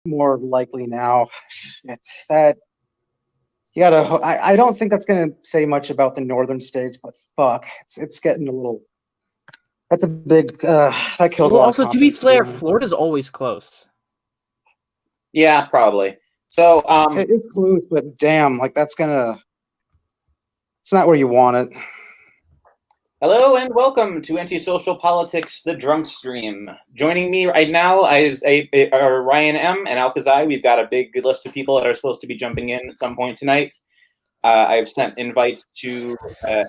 more likely now. It's that you gotta. I don't think that's gonna say much about the northern states, but fuck, it's getting a little. That's a big. That kills a Well, lot of also to be confidence. To be fair, honest. Florida's always close. Yeah, probably. So, It is close, but damn, like that's gonna. It's not where you want it. hello and welcome to AntiSocial Politics, the Drunk Stream. Joining me right now are Ryan M. and Alkazei. We've got a big list of people that are supposed to be jumping in at some point tonight. I've sent invites to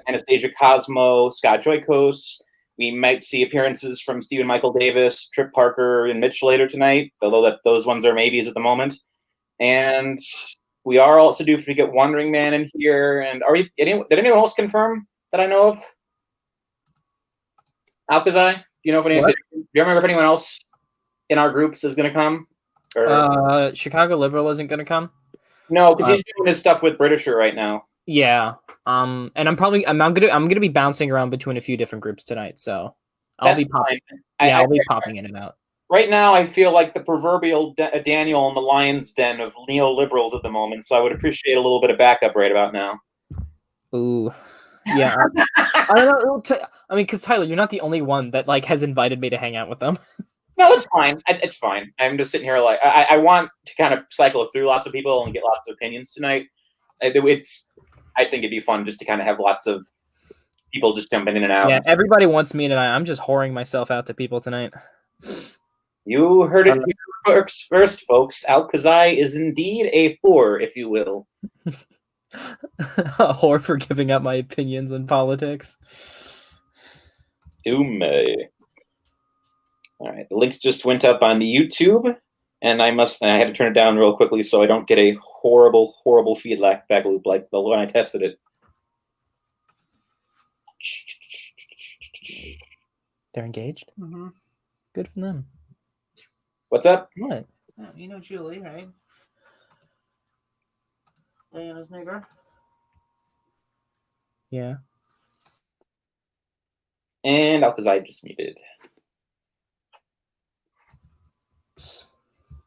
Anastasia Cosmo, Scotch Oikos. We might see appearances from Stephen Michael Davis, Trip Parker, and Mitch later tonight, although those ones are maybes at the moment. And we are also due to get Wandering Man in here. And did anyone else confirm that I know of? Alkazei, do you know if anyone? Do you remember if anyone else in our groups is going to come? Or Chicago Liberal isn't going to come. No, because he's doing his stuff with Britisher right now. Yeah. And I'm gonna be bouncing around between a few different groups tonight, so I'll be popping. I'll be popping in and out. Right now, I feel like the proverbial Daniel in the lion's den of neoliberals at the moment, so I would appreciate a little bit of backup right about now. Ooh. Yeah. I don't know. I mean, because Tyler, you're not the only one that has invited me to hang out with them. No, it's fine. It's fine. I'm just sitting here I want to kind of cycle through lots of people and get lots of opinions tonight. I think it'd be fun just to kind of have lots of people just jumping in and out. Yeah, everybody wants me tonight. I'm just whoring myself out to people tonight. You heard it here first, folks. Alkazei is indeed a whore, if you will. A whore for giving up my opinions on politics. Ume. All right, the links just went up on YouTube, and I had to turn it down real quickly so I don't get a horrible, horrible feedback loop like the one I tested it. They're engaged? Mm-hmm. Good for them. What's up? What? Yeah, you know Julie, right? Diana's nigger. Yeah. And Alkazei just muted.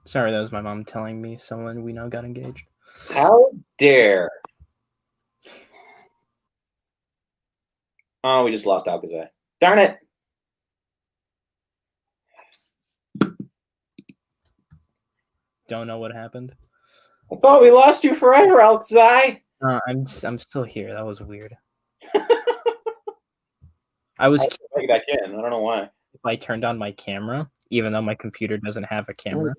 Sorry, that was my mom telling me someone we know got engaged. How dare. Oh, we just lost Alkazei. Darn it. Don't know what happened. I thought we lost you forever, Alkazei. I'm still here. That was weird. I was back in. I don't know why. If I turned on my camera, even though my computer doesn't have a camera.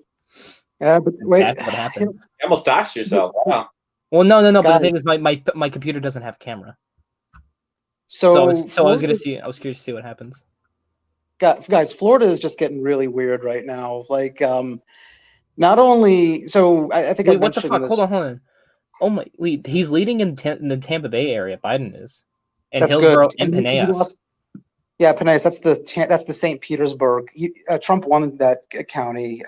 Yeah, but wait. That's what happens. You almost doxed yourself. Wow. Well, no. But the thing is, my computer doesn't have camera. So I was curious to see what happens. Guys, Florida is just getting really weird right now. Not only so, I think. Wait, what the fuck? Hold on. Oh my! Wait, he's leading in the Tampa Bay area. Biden is, and that's Hillsborough good. and Pinellas. Yeah, Pinellas. That's the St. Petersburg. Trump won that county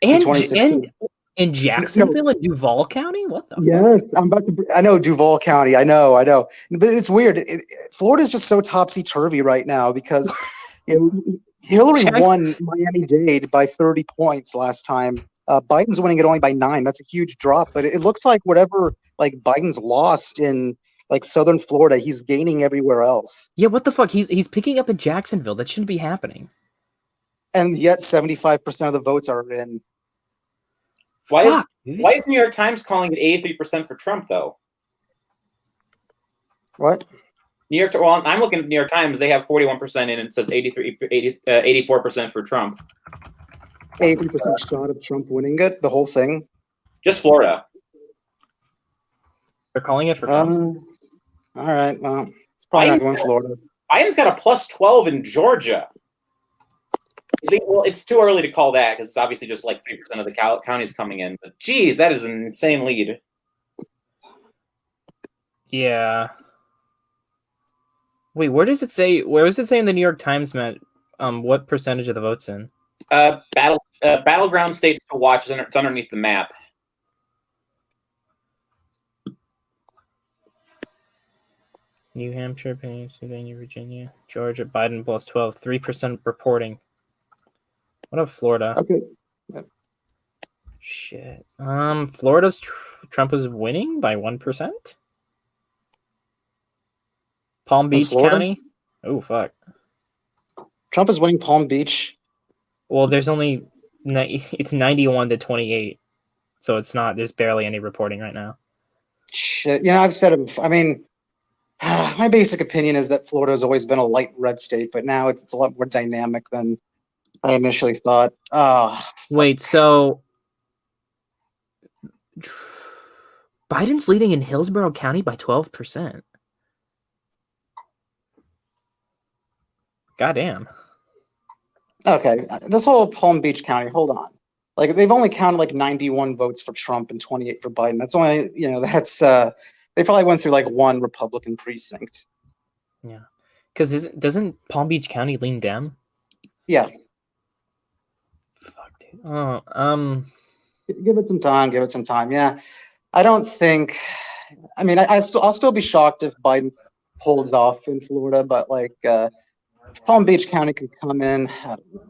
in 2016. In Jacksonville and Duval County? What the fuck? Yes, I'm about to. I know Duval County. I know. But it's weird. Florida's just so topsy turvy right now because Hillary won Miami-Dade by 30 points last time. Biden's winning it only by 9. That's a huge drop. But it looks like whatever Biden's lost in southern Florida, he's gaining everywhere else. Yeah, what the fuck? He's picking up in Jacksonville. That shouldn't be happening. And yet 75% of the votes are in. Why is New York Times calling it 83% for Trump, though? What? Well, I'm looking at New York Times. They have 41% in, and it says 84% for Trump. 80% shot of Trump winning it, the whole thing? Just Florida. They're calling it for Trump. All right, well, it's probably not going Florida. Biden's got a plus 12 in Georgia. Well, it's too early to call that because it's obviously just 3% of the counties coming in. But geez, that is an insane lead. Yeah. Wait, where does it say? Where does it say in the New York Times, Matt? What percentage of the votes in? Battleground states to watch. It's underneath the map. New Hampshire, Pennsylvania, Virginia, Georgia, Biden plus 12, 3% reporting. What about Florida? Okay. Shit. Florida's Trump is winning by 1%. Palm Beach County. Oh fuck. Trump is winning Palm Beach. Well, there's only it's 91 to 28, so it's not. There's barely any reporting right now. Shit, I've said it before. I mean, my basic opinion is that Florida has always been a light red state, but now it's a lot more dynamic than I initially thought. Wait, so Biden's leading in Hillsborough County by 12%. Goddamn. Okay, this whole Palm Beach County, hold on. Like, they've only counted like 91 votes for Trump and 28 for Biden. That's only, that's, they probably went through like one Republican precinct. Yeah. Because doesn't Palm Beach County lean Dem? Yeah. Fuck, dude. Oh, Give it some time. Yeah. I don't think, I mean, I'll still be shocked if Biden holds off in Florida, but like, Palm Beach County could come in. I don't know.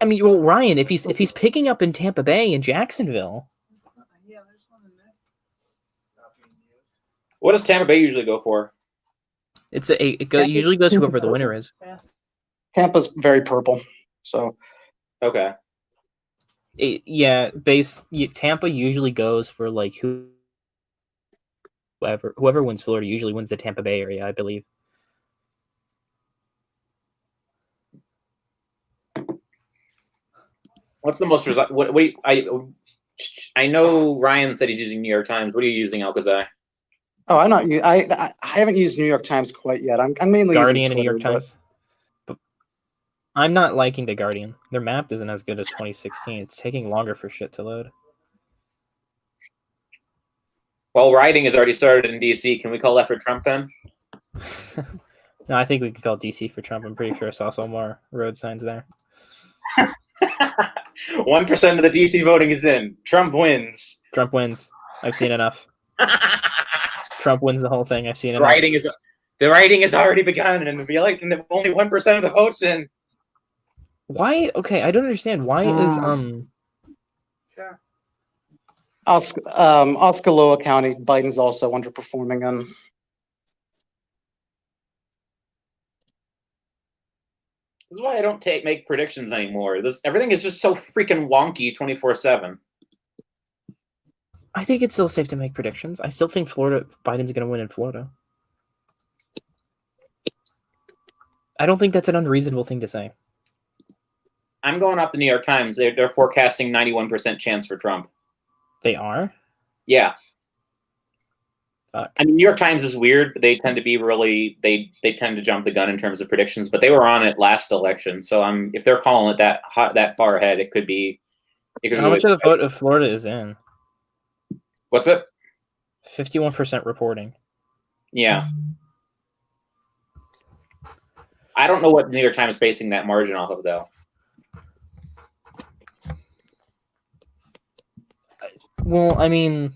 I mean, well, Ryan, if he's picking up in Tampa Bay and Jacksonville, What does Tampa Bay usually go for? usually goes whoever the winner is. Tampa's very purple, so Okay. Tampa usually goes for like whoever wins Florida usually wins the Tampa Bay area, I believe. What's the most result? I know Ryan said he's using New York Times. What are you using, Alkazei? Oh, I'm not. I haven't used New York Times quite yet. I'm mainly Guardian using and New York Twitter, Times. But I'm not liking the Guardian. Their map isn't as good as 2016. It's taking longer for shit to load. Well, rioting has already started in D.C. Can we call that for Trump then? No, I think we could call DC for Trump. I'm pretty sure I saw some more road signs there. 1% of the DC voting is in. Trump wins. Trump wins. I've seen enough. Trump wins the whole thing. I've seen enough. The writing has already begun, and we like only 1% of the votes in. Why? Okay, I don't understand. Why is Sure. Osceola County, Biden's also underperforming in. This is why I don't make predictions anymore. Everything is just so freaking wonky 24/7. I think it's still safe to make predictions. I still think Biden's going to win in Florida. I don't think that's an unreasonable thing to say. I'm going off the New York Times. They're forecasting 91% chance for Trump. They are? Yeah. Fuck. I mean, New York Times is weird. They tend to be they tend to jump the gun in terms of predictions, but they were on it last election. So if they're calling it that far ahead, it could be. How much of the vote of Florida is in? What's it? 51% reporting. Yeah. I don't know what New York Times is basing that margin off of, though. Well, I mean,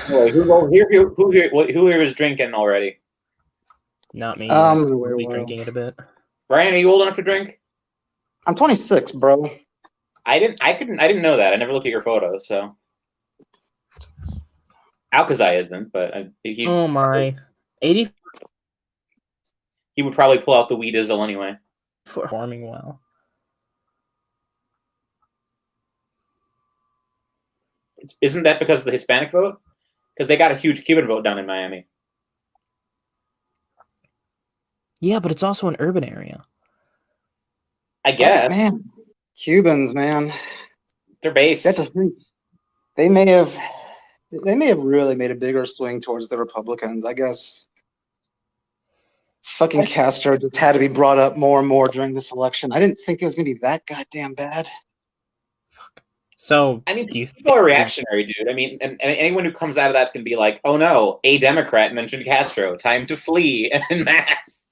Who here is drinking already? not me. We'll be well. drinking it a bit. Ryan, are you old enough to drink? I'm 26, bro. I didn't know that. I never look at your photos, so. Alkazei isn't, but Oh my. 80 he would probably pull out the weed izzle anyway. performing well. Isn't that because of the Hispanic vote? Because they got a huge Cuban vote down in Miami. Yeah, but it's also an urban area. I guess. Man, Cubans, man. They're based. They may have really made a bigger swing towards the Republicans, I guess. Fucking Castro just had to be brought up more and more during this election. I didn't think it was gonna be that goddamn bad. So, I mean, people are reactionary, dude. I mean, and anyone who comes out of that's going to be like, oh no, a Democrat mentioned Castro. Time to flee en masse.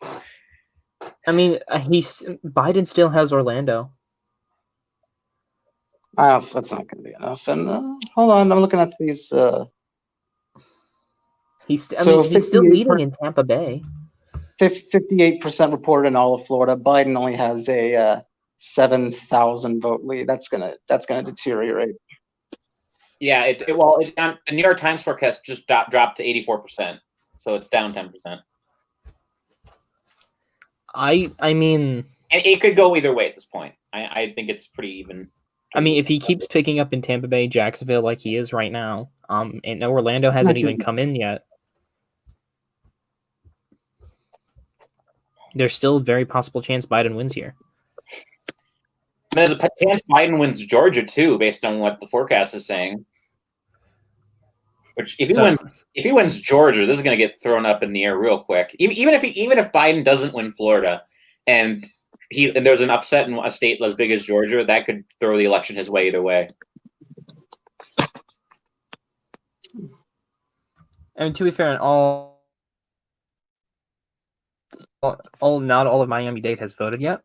I mean, Biden still has Orlando. That's not going to be enough. And hold on, I'm looking at these. He's still leading in Tampa Bay. 58% reported in all of Florida. Biden only has a 7,000 vote lead. That's gonna deteriorate. Yeah, the New York Times forecast just dropped to 84%, so it's down 10%. I mean, it could go either way at this point. I think it's pretty even. I mean, if he keeps picking up in Tampa Bay, Jacksonville, like he is right now, and Orlando hasn't even come in yet, there's still a very possible chance Biden wins here. There's a chance Biden wins Georgia too, based on what the forecast is saying. Which, if he wins Georgia, this is going to get thrown up in the air real quick. Even if Biden doesn't win Florida, and there's an upset in a state as big as Georgia, that could throw the election his way either way. And to be fair, not all of Miami-Dade has voted yet.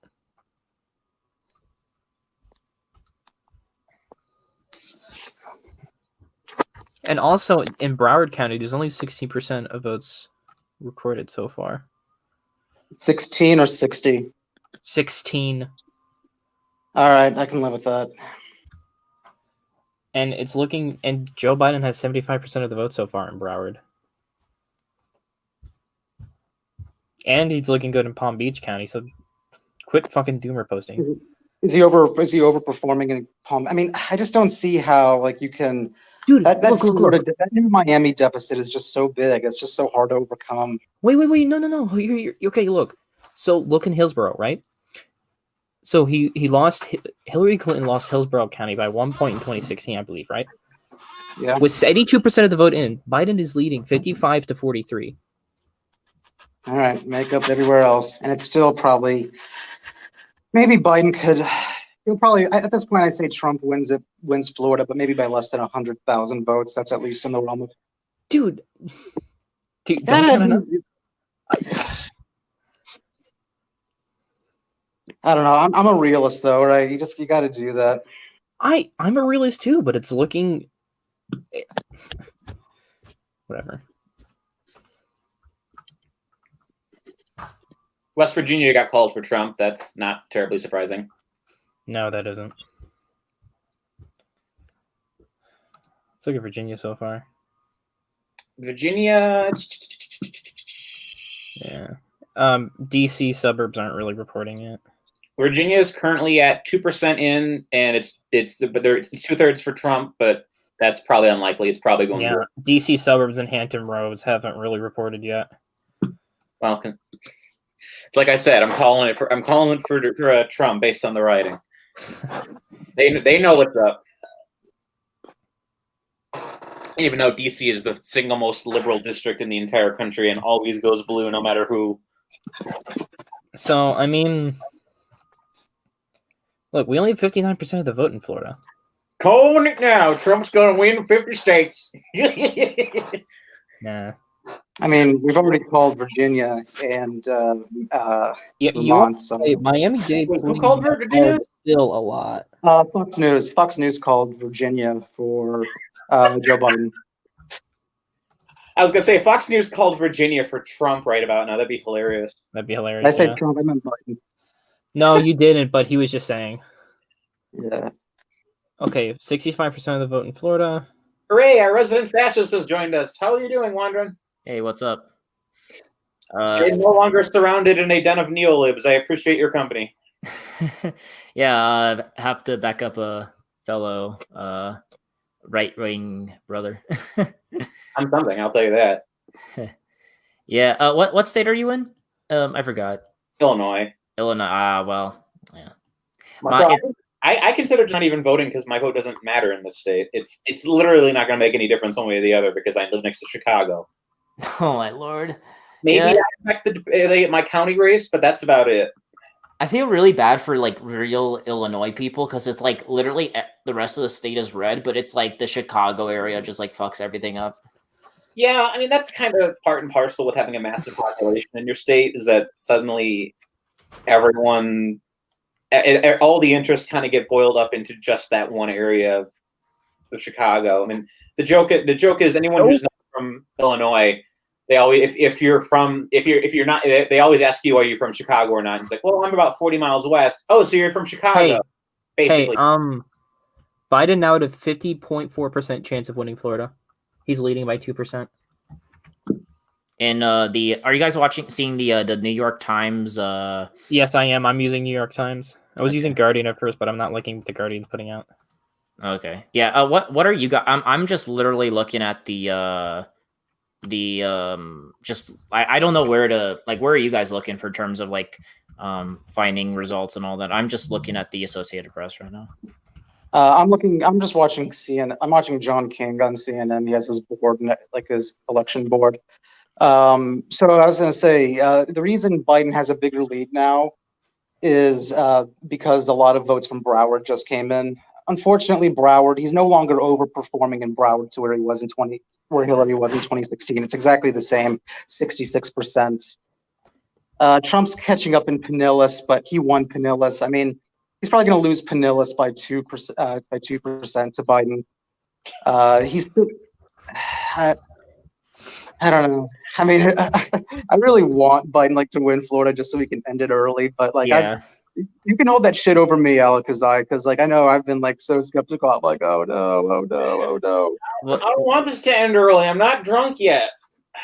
And also in Broward County, there's only 16% of votes recorded so far. 16 or 60? 16. All right, I can live with that. And and Joe Biden has 75% of the vote so far in Broward. And he's looking good in Palm Beach County, so quit fucking doomer posting. Is he overperforming in Palm? I mean, I just don't see how you can. Dude, that look. That new Miami deficit is just so big. It's just so hard to overcome. Wait. No. You're okay, look. So look in Hillsborough, right? So Hillary Clinton lost Hillsborough County by 1 point in 2016, I believe, right? Yeah. With 82% of the vote in, Biden is leading 55 to 43. All right, make up everywhere else. And it's still probably, maybe Biden he'll probably, at this point, I'd say Trump wins Florida, but maybe by less than 100,000 votes. That's at least in the realm of. Dude, don't I don't know. I'm a realist, though, right? You got to do that. I'm a realist too, but it's looking. Whatever. West Virginia got called for Trump. That's not terribly surprising. No, that isn't. Let's look at Virginia so far. Virginia. Yeah. DC suburbs aren't really reporting it. Virginia is currently at 2% in, and it's 2/3 for Trump, but that's probably unlikely. It's probably going. Yeah, DC suburbs and Hampton Roads haven't really reported yet. Well, it's like I said, I'm calling it for Trump based on the writing. They know what's up. Even though DC is the single most liberal district in the entire country and always goes blue no matter who. So, I mean, look, we only have 59% of the vote in Florida. Calling it now. Trump's going to win 50 states. Nah. I mean, we've already called Virginia and Vermont. Miami-Dade. Who called Virginia? Still a lot. Fox News called Virginia for Joe Biden. I was going to say, Fox News called Virginia for Trump right about now. That'd be hilarious. That'd be hilarious. I said Trump, I meant Biden. No, you didn't, but he was just saying. Yeah. Okay, 65% of the vote in Florida. Hooray, our resident fascist has joined us. How are you doing, Wandrin? Hey, what's up? You're no longer surrounded in a den of neolibs. I appreciate your company. Yeah, I have to back up a fellow right-wing brother. I'm something, I'll tell you that. Yeah, what state are you in? I forgot. Illinois. Illinois. Well, yeah. I consider not even voting because my vote doesn't matter in this state. It's literally not going to make any difference one way or the other because I live next to Chicago. Oh my lord. Maybe I affect my county race, but that's about it. I feel really bad for real Illinois people because it's literally the rest of the state is red, but it's the Chicago area just fucks everything up. Yeah, I mean that's kind of part and parcel with having a massive population in your state is that suddenly everyone all the interests kind of get boiled up into just that one area of Chicago. I mean, the joke is anyone who's not from Illinois, they always if you're not, they always ask you, are you from Chicago or not? And it's like, well, I'm about 40 miles west. Oh, so you're from Chicago, basically. Biden now at a 50.4% chance of winning Florida. He's leading by 2%. And are you guys seeing the New York Times? Yes, I am. I'm using New York Times. I was using Guardian at first, but I'm not liking what the Guardian's putting out. Okay. Yeah. What are you guys? I'm just literally looking at I don't know where to where are you guys looking for terms of finding results and all that? I'm just looking at the Associated Press right now. I'm just watching CNN. I'm watching John King on CNN. He has his board, his election board. So I was going to say, the reason Biden has a bigger lead now is because a lot of votes from Broward just came in. Unfortunately, Broward, he's no longer overperforming in Broward to where Hillary was in 2016. It's exactly the same, 66%. Trump's catching up in Pinellas, but he won Pinellas. I mean, he's probably going to lose Pinellas by 2% to Biden. He's still, I don't know. I mean, I really want Biden to win Florida just so we can end it early. But you can hold that shit over me, Alkazei, because I know I've been so skeptical. I'm like, oh no. I don't want this to end early. I'm not drunk yet.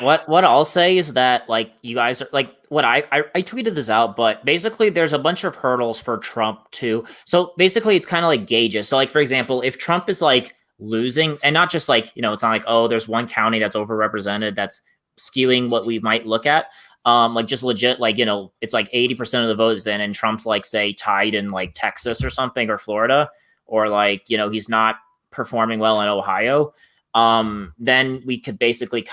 What I'll say is that you guys are what I tweeted this out, but basically there's a bunch of hurdles for Trump too. So basically it's kind of like gauges. So for example, if Trump is losing, and not just it's not oh, there's one county that's overrepresented that's skewing what we might look at. Just legit, it's 80% of the votes then, and Trump's say tied in Texas or something, or Florida, or he's not performing well in Ohio. Then we could basically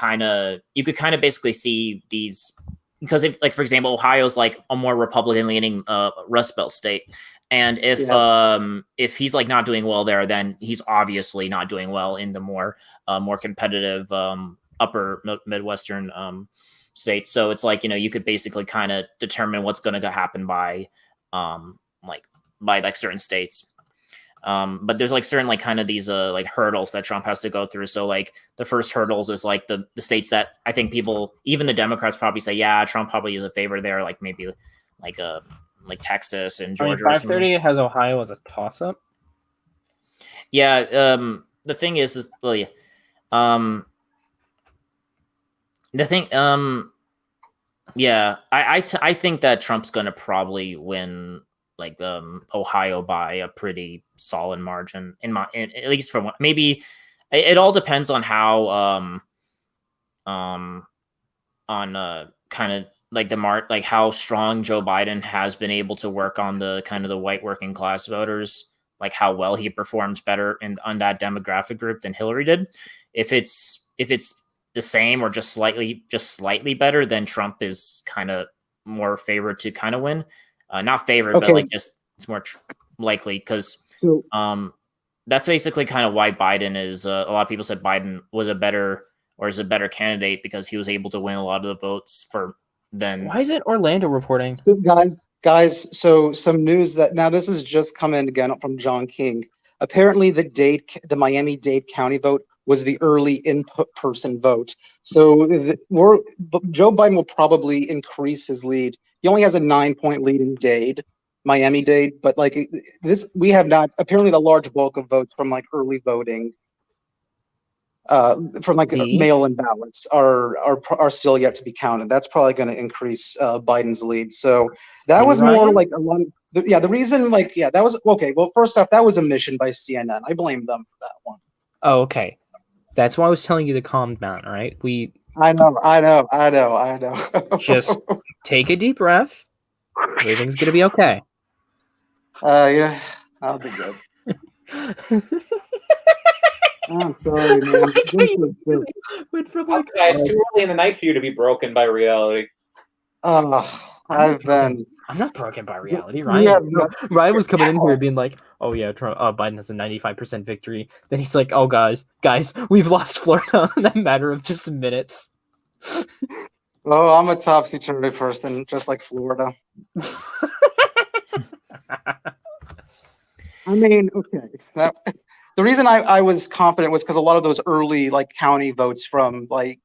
you could basically see these, because if for example, Ohio's a more Republican leaning Rust Belt state. And if he's not doing well there, then he's obviously not doing well in the more competitive upper Midwestern states. So it's you could basically determine what's going to happen by certain states. But there's certain these hurdles that Trump has to go through. So the first hurdles is the states that I think people, even the Democrats, probably say, yeah, Trump probably is a favorite there, maybe Texas and Georgia. 530 has Ohio as a toss-up. Yeah. The thing is the thing. Yeah, I think that Trump's gonna probably win Ohio by a pretty solid margin at least for one. Maybe it all depends on how how strong Joe Biden has been able to work on the the white working class voters, how well he performs better on that demographic group than Hillary did. If it's the same or just slightly better, then Trump is more favored to win. Not favored, okay. But just it's more likely because that's basically why Biden is. A lot of people said Biden was is a better candidate because he was able to win a lot of the votes for then. Why isn't Orlando reporting? Guys, so some news that now this has just come in again from John King. Apparently, the Miami-Dade County vote was the early in-person vote. So Joe Biden will probably increase his lead. He only has a 9-point lead in Miami-Dade, but we have not. Apparently, the large bulk of votes from early voting, from mail-in ballots, are still yet to be counted. That's probably going to increase Biden's lead. So that was more a lot of. The reason that was okay. Well, first off, that was a mission by CNN. I blame them for that one. Oh, okay. That's why I was telling you to calm down, all right? I know. Just take a deep breath. Everything's going to be okay. Yeah, I'll be good. I'm sorry, man. It's too early in the night for you to be broken by reality. I'm not broken by reality, Ryan. Yeah, Ryan was coming in here being like, "Oh yeah, Trump, Biden has a 95% victory." Then he's like, "Oh guys, we've lost Florida in a matter of just minutes." Oh, I'm a topsy-turvy person, just like Florida. I mean, okay. The reason I was confident was because a lot of those early like county votes from like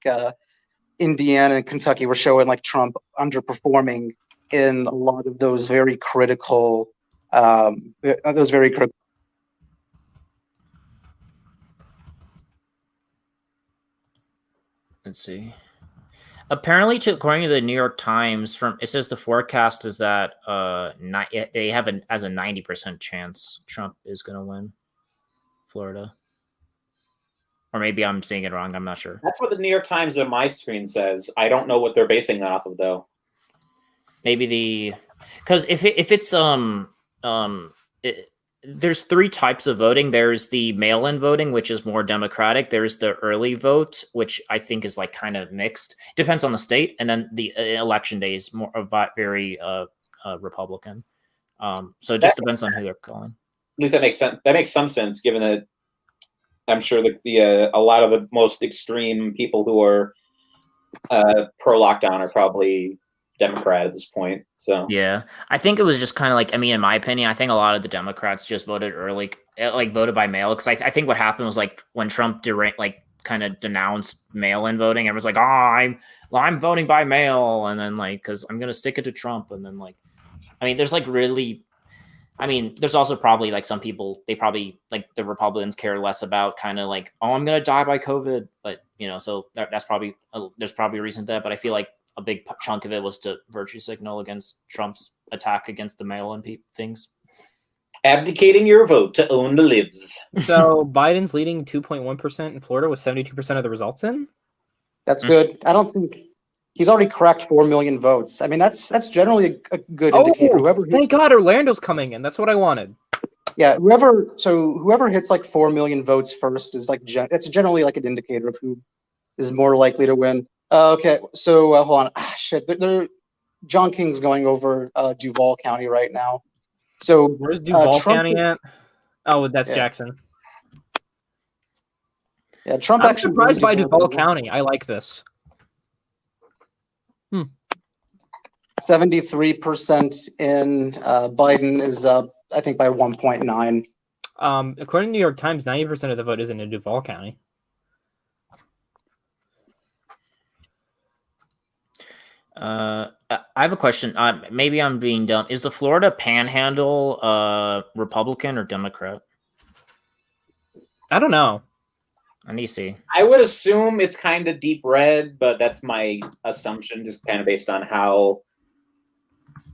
Indiana and Kentucky were showing like Trump underperforming in a lot of those very critical, Let's see. Apparently, according to the New York Times, it says the forecast is that they have as a 90% chance Trump is going to win Florida. Or maybe I'm saying it wrong. I'm not sure. That's what the New York Times on my screen says. I don't know what they're basing that off of, though. Maybe because if it's there's three types of voting. There's the mail-in voting, which is more democratic. There's the early vote, which I think is like kind of mixed. Depends on the state, and then the election day is more very Republican. So it just depends on who they're calling. At least that makes sense. That makes some sense, given that I'm sure that a lot of the most extreme people who are pro lockdown are probably Democrat at this point. So yeah, I think it was just kind of like, I mean, in my opinion, I think a lot of the Democrats just voted early, like voted by mail, because I think what happened was like when Trump kind of denounced mail-in voting, everyone's like, oh, I'm voting by mail, and then like because I'm gonna stick it to Trump, and then like, I mean, there's like really. I mean, there's also probably like some people, they probably like the Republicans care less about kind of like, oh, I'm going to die by COVID. But, you know, so that's probably, there's probably a reason to that. But I feel like a big chunk of it was to virtue signal against Trump's attack against the mail-in things. Abdicating your vote to own the libs. So Biden's leading 2.1% in Florida with 72% of the results in? That's good. I don't think... He's already cracked 4 million votes. I mean, that's generally a good indicator. Thank God Orlando's coming in. That's what I wanted. Yeah, whoever hits like 4 million votes first is like it's generally like an indicator of who is more likely to win. Okay, so hold on. Shit, John King's going over Duval County right now. So where's Duval County at? Oh, that's Jackson. Yeah, Trump. I'm surprised by Duval County. I like this. 73% in Biden is up, I think, by 1.9. According to New York Times, 90% of the vote isn't in Duval County. I have a question. Maybe I'm being dumb. Is the Florida Panhandle Republican or Democrat? I don't know. I need to see. I would assume it's kind of deep red, but that's my assumption, just kind of based on how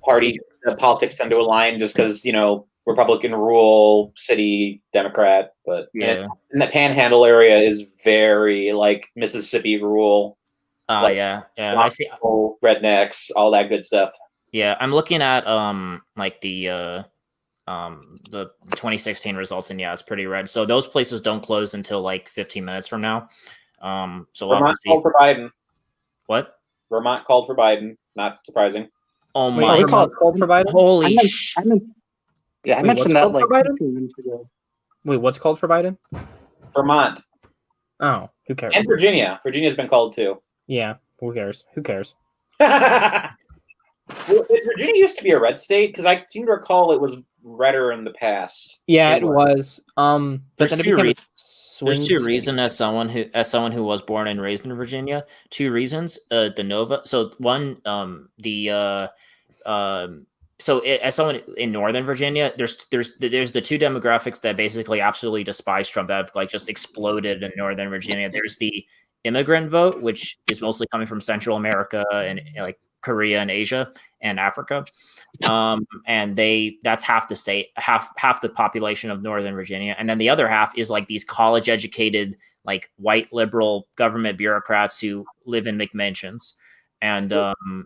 party politics tend to align, just because, you know, Republican rule, city, Democrat. But yeah, in the Panhandle area is very like Mississippi rule. Like, yeah. I see rednecks, all that good stuff. Yeah, I'm looking at like the 2016 results, and yeah, it's pretty red. So those places don't close until like 15 minutes from now. So we'll have to see. Called for Biden. What? Vermont called for Biden. Not surprising. Oh my! Vermont called for Biden. Holy I mentioned that like 15 minutes ago. Wait, what's called for Biden? Vermont. Oh, who cares? And Virginia. Virginia's been called too. Yeah, who cares? Who cares? Well, Virginia used to be a red state, because I seem to recall it was redder in the past. Yeah, it was. But there's then it two became There's two reasons as someone who was born and raised in Virginia. Two reasons. The Nova. So one, as someone in Northern Virginia, there's the two demographics that basically absolutely despise Trump that have like just exploded in Northern Virginia. There's the immigrant vote, which is mostly coming from Central America and like Korea and Asia and Africa. And that's half the state, half the population of Northern Virginia. And then the other half is like these college educated, like white liberal government bureaucrats who live in McMansions. And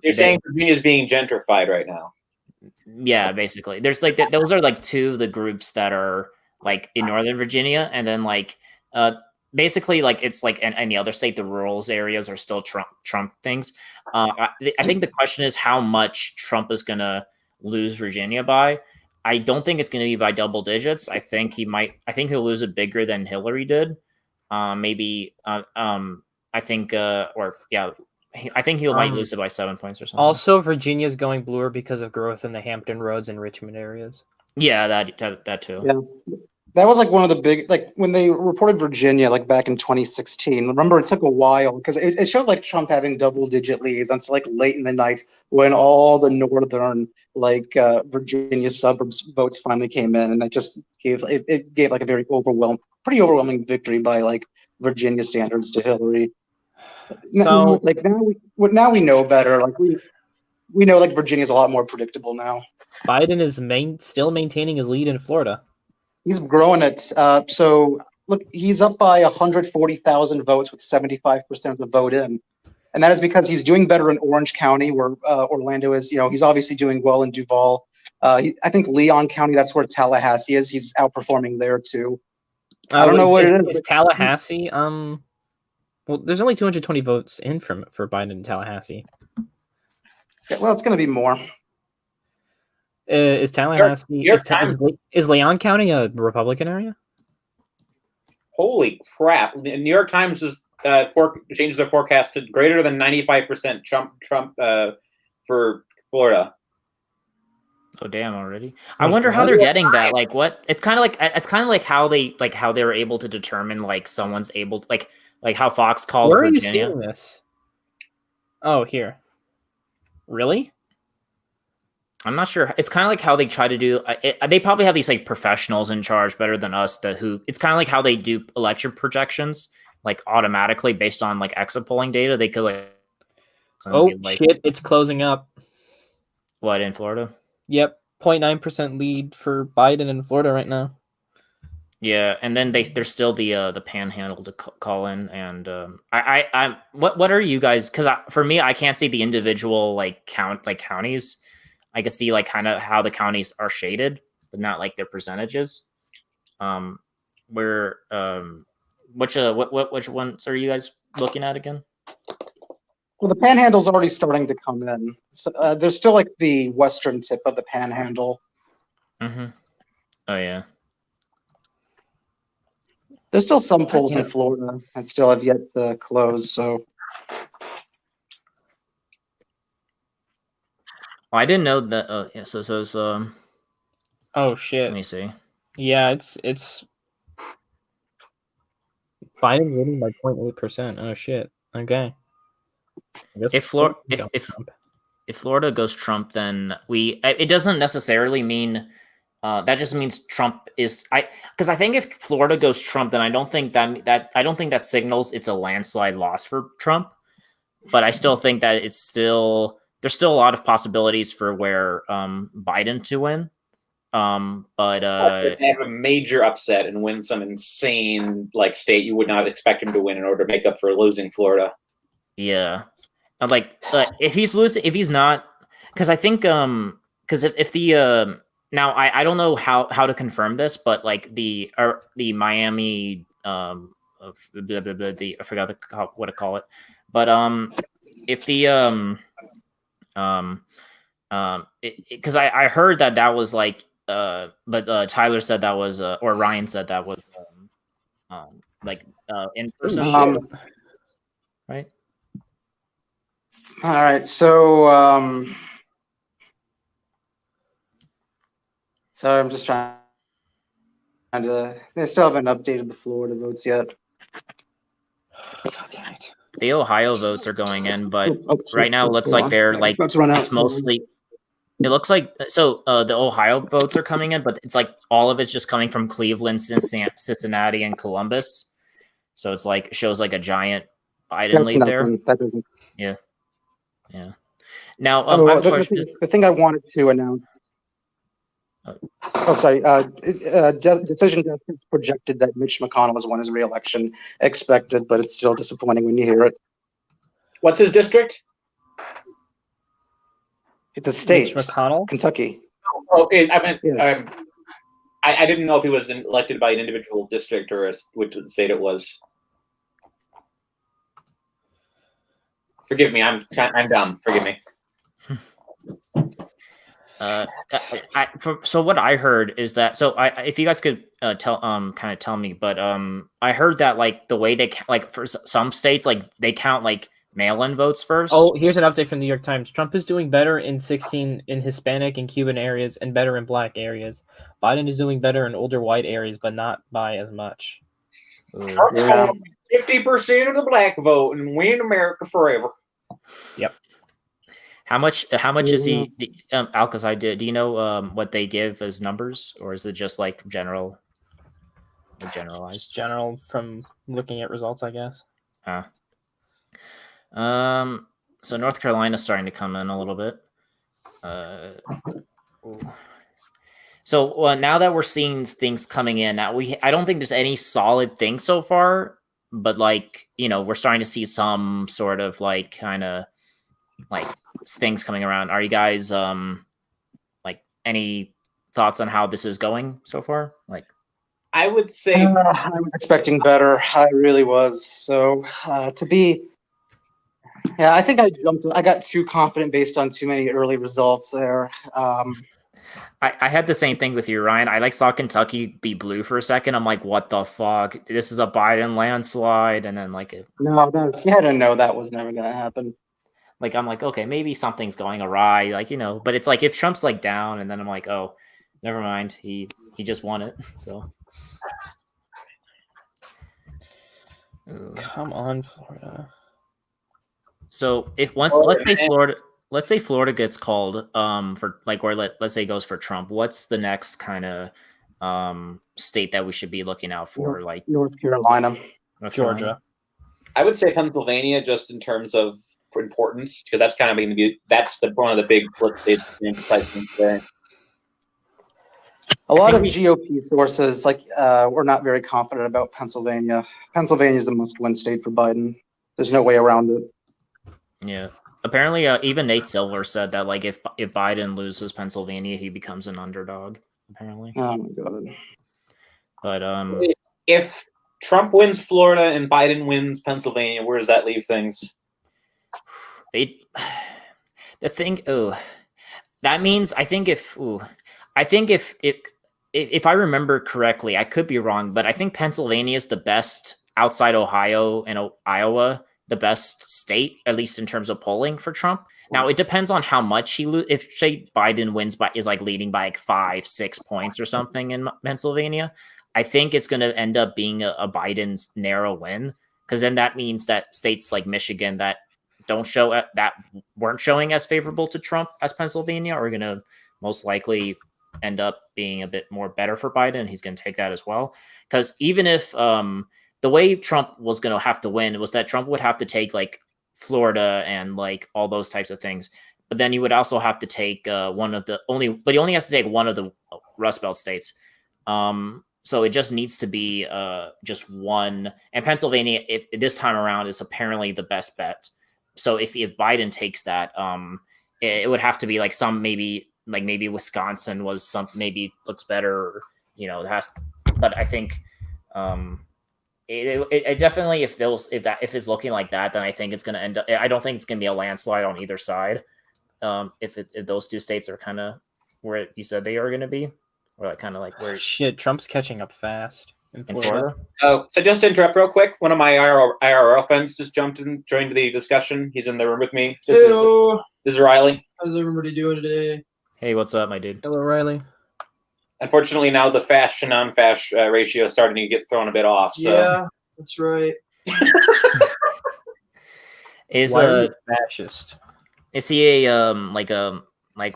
you're saying Virginia is being gentrified right now. Yeah, basically. There's like those are like two of the groups that are like in Northern Virginia, and then like basically like it's like in any other state, the rural areas are still Trump things. I think the question is how much Trump is gonna lose Virginia by. I don't think it's gonna be by double digits. I think he'll lose it bigger than Hillary did. I think he might lose it by 7 points or something. Also, Virginia's going bluer because of growth in the Hampton Roads and Richmond areas. Yeah, that too. Yeah. That was like one of the big, like when they reported Virginia, like back in 2016. Remember, it took a while because it showed like Trump having double-digit leads until like late in the night when all the northern Virginia suburbs votes finally came in, and that just gave it gave like a pretty overwhelming victory by like Virginia standards to Hillary. So Like now we know better. Like we know like Virginia's a lot more predictable now. Biden is still maintaining his lead in Florida. He's growing it. So look, he's up by 140,000 votes with 75% of the vote in. And that is because he's doing better in Orange County, where Orlando is. He's obviously doing well in Duval. I think Leon County, that's where Tallahassee is. He's outperforming there too. I don't know what it is. Is Tallahassee? Well, there's only 220 votes in for Biden in Tallahassee. Well, it's going to be more. Is Tallahassee? Is Leon County a Republican area? Holy crap! The New York Times has changed their forecast to greater than 95% Trump for Florida. Oh damn! Already. I wonder how they're getting that. Like, what? It's kind of like how they were able to determine like someone's able like how Fox called Where Virginia. Are you seeing this? Oh, here. Really? I'm not sure. It's kind of like how they try to do. They probably have these like professionals in charge better than us. It's kind of like how they do election projections, like automatically based on like exit polling data. They could like. Shit! It's closing up. What, in Florida? Yep, 0.9% lead for Biden in Florida right now. Yeah, and then there's still the Panhandle to call in, and what are you guys? Because for me, I can't see the individual counties. I can see like kind of how the counties are shaded, but not like their percentages. Which ones are you guys looking at again? Well, the Panhandle's already starting to come in. So, there's still like the western tip of the Panhandle. Mm-hmm. Oh yeah. There's still some polls in Florida that still have yet to close. So. Oh, I didn't know that. Yeah. So. Oh shit! Let me see. Yeah, it's Biden winning by 0.8%. Oh shit! Okay. If Florida goes Trump, then it doesn't necessarily mean that just means Trump is because I think if Florida goes Trump, then I don't think that signals it's a landslide loss for Trump, but I still think that there's still a lot of possibilities for where Biden to win. But they have a major upset and win some insane state you would not expect him to win in order to make up for losing Florida. Yeah. If he's losing, if he's not, because I think, because if the now I don't know how to confirm this, but like the Miami I forgot what to call it, but if the because I heard that was like but Tyler said that was or Ryan said that was in person, right? All right, so sorry, I'm just trying to. They still haven't updated the Florida votes yet. The Ohio votes are going in, but right now it looks like they're like it's mostly. It looks like the Ohio votes are coming in, but it's like all of it's just coming from Cleveland, Cincinnati, and Columbus. So it's like shows like a giant Biden lead there. Yeah. Yeah. Now, the thing I wanted to announce. Oh, sorry. Decision Justice projected that Mitch McConnell has won his re-election. Expected, but it's still disappointing when you hear it. What's his district? It's a state. Mitch McConnell, I Kentucky. meant. Yeah. I didn't know if he was elected by an individual district or which state it was. Forgive me, I'm dumb. Forgive me. So what I heard is that if you guys could kind of tell me, but I heard that like the way they for some states like they count like mail-in votes first. Oh, here's an update from the New York Times. Trump is doing better in 16 in Hispanic and Cuban areas and better in Black areas. Biden is doing better in older white areas, but not by as much. Trump's going 50% of the black vote and win America forever. Yep. How much is he? Alkazei, do you know what they give as numbers, or is it just like general? Generalized? General from looking at results, I guess. So North Carolina's starting to come in a little bit. So now that we're seeing things coming in, I don't think there's any solid thing so far, but like, we're starting to see some sort of like kind of like things coming around. Are you guys like any thoughts on how this is going so far? Like, I would say I was expecting better. I really was. So I think I got too confident based on too many early results there. I had the same thing with you, Ryan. I saw Kentucky be blue for a second. I'm like, what the fuck? This is a Biden landslide, and then No, you had to know that was never gonna happen. Like, I'm like, okay, maybe something's going awry, but it's like if Trump's like down, and then I'm like, oh, never mind, he just won it. So come on, Florida. So let's say Florida gets called for let's say it goes for Trump. What's the next kind of state that we should be looking out for? Like North Carolina, Georgia. I would say Pennsylvania, just in terms of importance, because that's kind of one of the big flip states. A lot of GOP sources we're not very confident about Pennsylvania. Pennsylvania is the must-win state for Biden. There's no way around it. Yeah. Apparently, even Nate Silver said that if Biden loses Pennsylvania, he becomes an underdog. Apparently. Oh my god. But if Trump wins Florida and Biden wins Pennsylvania, where does that leave things? That means I think if I remember correctly, I could be wrong, but I think Pennsylvania is the best outside Ohio and Iowa, the best state, at least in terms of polling for Trump. Now it depends on how much he if say Biden wins is leading by 5-6 points or something in Pennsylvania, I think it's going to end up being a Biden's narrow win, because then that means that states like Michigan that weren't showing as favorable to Trump as Pennsylvania are going to most likely end up being a bit more better for Biden. He's going to take that as well, because even if the way Trump was going to have to win was that Trump would have to take Florida and all those types of things, but then he would also have to take he only has to take one of the Rust Belt states. So it just needs to be just one, and Pennsylvania this time around is apparently the best bet. So if Biden takes that, it would have to be maybe Wisconsin maybe looks better, but I think it definitely if it's looking like that, then I think it's going to end up. I don't think it's going to be a landslide on either side. If those two states are kind of where you said they are going to be, or kind of where shit, Trump's catching up fast in Florida. Oh, so just to interrupt real quick, one of my IRL friends just joined the discussion. He's in the room with me. This is Riley. How's everybody doing today? Hey, what's up, my dude? Hello, Riley. Unfortunately, now the fast to non-fast ratio is starting to get thrown a bit off. So. Yeah, that's right. Is a fascist? Is he a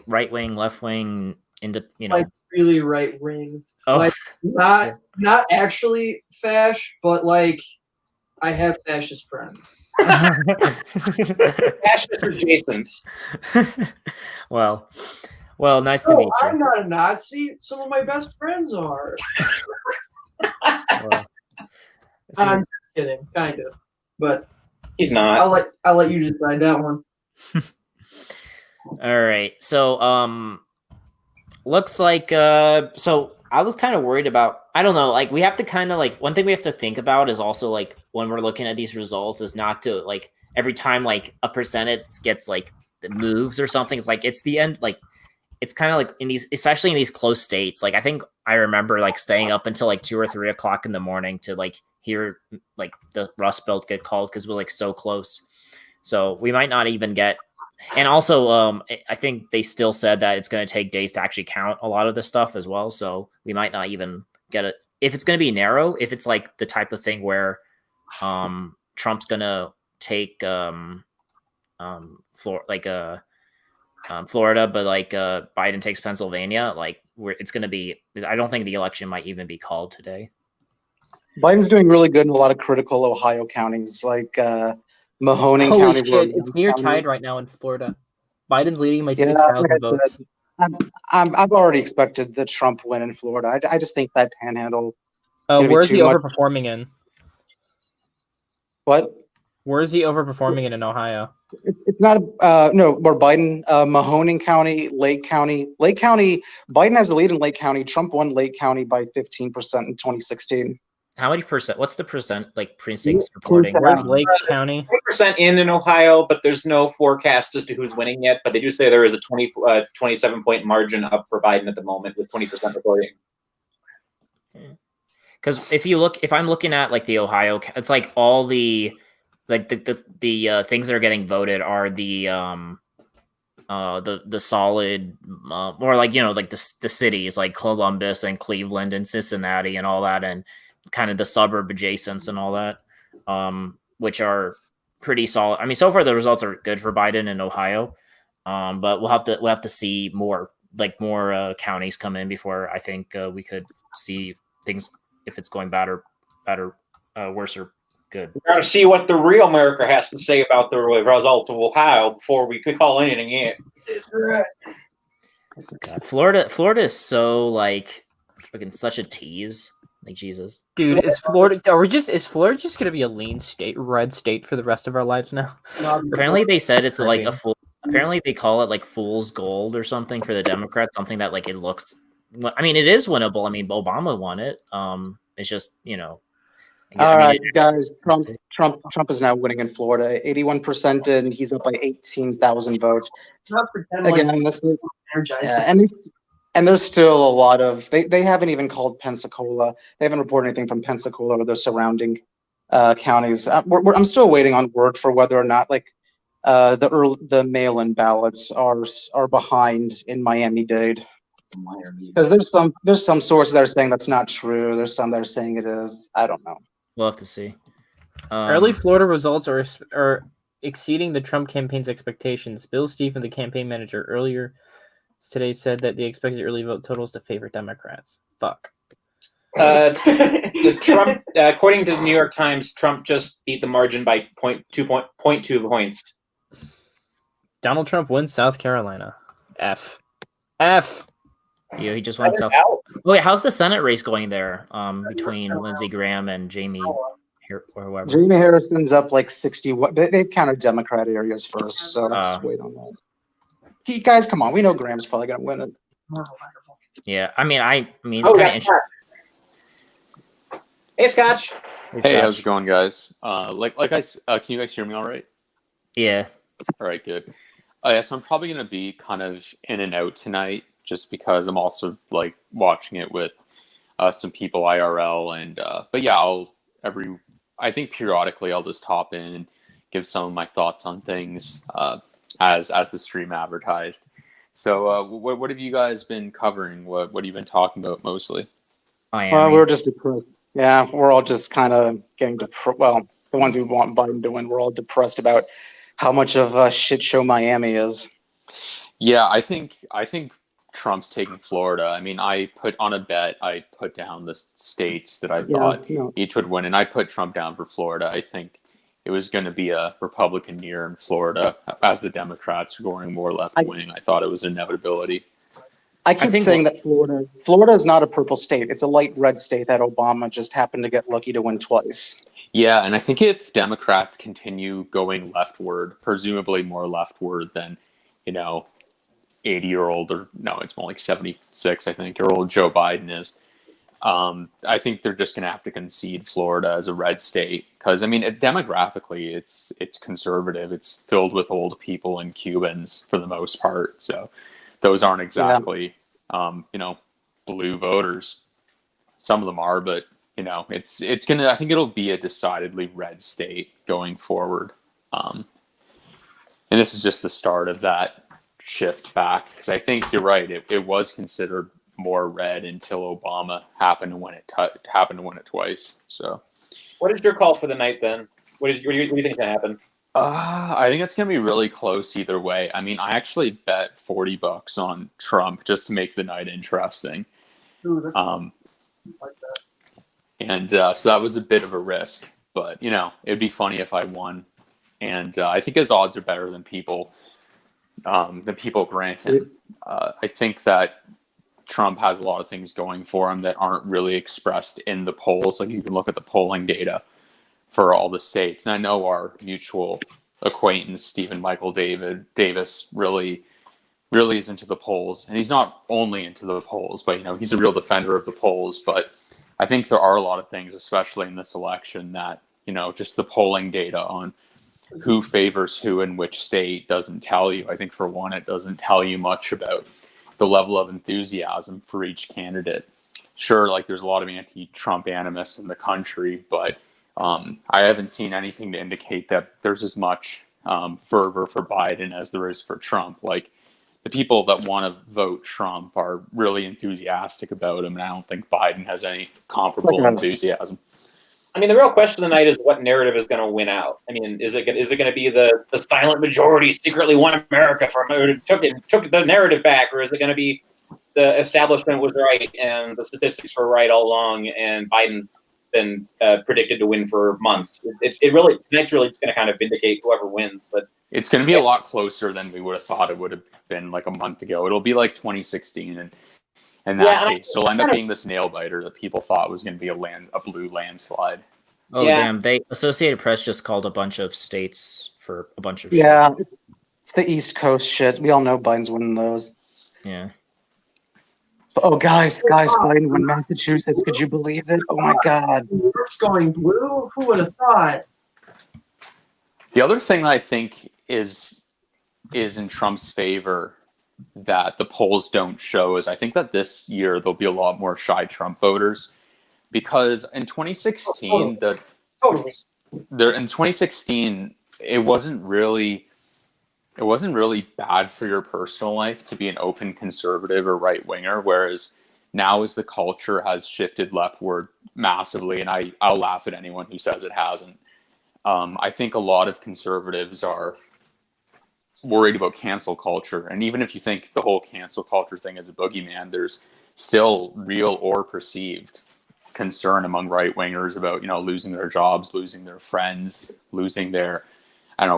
right wing, left wing, really right wing? Oh, not actually fascist, but I have fascist friends. Fascist adjacent. Well, nice to meet you. I'm not a Nazi. Some of my best friends are. I'm kidding, kind of, but he's not. I'll let you decide that one. All right, so looks like so I was kind of worried about. I don't know, we have to kind of one thing we have to think about is also when we're looking at these results is not to every time a percentage gets moves or something. It's it's the end. It's kind of in these, especially in these close states. I think I remember staying up until 2 or 3 o'clock in the morning to hear the Rust Belt get called because we're so close. So we might not even get. And also, I think they still said that it's going to take days to actually count a lot of this stuff as well. So we might not even get it. If it's going to be narrow, if it's like the type of thing where Trump's going to take Florida, but like Biden takes Pennsylvania, like it's going to be. I don't think the election might even be called today. Biden's doing really good in a lot of critical Ohio counties, like Mahoning Holy County. shit! It's near tied right now in Florida. Biden's leading by 6,000 votes. I've already expected the Trump win in Florida. I just think that Panhandle. Where's he overperforming in? What? Where is he overperforming in Ohio? It's not no, where Biden, Mahoning County, Lake County. Biden has the lead in Lake County. Trump won Lake County by 15% in 2016. How many percent? What's the percent like precincts reporting? Where's Lake County? 20% in Ohio, but there's no forecast as to who's winning yet. But they do say there is a 27-point margin up for Biden at the moment with 20% reporting. Because if I'm looking at like the Ohio, it's like all the like the things that are getting voted are the solid or like like the cities like Columbus and Cleveland and Cincinnati and all that, and kind of the suburb adjacents and all that, which are pretty solid. I mean, so far the results are good for Biden in Ohio, but we'll have to see more counties come in before I think we could see things if it's going bad or worse or good. We gotta see what the real America has to say about the results of Ohio before we could call anything in. God, Florida is so like fucking such a tease. Like Jesus, dude, is Florida gonna be a lean state, red state for the rest of our lives now? Apparently, they said it's like a full. Apparently, they call it like fool's gold or something for the Democrats. Something that like it looks. I mean, it is winnable. I mean, Obama won it. It's just All right, guys. Trump is now winning in Florida, 81%, and he's up by 18,000 votes. Again, this is and there's still a lot of they haven't even called Pensacola. They haven't reported anything from Pensacola or the surrounding counties. I'm still waiting on word for whether or not the mail-in ballots are behind in Miami-Dade. Because there's some sources that are saying that's not true. There's some that are saying it is. I don't know. We'll have to see. Early Florida results are exceeding the Trump campaign's expectations. Bill Stephen, the campaign manager, earlier today said that the expected early vote totals to favor Democrats. Fuck. The Trump, according to the New York Times, Trump just beat the margin by 0.2 points. Donald Trump wins South Carolina. F. Yeah, he just won South. Wait, how's the Senate race going there? Between Lindsey Graham and Jamie or whoever. Jamie Harrison's up like 60. They've counted Democrat areas first, so let's wait on that. Guys, come on. We know Graham's probably gonna win it. Yeah, I mean, it's kind of interesting. Hey, Scotch. Hey, how's it going, guys? Can you guys hear me all right? Yeah. All right, good. Yeah, so I'm probably gonna be kind of in and out tonight, just because I'm also like watching it with some people IRL, and but yeah, I think periodically I'll just hop in and give some of my thoughts on things as the stream advertised. So what have you guys been covering? What have you been talking about mostly? We're just depressed. Yeah, we're all just kind of getting depressed. Well, the ones who want Biden to win, we're all depressed about how much of a shit show Miami is. Yeah, I think Trump's taking Florida. I mean, I put down the states that I thought each would win, and I put Trump down for Florida. I think it was going to be a Republican year in Florida as the Democrats were going more left wing. I thought it was an inevitability. I keep saying that Florida is not a purple state. It's a light red state that Obama just happened to get lucky to win twice. Yeah, and I think if Democrats continue going leftward, presumably more leftward than 80-year-old, or no, it's more like 76, I think, year old Joe Biden is. I think they're just going to have to concede Florida as a red state because, I mean, demographically, it's conservative. It's filled with old people and Cubans for the most part. So those aren't exactly, blue voters. Some of them are, but it's going to. I think it'll be a decidedly red state going forward. And this is just the start of that shift back, because I think you're right. It was considered more red until Obama happened to win it twice. So, What is your call for the night then? What do you think is gonna happen? I think it's gonna be really close either way. I mean, I actually bet $40 on Trump just to make the night interesting. Ooh, that's like that. And so that was a bit of a risk, but it'd be funny if I won. And I think his odds are better than people grant him. I think that Trump has a lot of things going for him that aren't really expressed in the polls. Like, you can look at the polling data for all the states. And I know our mutual acquaintance, Stephen Michael Davis, really is into the polls. And he's not only into the polls, but he's a real defender of the polls. But I think there are a lot of things, especially in this election, that just the polling data on who favors who in which state doesn't tell you. I think, for one, it doesn't tell you much about the level of enthusiasm for each candidate. Sure, like, there's a lot of anti-Trump animus in the country, but I haven't seen anything to indicate that there's as much fervor for Biden as there is for Trump. Like, the people that want to vote Trump are really enthusiastic about him, and I don't think Biden has any comparable enthusiasm. I mean, the real question tonight is what narrative is going to win out. I mean, is it going to be the silent majority secretly won America took the narrative back, or is it going to be the establishment was right and the statistics were right all along, and Biden's been predicted to win for months? Tonight's really just going to kind of vindicate whoever wins. But it's going to be a lot closer than we would have thought it would have been like a month ago. It'll be like 2016, and in that case, it'll end up being this nail biter that people thought was going to be a blue landslide. Oh, damn. Associated Press just called a bunch of states for a bunch of shit. Yeah, it's the East Coast shit. We all know Biden's winning those. Yeah. Oh, guys, Biden won Massachusetts. Could you believe it? Oh, my God. New York's going blue? Who would have thought? The other thing that I think is in Trump's favor that the polls don't show is I think that this year there'll be a lot more shy Trump voters, because in 2016 in 2016 it wasn't really bad for your personal life to be an open conservative or right winger, whereas now, as the culture has shifted leftward massively, and I'll laugh at anyone who says it hasn't, I think a lot of conservatives are worried about cancel culture. And even if you think the whole cancel culture thing is a boogeyman, there's still real or perceived concern among right wingers about losing their jobs, losing their friends, losing their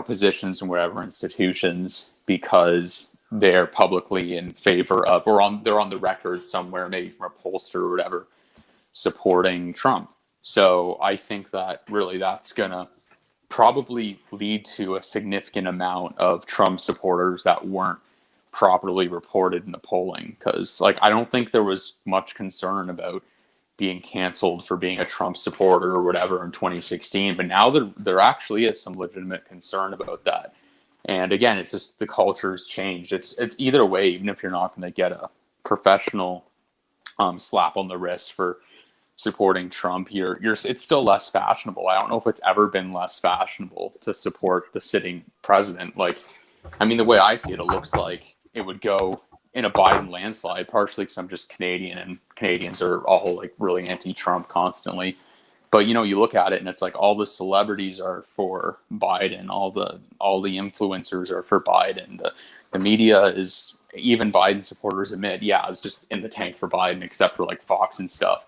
positions in whatever institutions, because they're publicly in favor of, or they're on the record somewhere, maybe from a pollster or whatever, supporting Trump. So I think that really that's gonna probably lead to a significant amount of Trump supporters that weren't properly reported in the polling, because I don't think there was much concern about being canceled for being a Trump supporter or whatever in 2016, but now there actually is some legitimate concern about that. And again, it's just the culture's changed. It's either way, even if you're not going to get a professional slap on the wrist for supporting Trump, it's still less fashionable. I don't know if it's ever been less fashionable to support the sitting president. The way I see it, it looks like it would go in a Biden landslide, partially because I'm just Canadian, and Canadians are all really anti-Trump constantly. But you look at it and it's like all the celebrities are for Biden, all the influencers are for Biden. The media is, even Biden supporters admit, it's just in the tank for Biden, except for Fox and stuff.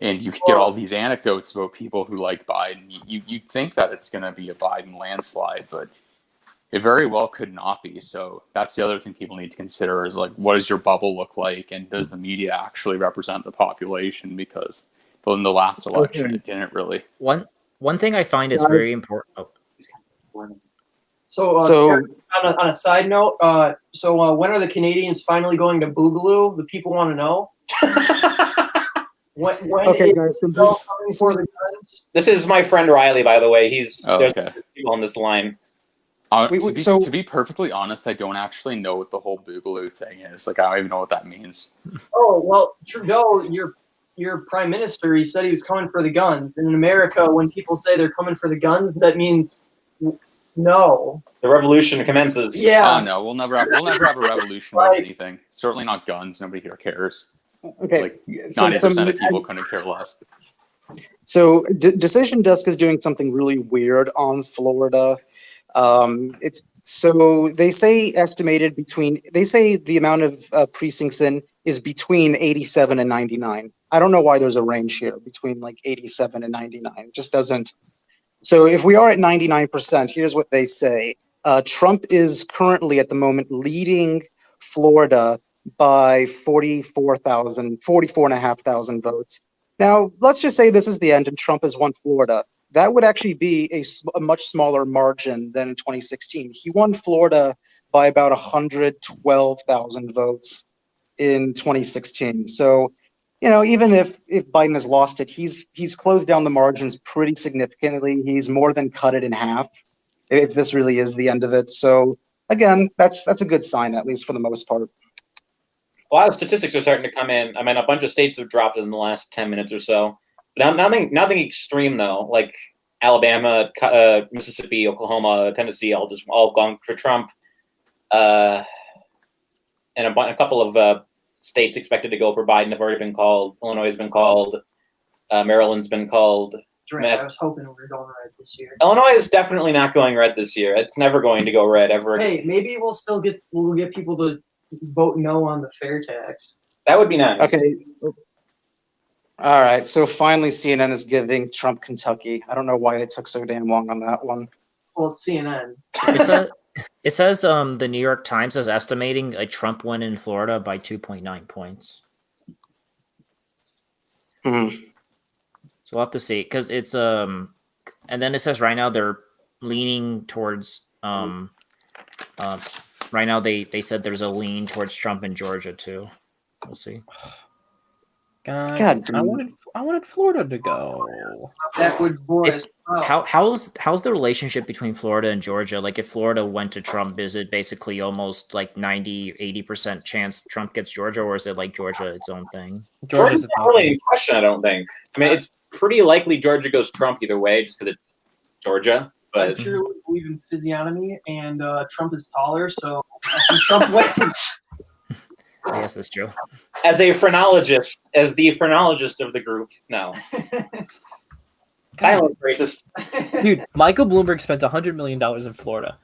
And you get all these anecdotes about people who like Biden. You'd think that it's going to be a Biden landslide, but it very well could not be. So that's the other thing people need to consider is what does your bubble look like, and does the media actually represent the population? Because in the last election, it didn't really. One thing I find is very important. So on a side note, when are the Canadians finally going to Boogaloo? The people want to know. When okay, guys. For the guns? This is my friend Riley, by the way. There's okay. people on this line. To be perfectly honest, I don't actually know what the whole Boogaloo thing is. I don't even know what that means. Oh, well, Trudeau, your prime minister, he said he was coming for the guns. And in America, when people say they're coming for the guns, that means No. The revolution commences. Yeah. Oh no, we'll never have a revolution with anything. Certainly not guns. Nobody here cares. Okay, Like so 90% of people couldn't care less. So Decision Desk is doing something really weird on Florida. It's so they say the amount of precincts in is between 87 and 99. I don't know why there's a range here between like 87 and 99. It just doesn't. So if we are at 99%, here's what they say. Trump is currently at the moment leading Florida by 44,500 votes. Now, let's just say this is the end and Trump has won Florida. That would actually be a much smaller margin than in 2016. He won Florida by about 112,000 votes in 2016. So, even if Biden has lost it, he's closed down the margins pretty significantly. He's more than cut it in half, if this really is the end of it. So, again, that's a good sign, at least for the most part. A lot of statistics are starting to come in. I mean, a bunch of states have dropped in the last 10 minutes or so. But nothing extreme though. Like Alabama, Mississippi, Oklahoma, Tennessee, all gone for Trump. And a couple of states expected to go for Biden have already been called. Illinois has been called. Maryland's been called. I was hoping we were going red this year. Illinois is definitely not going red this year. It's never going to go red ever. Hey, maybe we'll get people to vote no on the fair tax. That would be nice. Okay. All right. So finally, CNN is giving Trump Kentucky. I don't know why they took so damn long on that one. Well, it's CNN. It says the New York Times is estimating a Trump win in Florida by 2.9 points. Hmm. So we'll have to see, because it's and then it says right now they're leaning towards right now they said there's a lean towards Trump in Georgia too. We'll see. God, I wanted Florida to go. Backwoods boys. How's the relationship between Florida and Georgia? Like if Florida went to Trump, is it basically almost like 90-80% chance Trump gets Georgia, or is it like Georgia its own thing? Georgia's not really in question, I don't think. I mean, it's pretty likely Georgia goes Trump either way, just because it's Georgia. But I purely believe in physiognomy, and Trump is taller, so I think Trump wins. I guess that's true. as the phrenologist of the group, no. Silent racist. Dude, Michael Bloomberg spent $100 million in Florida.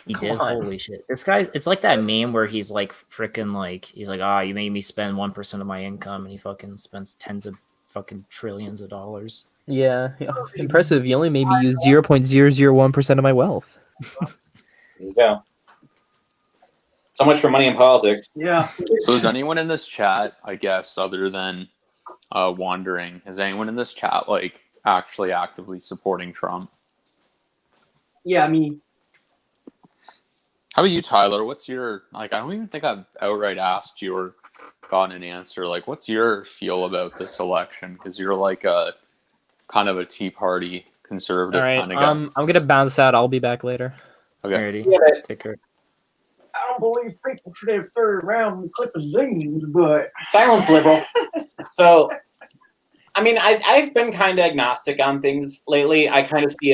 He did. Holy shit! This guy's. It's like that meme where he's like freaking like he's like, you made me spend 1% of my income, and he fucking spends tens of fucking trillions of dollars. Yeah, impressive. You only made me use 0.001% of my wealth. There you go. So much for money in politics. Yeah. So is anyone in this chat, I guess, other than wandering, is anyone in this chat like actually actively supporting Trump? Yeah, I mean. How about you, Tyler? What's your I don't even think I've outright asked you or gotten an answer. Like, what's your feel about this election? Because you're like a kind of a Tea Party conservative kind of guy. I'm gonna bounce out. I'll be back later. Okay. Alrighty. Yeah. Take care. I don't believe people should have third round clip of zines, but Silence, liberal. So, I mean, I've been kind of agnostic on things lately. I kind of see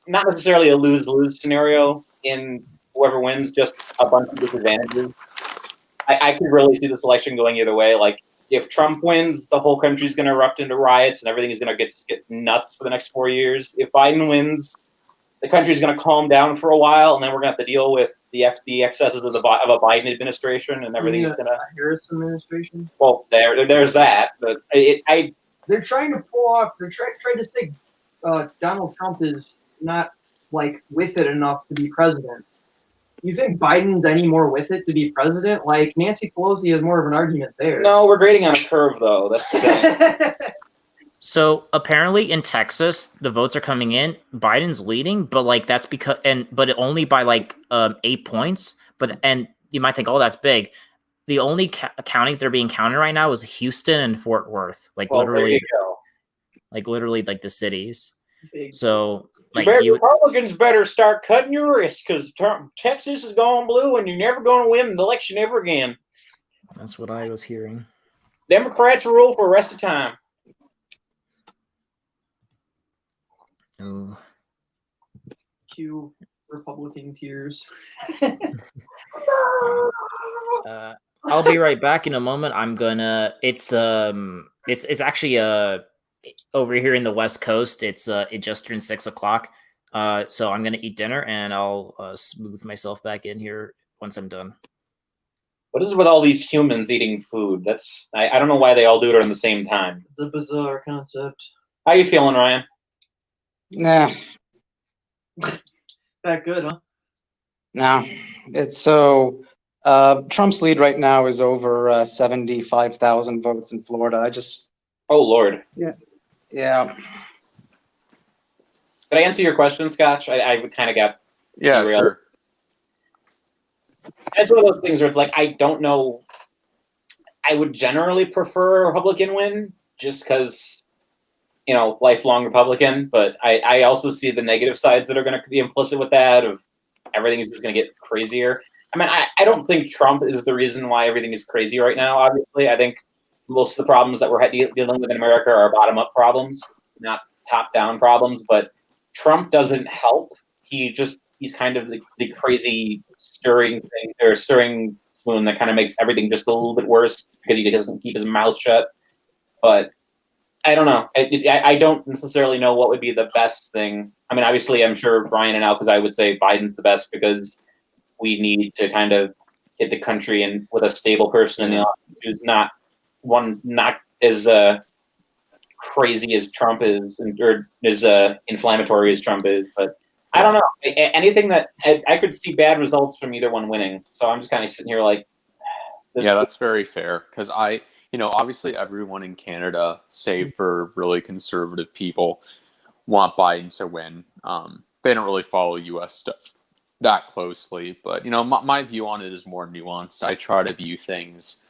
not necessarily a lose-lose scenario in whoever wins, just a bunch of disadvantages. I could really see this election going either way. Like, if Trump wins, the whole country's going to erupt into riots and everything is going to get nuts for the next 4 years. If Biden wins, the country's going to calm down for a while, and then we're going to have to deal with the excesses of a Biden administration, and everything's going to. Harris administration. Well, there's that, but they're trying to pull off. They're trying to say Donald Trump is not like with it enough to be president. You think Biden's any more with it to be president? Like Nancy Pelosi has more of an argument there. No, we're grading on a curve, though. That's the thing. So apparently in Texas, the votes are coming in. Biden's leading, but like that's because but only by like 8 points. And you might think, oh, that's big. The only counties that are being counted right now is Houston and Fort Worth. Like literally like the cities. Big. So like Republicans better start cutting your wrists because Texas is going blue, and you're never going to win the election ever again. That's what I was hearing. Democrats rule for the rest of time. Ooh. Cue Republican tears. I'll be right back in a moment. I'm gonna. It's actually over here in the West Coast. It just turned 6 o'clock. So I'm gonna eat dinner and I'll smooth myself back in here once I'm done. What is it with all these humans eating food? I don't know why they all do it at the same time. It's a bizarre concept. How you feeling, Ryan? Nah, That good, huh? no. It's so Trump's lead right now is over 75,000 votes in Florida. Oh Lord. Yeah. Did I answer your question, Scotch? I kind of got Yeah, derailed. sure. It's one of those things where it's like, I don't know. I would generally prefer a Republican win just because, lifelong Republican. But I also see the negative sides that are going to be implicit with that of everything is just going to get crazier. I mean, I don't think Trump is the reason why everything is crazy right now, obviously. I think most of the problems that we're dealing with in America are bottom-up problems, not top-down problems. But Trump doesn't help. He's kind of the crazy stirring spoon that kind of makes everything just a little bit worse because he doesn't keep his mouth shut. But I don't know. I don't necessarily know what would be the best thing. I mean, obviously, I'm sure Brian and Alkazei would say Biden's the best because we need to kind of get the country in with a stable person in the office who's not as crazy as Trump is or as inflammatory as Trump is. But I don't know. Anything that I could see bad results from either one winning. So I'm just kind of sitting here like. Yeah, that's very fair because obviously everyone in Canada, save for really conservative people, want Biden to win. They don't really follow U.S. stuff that closely, but my view on it is more nuanced. I try to view things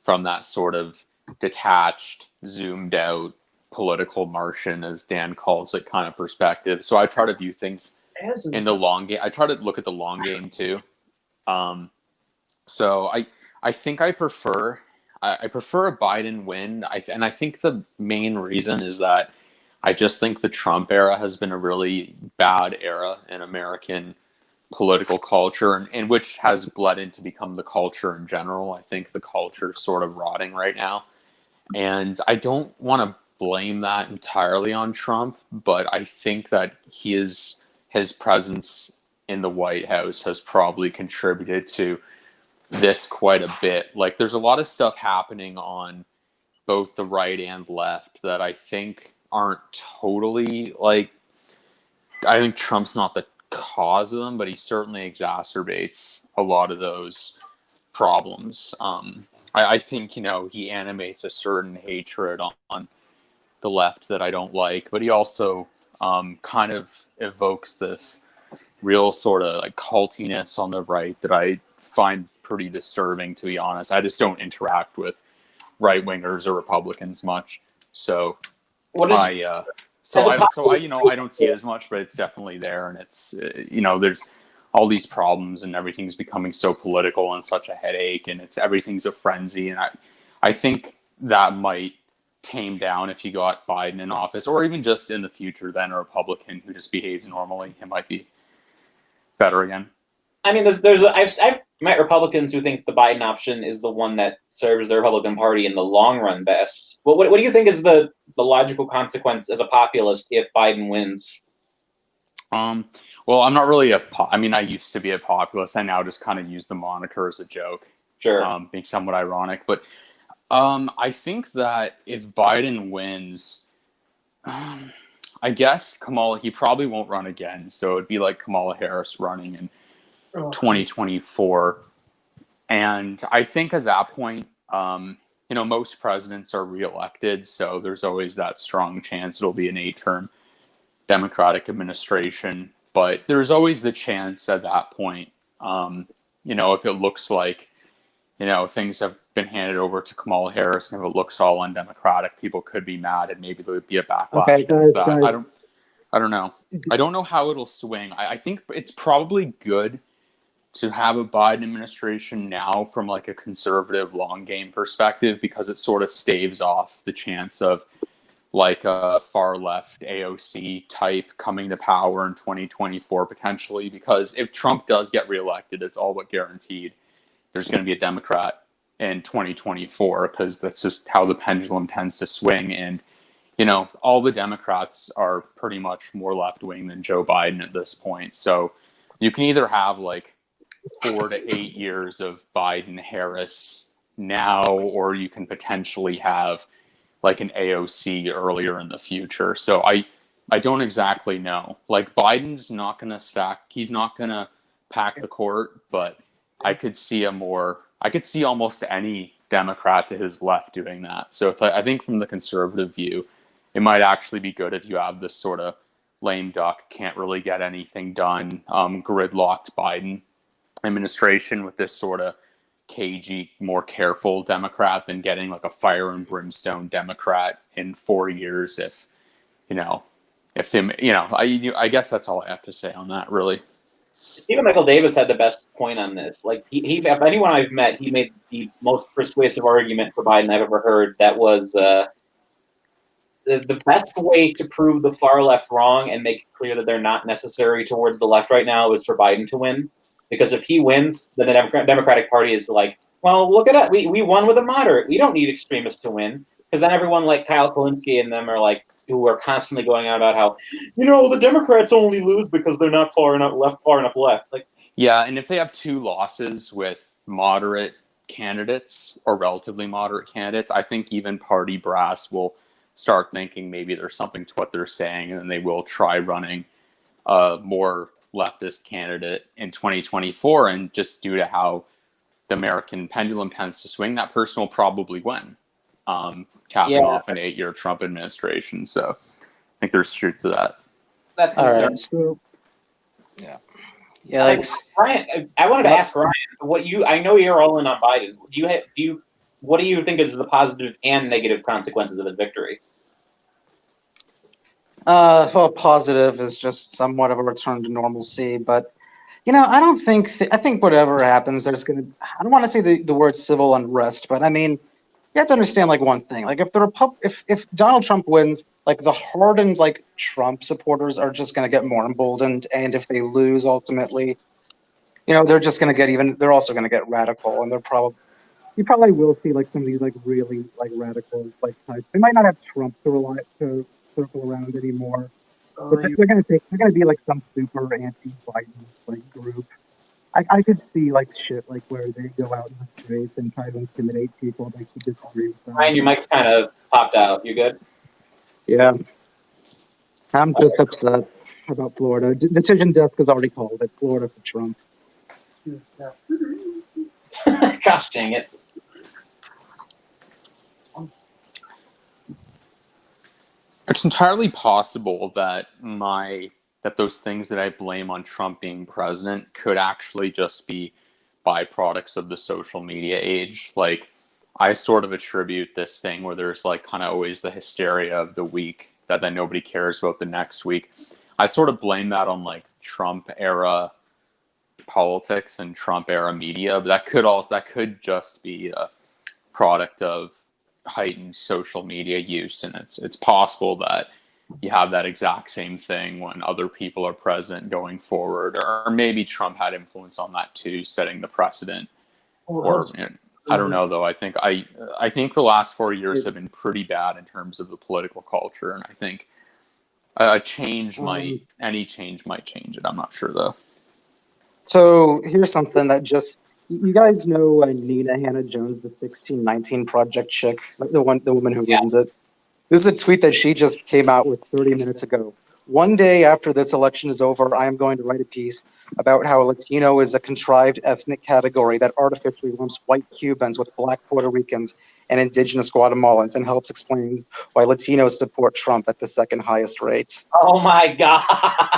from that sort of detached, zoomed out, political Martian, as Dan calls it, kind of perspective. So I try to view things in the long game. I try to look at the long game too. So I think I prefer a Biden win. And I think the main reason is that I just think the Trump era has been a really bad era in American political culture, and which has bled into become the culture in general. I think the culture is sort of rotting right now. And I don't want to blame that entirely on Trump, but I think that his presence in the White House has probably contributed to this quite a bit. Like, there's a lot of stuff happening on both the right and left that I think aren't totally like. I think Trump's not the cause of them, but he certainly exacerbates a lot of those problems. I think he animates a certain hatred on the left that I don't like, but he also kind of evokes this real sort of like cultiness on the right that I find pretty disturbing, to be honest. I just don't interact with right wingers or Republicans much, so I don't see it as much, but it's definitely there, and it's there's all these problems and everything's becoming so political and such a headache, and everything's a frenzy, and I think that might tame down if you got Biden in office, or even just in the future, then a Republican who just behaves normally, it might be better again. I mean, I've met Republicans who think the Biden option is the one that serves the Republican Party in the long run best. What do you think is the logical consequence as a populist if Biden wins? Well, I'm not really I used to be a populist. I now just kind of use the moniker as a joke. Sure. Being somewhat ironic, but I think that if Biden wins, I guess he probably won't run again. So it'd be like Kamala Harris running in 2024. And I think at that point, most presidents are reelected. So there's always that strong chance it'll be an 8-term Democratic administration. But there's always the chance at that point, if it looks like, things have been handed over to Kamala Harris, and if it looks all undemocratic, people could be mad, and maybe there would be a backlash against that. I don't know. I don't know how it'll swing. I think it's probably good to have a Biden administration now from like a conservative long game perspective, because it sort of staves off the chance of like a far left AOC type coming to power in 2024 potentially, because if Trump does get reelected, it's all but guaranteed there's going to be a Democrat in 2024, because that's just how the pendulum tends to swing. And, you know, all the Democrats are pretty much more left wing than Joe Biden at this point. So you can either have like 4 to 8 years of Biden Harris now, or you can potentially have like an AOC earlier in the future. So I don't exactly know. Like, Biden's not going to stack. He's not going to pack the court, but I could see almost any Democrat to his left doing that. So I think from the conservative view, it might actually be good if you have this sort of lame duck, can't really get anything done, gridlocked Biden administration with this sort of cagey, more careful Democrat than getting like a fire and brimstone Democrat in 4 years. I guess that's all I have to say on that, really. Stephen Michael Davis had the best point on this. Like, he of anyone I've met, he made the most persuasive argument for Biden I've ever heard. That was the best way to prove the far left wrong and make it clear that they're not necessary towards the left right now is for Biden to win. Because if he wins, then the Democratic Party is like, well, look at it. We won with a moderate. We don't need extremists to win. Because then everyone like Kyle Kulinski and them are like, who are constantly going on about how, the Democrats only lose because they're not far enough left. Like, yeah, and if they have 2 losses with moderate candidates or relatively moderate candidates, I think even party brass will start thinking maybe there's something to what they're saying, and then they will try running a more leftist candidate in 2024. And just due to how the American pendulum tends to swing, that person will probably win, capping off an 8-year Trump administration. So I think there's truth to that. That's concerning. So, yeah. Like, Ryan, I wanted to ask Ryan, I know you're all in on Biden. What do you think is the positive and negative consequences of his victory? Well, positive is just somewhat of a return to normalcy, but I think whatever happens, I don't want to say the word civil unrest, but I mean, you have to understand like one thing, like if Donald Trump wins, like the hardened like Trump supporters are just going to get more emboldened, and if they lose ultimately, they're just going to they're also going to get radical, and you probably will see like some of these like really like radical like types. They might not have Trump to circle around anymore. But they're gonna be like some super anti-Biden like group. I could see like shit like where they go out in the streets and try to intimidate people like to disagree with them. Ryan, your mic's kind of popped out. You good? Yeah. I'm just upset about Florida. Decision desk has already called it. Florida for Trump. Gosh dang it. It's entirely possible that those things that I blame on Trump being president could actually just be byproducts of the social media age. Like, I sort of attribute this thing where there's like kind of always the hysteria of the week that then nobody cares about the next week. I sort of blame that on like Trump era politics and Trump era media, but that could just be a product of heightened social media use, and it's possible that you have that exact same thing when other people are present going forward, or maybe Trump had influence on that too, setting the precedent. I don't know though. I think the last 4 years have been pretty bad in terms of the political culture, and I think any change might change it. I'm not sure though. So here's something that you guys know Nina Hannah-Jones, the 1619 Project chick, the woman who runs it. This is a tweet that she just came out with 30 minutes ago. One day after this election is over, I am going to write a piece about how Latino is a contrived ethnic category that artificially lumps white Cubans with black Puerto Ricans and indigenous Guatemalans, and helps explain why Latinos support Trump at the second highest rate. Oh my God!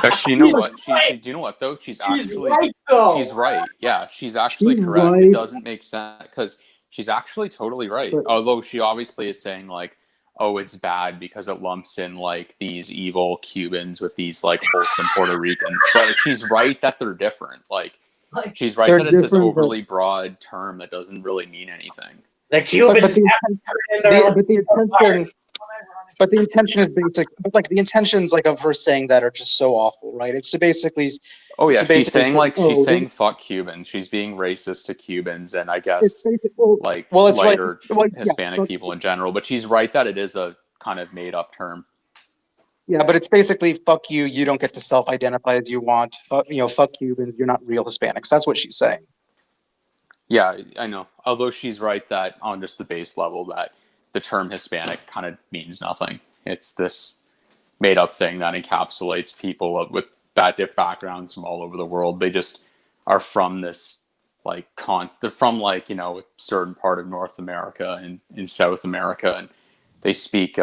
Actually, you know what? Do you know what though? She's right though. She's right. Yeah, she's actually correct. Right. It doesn't make sense because she's actually totally right. But, although she obviously is saying like, oh, it's bad because it lumps in like these evil Cubans with these like wholesome Puerto Ricans. But she's right that they're different. Like she's right that it's this overly broad term that doesn't really mean anything. The Cubans but the But the intention is basic. But like the intentions like of her saying that are just so awful, right? It's to basically. Oh yeah, to basically she's saying fuck Cubans. She's being racist to Cubans and I It's guess basically like it's like lighter yeah, Hispanic people in general. But she's right that it is a kind of made up term. yeah, but it's basically fuck you. You don't get to self-identify as you want. Fuck Cubans. You're not real Hispanics. That's what she's saying. Yeah, I know. Although she's right that on just the base level that the term Hispanic kind of means nothing. It's this made up thing that encapsulates people with different backgrounds from all over the world. They just are from this they're from a certain part of North America and in South America, and they speak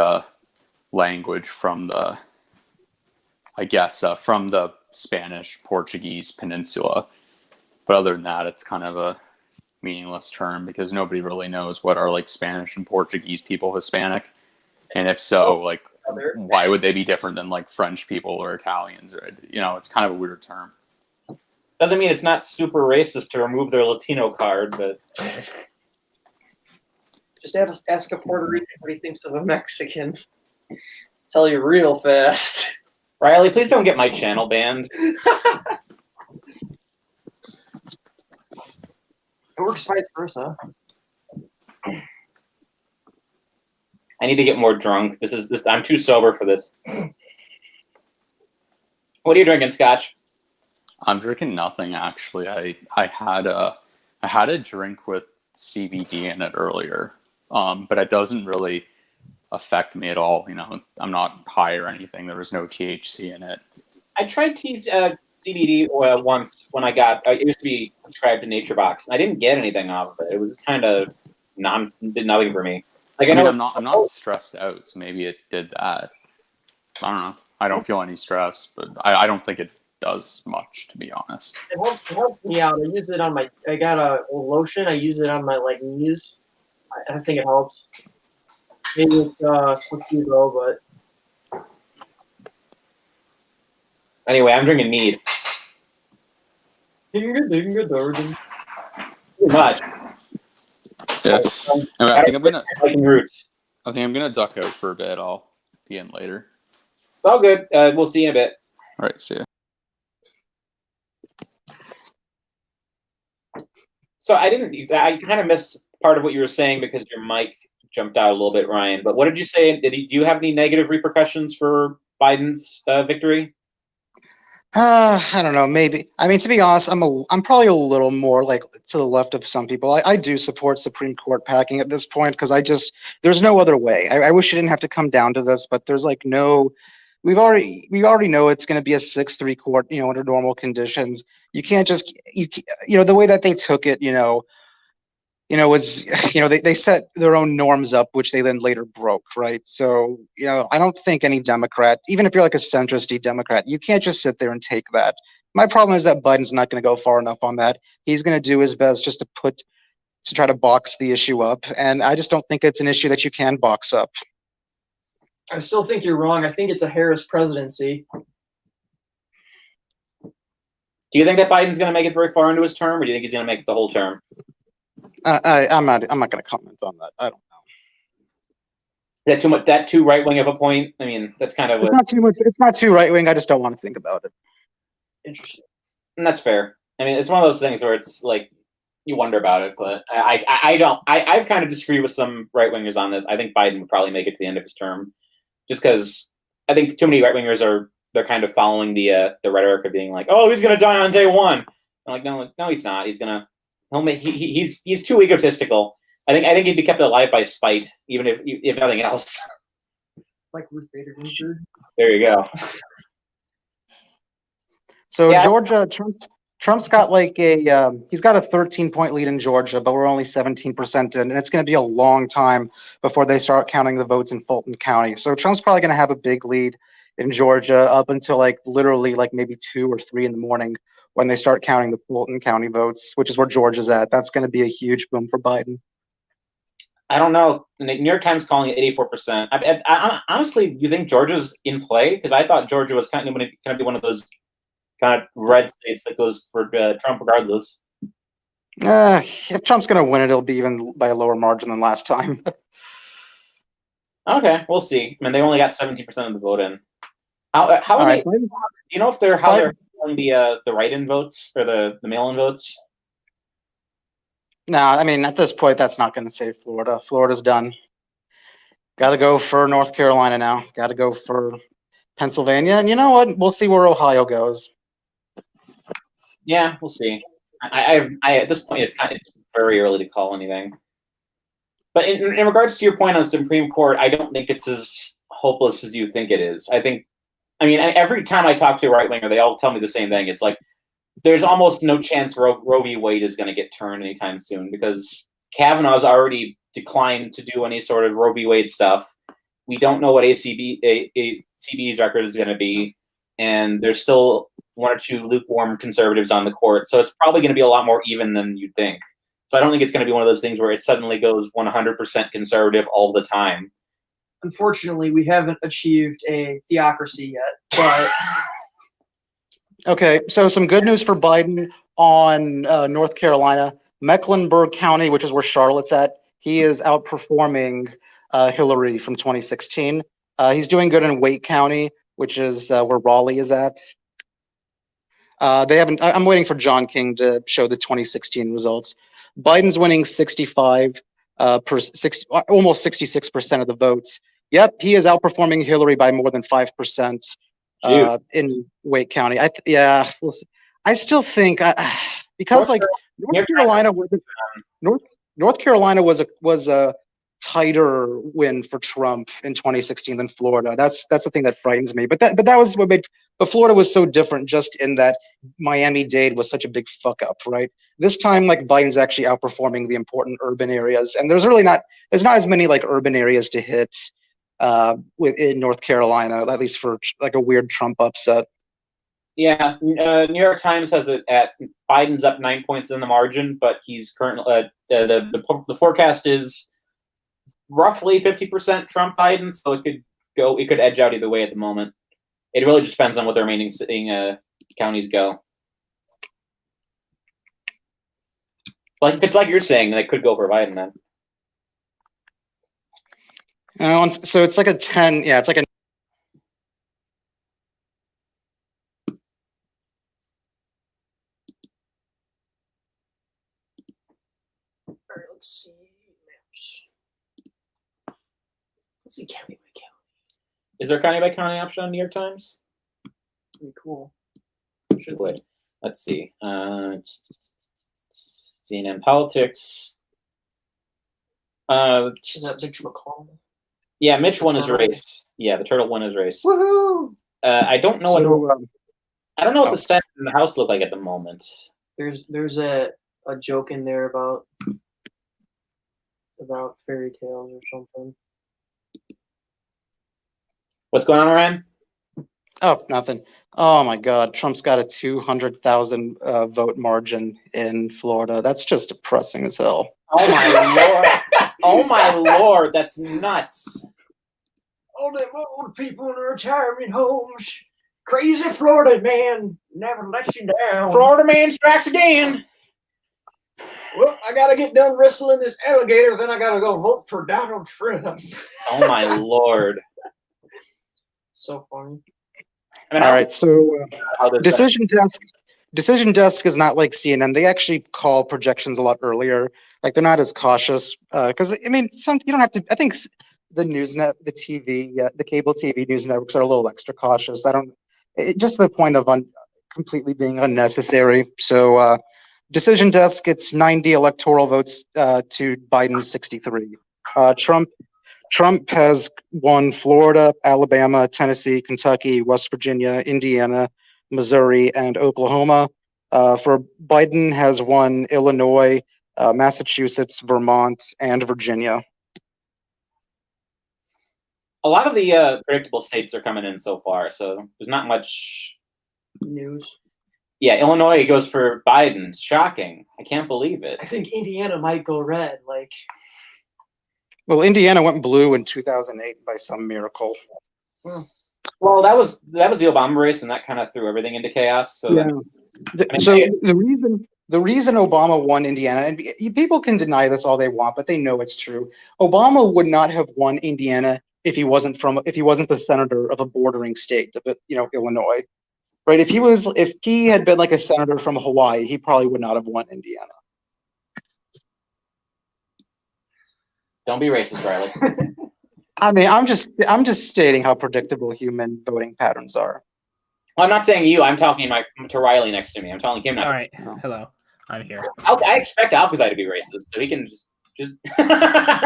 language from the from the Spanish Portuguese peninsula. But other than that, it's kind of a meaningless term because nobody really knows what are Spanish and Portuguese people Hispanic, and if so, why would they be different than French people or Italians? Or it's kind of a weird term. Doesn't mean it's not super racist to remove their Latino card, but just ask a Puerto Rican what he thinks of a Mexican. Tell you real fast. Riley, please don't get my channel banned. It works vice versa. I need to get more drunk. I'm too sober for this. What are you drinking, Scotch? I'm drinking nothing actually. I had a drink with CBD in it earlier, but it doesn't really affect me at all. I'm not high or anything. There was no THC in it. I tried CBD oil once when I used to be subscribed to NatureBox. I didn't get anything off of it. It was kind of did nothing for me. I'm not stressed out, so maybe it did that. I don't know. I don't feel any stress, but I don't think it does much, to be honest. It helped me out. I use it on I got a lotion. I use it on my knees. I think it helps. Maybe it's placebo, but anyway, I'm drinking mead. Too much. Yeah. I think I'm gonna duck out for a bit. I'll be in later. It's all good. We'll see you in a bit. All right, see ya. So I kind of missed part of what you were saying because your mic jumped out a little bit, Ryan. But what did you say? Do you have any negative repercussions for Biden's victory? I don't know. Maybe. I mean, to be honest, I'm probably a little more to the left of some people. I do support Supreme Court packing at this point because there's no other way. I wish it didn't have to come down to this, but there's no. We already know it's going to be a 6-3 court, under normal conditions. You can't just the way that they took it, was they set their own norms up, which they then later broke, right? So I don't think any Democrat, even if you're a centrist Democrat, you can't just sit there and take that. My problem is that Biden's not going to go far enough on that. He's going to do his best just to try to box the issue up, and I just don't think it's an issue that you can box up. I still think you're wrong. I think it's a Harris presidency. Do you think that Biden's going to make it very far into his term, or do you think he's going to make it the whole term? I'm not going to comment on that. I don't know. Is that too much? That too right wing of a point? I mean, that's kind of it's not too much. It's not too right wing. I just don't want to think about it. Interesting. And that's fair. I mean, it's one of those things where it's you wonder about it, but I don't. I've kind of disagreed with some right wingers on this. I think Biden would probably make it to the end of his term, just because I think too many right wingers they're kind of following the rhetoric of being oh, he's going to die on day one. I'm no, he's not. He's too egotistical. I think he'd be kept alive by spite, even if nothing else. Like Ruth Bader Ginsburg. There you go. So yeah. Georgia, Trump's got he's got a 13-point lead in Georgia, but we're only 17% in, and it's going to be a long time before they start counting the votes in Fulton County. So Trump's probably going to have a big lead in Georgia up until literally maybe 2 or 3 in the morning when they start counting the Fulton County votes, which is where Georgia's at. That's going to be a huge boom for Biden. I don't know. The New York Times calling it 84%. I honestly, you think Georgia's in play? Because I thought Georgia was kind of going to be one of those kind of red states that goes for Trump regardless. If Trump's going to win it, it'll be even by a lower margin than last time. Okay, we'll see. I mean, they only got 17% of the vote in. How All are right, they? Do you know if they're handling the write-in votes or the mail-in votes? No, I mean, at this point, that's not going to save Florida. Florida's done. Got to go for North Carolina now. Got to go for Pennsylvania. And you know what? We'll see where Ohio goes. Yeah, we'll see. I at this point, it's very early to call anything. But in regards to your point on the Supreme Court, I don't think it's as hopeless as you think it is. I mean, every time I talk to a right-winger, they all tell me the same thing. It's like, there's almost no chance Roe v. Wade is going to get turned anytime soon because Kavanaugh's already declined to do any sort of Roe v. Wade stuff. We don't know what ACB's record is going to be, and there's still one or two lukewarm conservatives on the court. So it's probably going to be a lot more even than you'd think. So I don't think it's going to be one of those things where it suddenly goes 100% conservative all the time. Unfortunately, we haven't achieved a theocracy yet, but Okay, so some good news for Biden on North Carolina. Mecklenburg County, which is where Charlotte's at, he is outperforming Hillary from 2016. He's doing good in Wake County, which is where Raleigh is at. They haven't. I'm waiting for John King to show the 2016 results. Biden's winning 65, almost 66% of the votes. Yep, he is outperforming Hillary by more than 5%. In Wake County. I still think because like North Carolina was a tighter win for Trump in 2016 than Florida. That's the thing that frightens me. But that was what made. But Florida was so different, just in that Miami-Dade was such a big fuck up, right? This time, like, Biden's actually outperforming the important urban areas, and there's not as many like urban areas to hit in North Carolina, at least for like a weird Trump upset. Yeah, New York Times has it at Biden's up 9 points in the margin, but he's currently the forecast is roughly 50% Trump Biden, so it could edge out either way at the moment. It really just depends on what the remaining counties go. Like if it's like you're saying, they could go for Biden then. So it's like a 10. Yeah, it's like a. all right, let's see maps. Let's see county by county. Is there a county by county option on New York Times? Pretty cool. Should wait. Let's see. CNN politics. Is that Mitch McConnell? Yeah, Mitch won his race. Yeah, the turtle won his race. Woohoo! I don't know I don't know what the Senate and the House look like at the moment. There's a joke in there about fairy tales or something. What's going on, Ryan? Oh, nothing. Oh my God, Trump's got a 200,000 vote margin in Florida. That's just depressing as hell. Oh my lord! Oh my lord! That's nuts. All them old people in their retirement homes. Crazy Florida man never lets you down. Florida man strikes again. Well, I gotta get done wrestling this alligator, then I gotta go vote for Donald Trump. Oh my lord! So funny. All right, so Decision Desk is not like CNN. They actually call projections a lot earlier. Like they're not as cautious because I mean, you don't have to. I think the the cable TV news networks are a little extra cautious. Just to the point of completely being unnecessary. So Decision Desk, it's 90 electoral votes to Biden's 63. Trump has won Florida, Alabama, Tennessee, Kentucky, West Virginia, Indiana, Missouri, and Oklahoma. For Biden has won Illinois, Massachusetts, Vermont, and Virginia. A lot of the predictable states are coming in so far, so there's not much news. Yeah, Illinois goes for Biden. Shocking. I can't believe it. I think Indiana might go red. Well, Indiana went blue in 2008 by some miracle. Well, that was the Obama race, and that kind of threw everything into chaos. So, yeah. The reason Obama won Indiana, and people can deny this all they want, but they know it's true. Obama would not have won Indiana if he wasn't the senator of a bordering state, Illinois, right? If he had been like a senator from Hawaii, he probably would not have won Indiana. Don't be racist, Riley. I mean, I'm just stating how predictable human voting patterns are. Well, I'm not saying you. I'm talking to Riley next to me. I'm telling him not. All right. Hello. I'm here. I expect Alkazei to be racist, so he can just.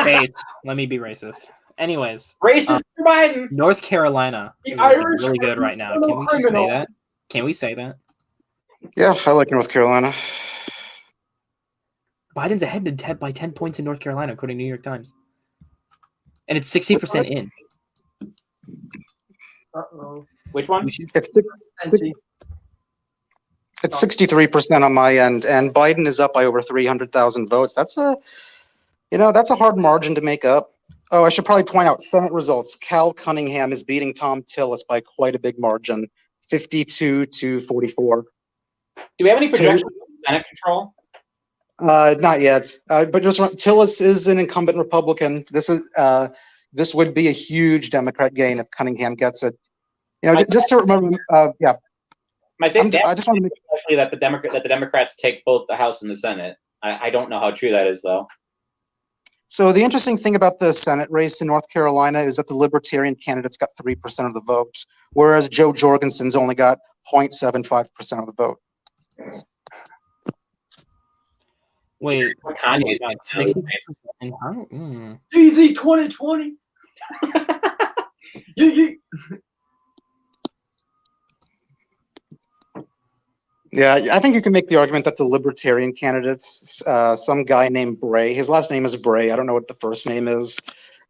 Base. Let me be racist. Anyways, Racist for Biden. North Carolina is looking really good right now. Can we just say that? Can we say that? Yeah, I like North Carolina. Biden's ahead by 10 points in North Carolina, according to New York Times. And it's 60% in. Uh-oh. Which one? It's 63% on my end, and Biden is up by over 300,000 votes. That's a hard margin to make up. Oh, I should probably point out Senate results. Cal Cunningham is beating Tom Tillis by quite a big margin, 52-44. Do we have any projections on Senate control? Not yet, but just Tillis is an incumbent Republican. This would be a huge Democrat gain if Cunningham gets it. Just to remember, yeah. I just want to make likely that the Democrats take both the House and the Senate. I don't know how true that is, though. So the interesting thing about the Senate race in North Carolina is that the Libertarian candidates got 3% of the vote, whereas Joe Jorgensen's only got 0.75% of the vote. Wait, Kanye got 60%. Easy 2020. Yeah, I think you can make the argument that the Libertarian candidates, some guy named Bray, his last name is Bray, I don't know what the first name is,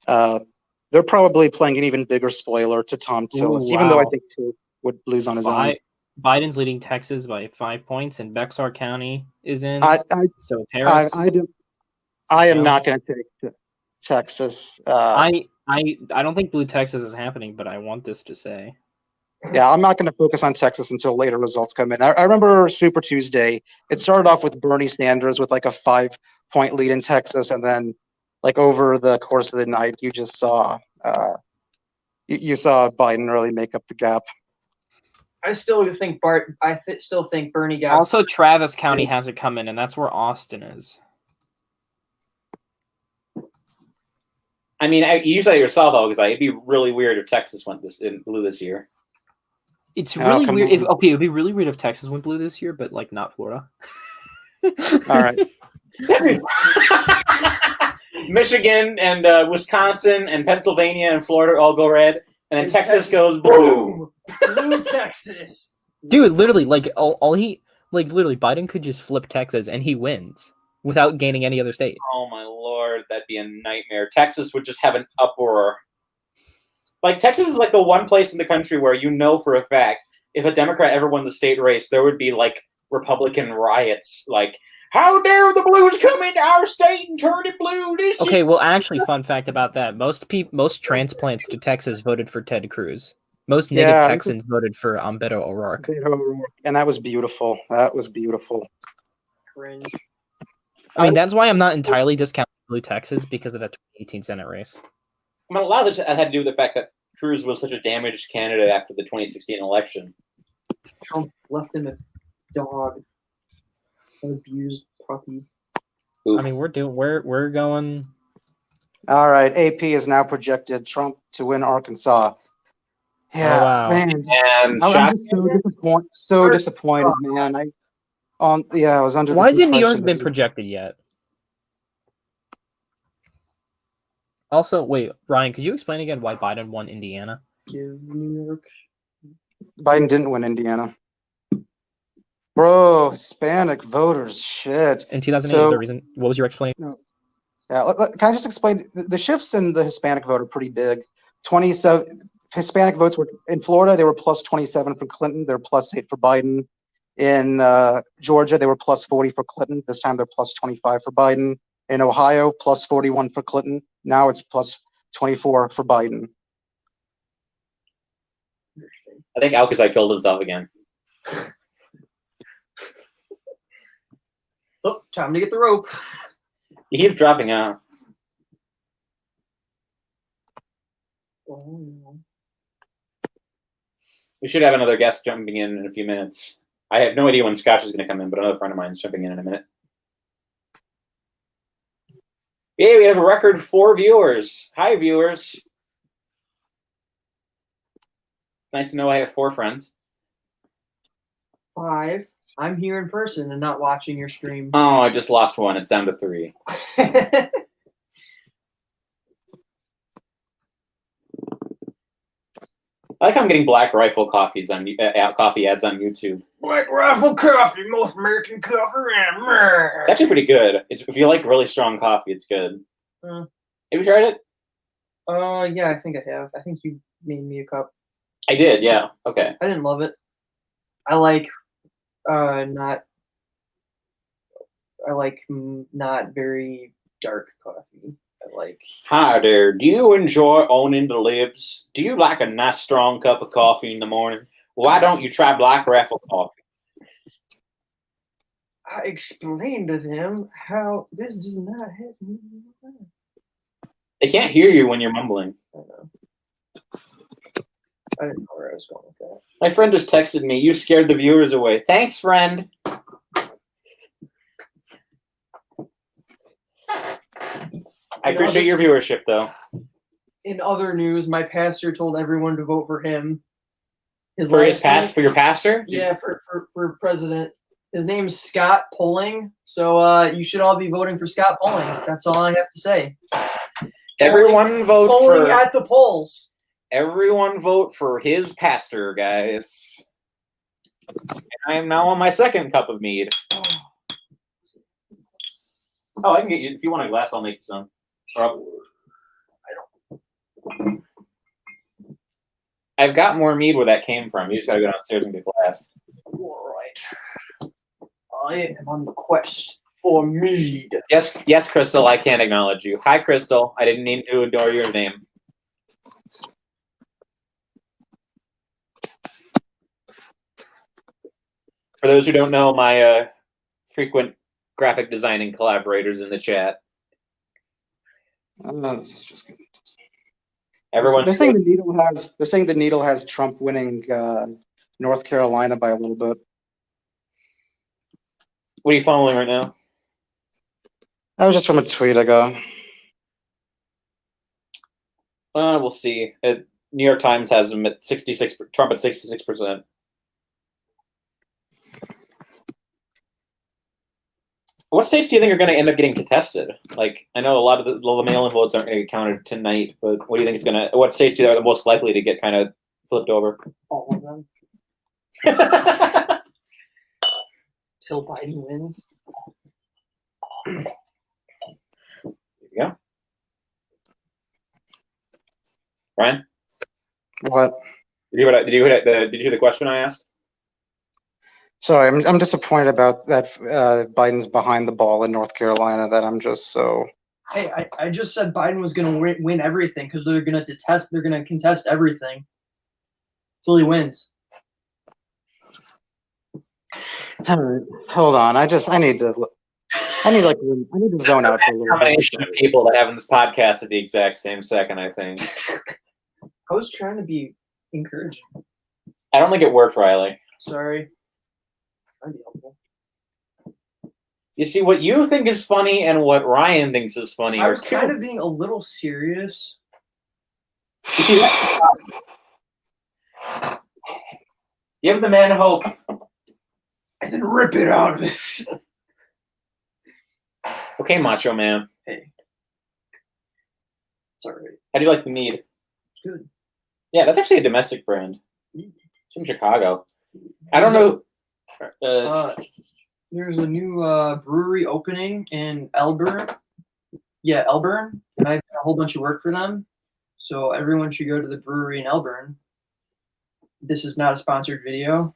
they're probably playing an even bigger spoiler to Tom Tillis, even though I think Till would lose on his own. Biden's leading Texas by 5 points, and Bexar County is in. So it's Harris. I am not going to take Texas. I don't think Blue Texas is happening, but I want this to say. Yeah, I'm not going to focus on Texas until later results come in. I remember Super Tuesday. It started off with Bernie Sanders with like a 5-point lead in Texas, and then like over the course of the night, you just saw you saw Biden really make up the gap. I still think still think Bernie got. Also, Travis County has it coming, and that's where Austin is. I mean, you said it yourself, though, because it'd be really weird if Texas went blue this year. It's really weird. It'd be really weird if Texas went blue this year, but like not Florida. All right. Michigan and Wisconsin and Pennsylvania and Florida all go red, and then Texas goes boom. Blue Texas. Dude, literally, like literally, Biden could just flip Texas and he wins without gaining any other state. Oh my lord, that'd be a nightmare. Texas would just have an uproar. Like, Texas is like the one place in the country where you know for a fact if a Democrat ever won the state race, there would be like Republican riots. Like, how dare the Blues come into our state and turn it blue this year? Okay, well, actually, fun fact about that: most transplants to Texas voted for Ted Cruz. Most native Texans voted for Beto O'Rourke. And that was beautiful. That was beautiful. Cringe. I mean, that's why I'm not entirely discounting Blue Texas because of that 2018 Senate race. I mean, a lot of this had to do with the fact that Cruz was such a damaged candidate after the 2016 election. Trump left him a dog, an abused puppy. Oof. I mean, we're going. All right, AP is now projected Trump to win Arkansas. Yeah, oh, wow. Man, I'm so disappointed, man. I was under. Why hasn't New York been projected yet? Also, wait, Ryan, could you explain again why Biden won Indiana? New York. Biden didn't win Indiana. Bro, Hispanic voters, shit. In 2008 is the reason. What was your explanation? No. Yeah, can I just explain? The shifts in the Hispanic vote are pretty big. 27 Hispanic votes were in Florida. They were plus 27 for Clinton. They're plus 8 for Biden. In Georgia, they were plus 40 for Clinton. This time they're plus 25 for Biden. In Ohio, plus 41 for Clinton. Now it's plus 24 for Biden. I think Alkazei killed himself again. Oh, time to get the rope. He keeps dropping out. We should have another guest jumping in a few minutes. I have no idea when Scotch is going to come in, but another friend of mine is jumping in a minute. Yeah, we have a record 4 viewers. Hi, viewers. It's nice to know I have 4 friends. 5. I'm here in person and not watching your stream. Oh, I just lost 1. It's down to 3. I like how I'm getting Black Rifle coffee ads on YouTube. Black Rifle coffee, most American coffee. It's actually pretty good. If you like really strong coffee, it's good. Have you tried it? Yeah, I think I have. I think you made me a cup. I did, yeah. Okay. I didn't love it. I like not very dark coffee. I like. Hi there. Do you enjoy owning the libs? Do you like a nice strong cup of coffee in the morning? Why don't you try Black Rifle coffee? I explained to them how this does not have me. They can't hear you when you're mumbling. I know. I didn't know where I was going with that. My friend just texted me, "You scared the viewers away." Thanks, friend. I appreciate your viewership, though. In other news, my pastor told everyone to vote for him. For your pastor? Yeah, for president. His name's Scott Polling, so you should all be voting for Scott Polling. That's all I have to say. Everyone vote polling at the polls. Everyone vote for his pastor, guys. And I am now on my 2nd cup of mead. Oh, I can get you. If you want a glass, I'll make you some. I've got more mead where that came from. You just gotta go downstairs and get a glass. All right. I am on the quest for mead. Yes, Crystal, I can't acknowledge you. Hi, Crystal. I didn't mean to ignore your name. For those who don't know, my frequent graphic designing collaborators in the chat. This is just good. Everyone, they're saying the needle has Trump winning North Carolina by a little bit. What are you following right now? That was just from a tweet ago. We'll see. New York Times has him at 66. Trump at 66%. What states do you think are going to end up getting contested? Like, I know a lot of the mail-in votes aren't going to get counted tonight, but what do you think is going to? What states do you think are the most likely to get kind of flipped over? All of them. Till Biden wins. There you go. Ryan? What? Did you hear the question I asked? Sorry, I'm disappointed about that. Biden's behind the ball in North Carolina. That I'm just so. Hey, I just said Biden was going to win everything because they're going to contest everything till he wins. All right, hold on. I need to zone out for a little Combination of people that have in this podcast at the exact same second, I think. I was trying to be encouraging. I don't think it worked, Riley. Sorry. I'd be helpful. You see, what you think is funny and what Ryan thinks is funny I are was kind of being a little serious. You see, give the man hope. And then rip it out of it. Okay, Macho Man. Hey. It's all right. How do you like the mead? It's good. Yeah, that's actually a domestic brand. It's from Chicago. I don't know. There's a new brewery opening in Elburn. Yeah, Elburn. And I've done a whole bunch of work for them. So everyone should go to the brewery in Elburn. This is not a sponsored video.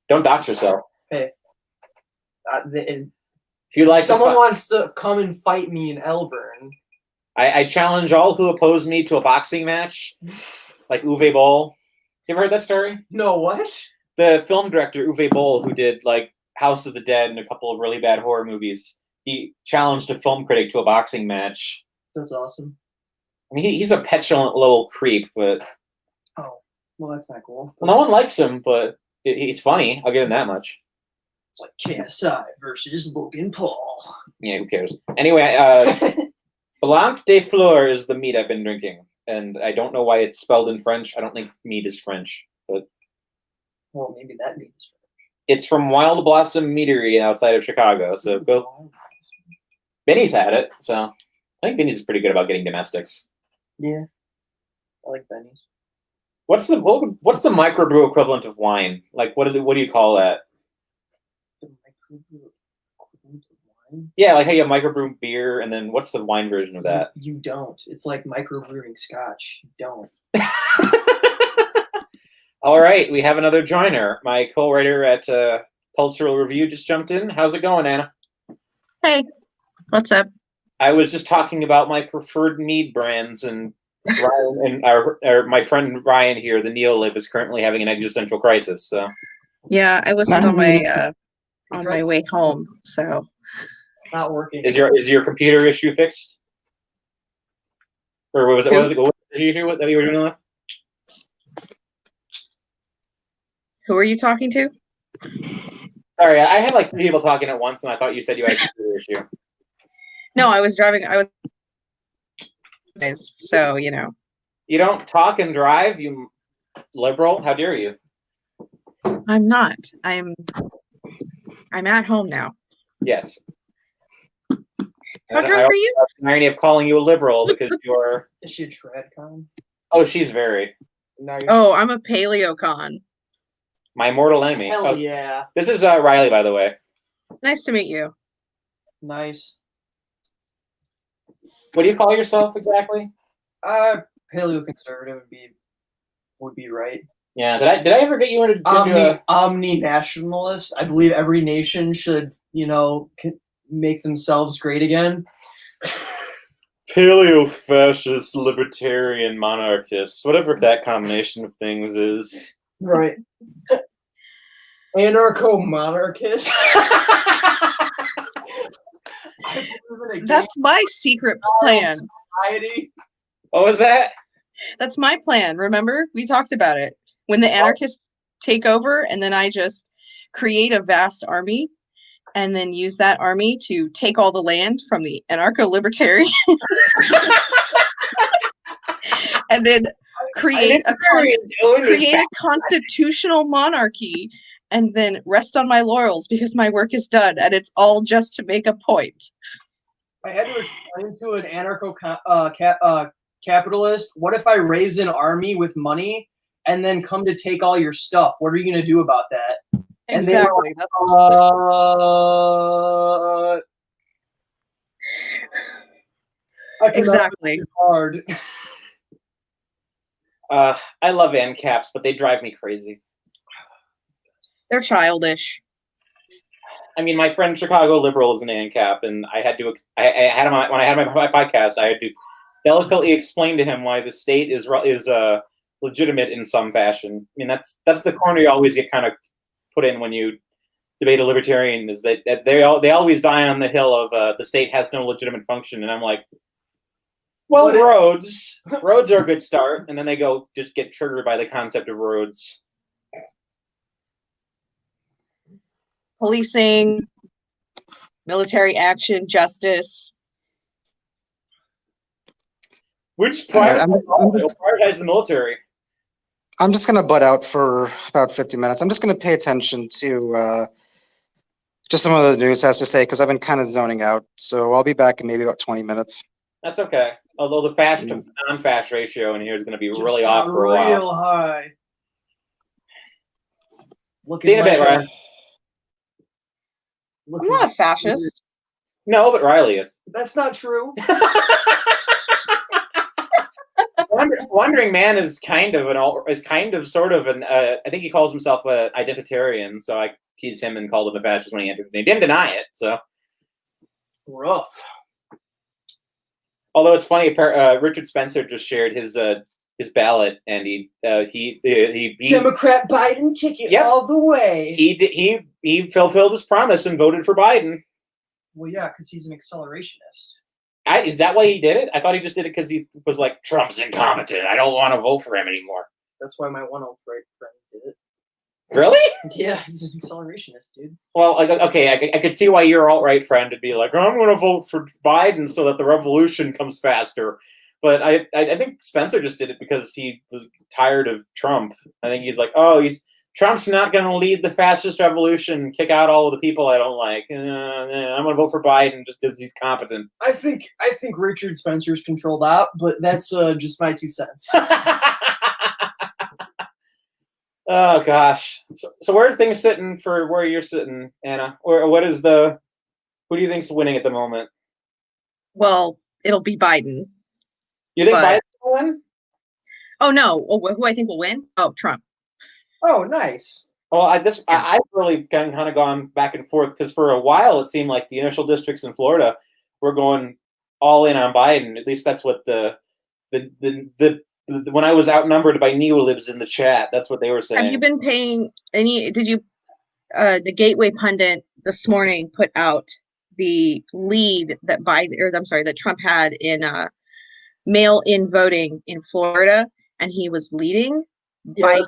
Don't dox yourself. Hey. If you like someone wants to come and fight me in Elburn. I challenge all who oppose me to a boxing match, like Uwe Boll. You ever heard that story? No, what? The film director Uwe Boll, who did like House of the Dead and a couple of really bad horror movies, he challenged a film critic to a boxing match. That's awesome. I mean, he's a petulant little creep, but Oh, well, that's not cool. no one likes him. But he's funny. I'll give him that much. It's like KSI versus Logan Paul. Yeah, who cares? Anyway, Blanc de Fleur is the meat I've been drinking, and I don't know why it's spelled in French. I don't think meat is French, but Well, maybe that means. it's from Wild Blossom Meadery outside of Chicago. So go. Benny's had it, so I think Benny's pretty good about getting domestics. Yeah, I like Benny's. What's the microbrew equivalent of wine? Like, what do you call that? The microbrew equivalent of wine? Yeah, like how you have microbrew beer, and then what's the wine version of that? You don't. It's like microbrewing Scotch. You don't. All right, we have another joiner. My co-writer at Cultural Review just jumped in. How's it going, Anna? Hey, what's up? I was just talking about my preferred mead brands, and Ryan and my friend Ryan here, the Neolib, is currently having an existential crisis. So Yeah, I listened on my way home. So Not working. is your computer issue fixed? Or what was the issue that you were dealing with? who are you talking to? Sorry, I had like 3 people talking at once, and I thought you said you had a computer issue. No, I was driving. So you know. You don't talk and drive, you liberal. How dare you? I'm not. I'm at home now. Yes. How drunk are you? The irony of calling you a liberal because you're. Is she a tradcon? Oh, she's very. No, Oh, I'm a paleocon. My mortal enemy. Hell Oh, yeah. this is Riley, by the way. Nice to meet you. Nice. What do you call yourself exactly? Paleoconservative would be right. Yeah. Did I ever get you into Omni-nationalist. I believe every nation should, make themselves great again. paleo-fascist, libertarian, monarchist, whatever that combination of things is? Right. Anarcho-monarchist. That's my secret plan. Society. What was that? That's my plan. Remember? We talked about it. When the anarchists take over, and then I just create a vast army, and then use that army to take all the land from the anarcho-libertarians, and then create a constitutional monarchy, and then rest on my laurels because my work is done, and it's all just to make a point. I had to explain to an anarcho-capitalist, what if I raise an army with money and then come to take all your stuff? What are you going to do about that? Exactly. And they were like, exactly. hard. I love ANCAPs, but they drive me crazy. They're childish. I mean, my friend Chicago Liberal is an ANCAP, and I had him on, when I had my podcast. I had to delicately explain to him why the state is legitimate in some fashion. I mean, that's the corner you always get kind of put in when you debate a libertarian, is that they always die on the hill of the state has no legitimate function, and I'm like, well, roads are a good start, and then they go just get triggered by the concept of roads. Policing, military action, justice. Which prioritize the military. I'm just going to butt out for about 50 minutes. I'm just going to pay attention to just some of the news has to say, because I've been kind of zoning out. So I'll be back in maybe about 20 minutes. That's okay. Although the fast to non-fast ratio in here is going to be really Just off for a while. Real high. See you in a bit, Ryan. I'm not a fascist. No, but Riley is. That's not true. Wandering Man is kind of sort of an I think he calls himself an identitarian, so I teased him and called him a fascist when he entered. He didn't deny it, so Rough. Although it's funny, Richard Spencer just shared his ballot, and he Democrat Biden ticket all the way. He fulfilled his promise and voted for Biden. Well, yeah, because he's an accelerationist. Is that why he did it? I thought he just did it because he was like, Trump's incompetent. I don't want to vote for him anymore. That's why my one alt-right friend did it. Really? Yeah, he's an accelerationist, dude. Well, okay, I could see why your alt-right friend would be like, oh, I'm going to vote for Biden so that the revolution comes faster. But I think Spencer just did it because he was tired of Trump. I think he's like, Trump's not going to lead the fastest revolution, kick out all of the people I don't like. I'm going to vote for Biden just because he's competent. I think Richard Spencer's controlled that, but that's just my 2 cents. Oh gosh. So where are things sitting for where you're sitting, Anna? Or who do you think's winning at the moment? Well, it'll be Biden. You think But- Biden's going to win? Oh no, who I think will win? Oh, Trump. Oh, nice. Well, I've really kind of gone back and forth because for a while it seemed like the initial districts in Florida were going all in on Biden. At least that's what the when I was outnumbered by neolibs in the chat, that's what they were saying. Have you been paying any? Did you? The Gateway pundit this morning put out the lead that that Trump had in mail-in voting in Florida, and he was leading by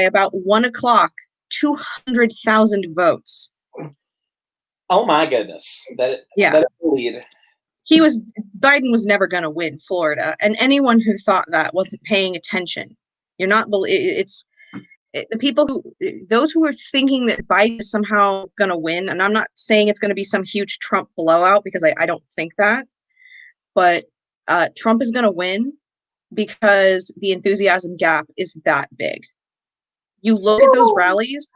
about 1 o'clock, 200,000 votes. Oh my goodness! That is the lead. Biden was never going to win Florida, and anyone who thought that wasn't paying attention. You're not. The people those who are thinking that Biden is somehow going to win, and I'm not saying it's going to be some huge Trump blowout because I don't think that, but Trump is going to win because the enthusiasm gap is that big. You look at those rallies,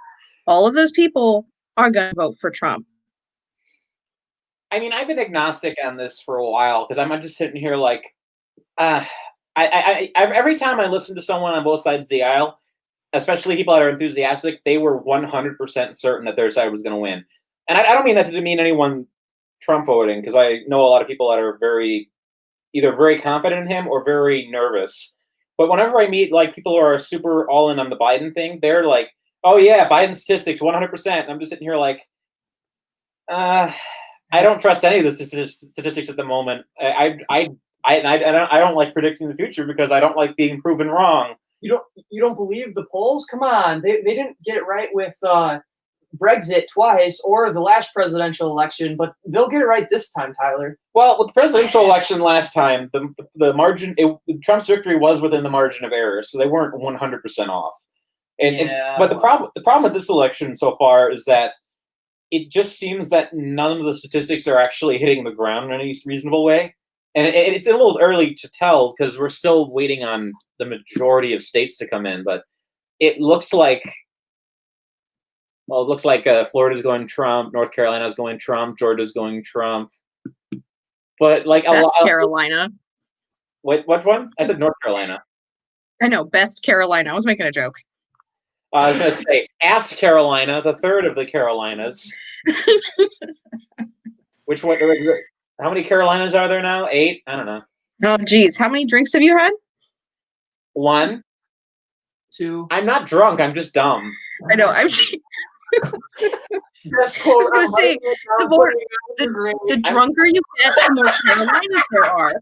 all of those people are going to vote for Trump. I mean, I've been agnostic on this for a while because I'm just sitting here like, every time I listen to someone on both sides of the aisle, especially people that are enthusiastic, they were 100% certain that their side was going to win. And I don't mean that to mean anyone Trump voting, because I know a lot of people that are either very confident in him or very nervous. But whenever I meet like people who are super all in on the Biden thing, they're like, oh yeah, Biden statistics 100%. And I'm just sitting here like, I don't trust any of the statistics at the moment. I don't like predicting the future because I don't like being proven wrong. You don't believe the polls? Come on, they didn't get it right with Brexit twice or the last presidential election, but they'll get it right this time, Tyler. Well, with the presidential election last time, the margin, Trump's victory was within the margin of error, so they weren't 100% off. But the problem with this election so far is that it just seems that none of the statistics are actually hitting the ground in any reasonable way. And it's a little early to tell because we're still waiting on the majority of states to come in. But it looks like, Florida's going Trump, North Carolina's going Trump, Georgia's going Trump. But like Carolina. What one? I said North Carolina. I know, best Carolina. I was making a joke. I was going to say Aft Carolina, the third of the Carolinas. Which one? How many Carolinas are there now? 8? I don't know. Oh, geez. How many drinks have you had? 1. 2. I'm not drunk. I'm just dumb. I know. I was going to say, the drunker you get, the more Carolinas there are.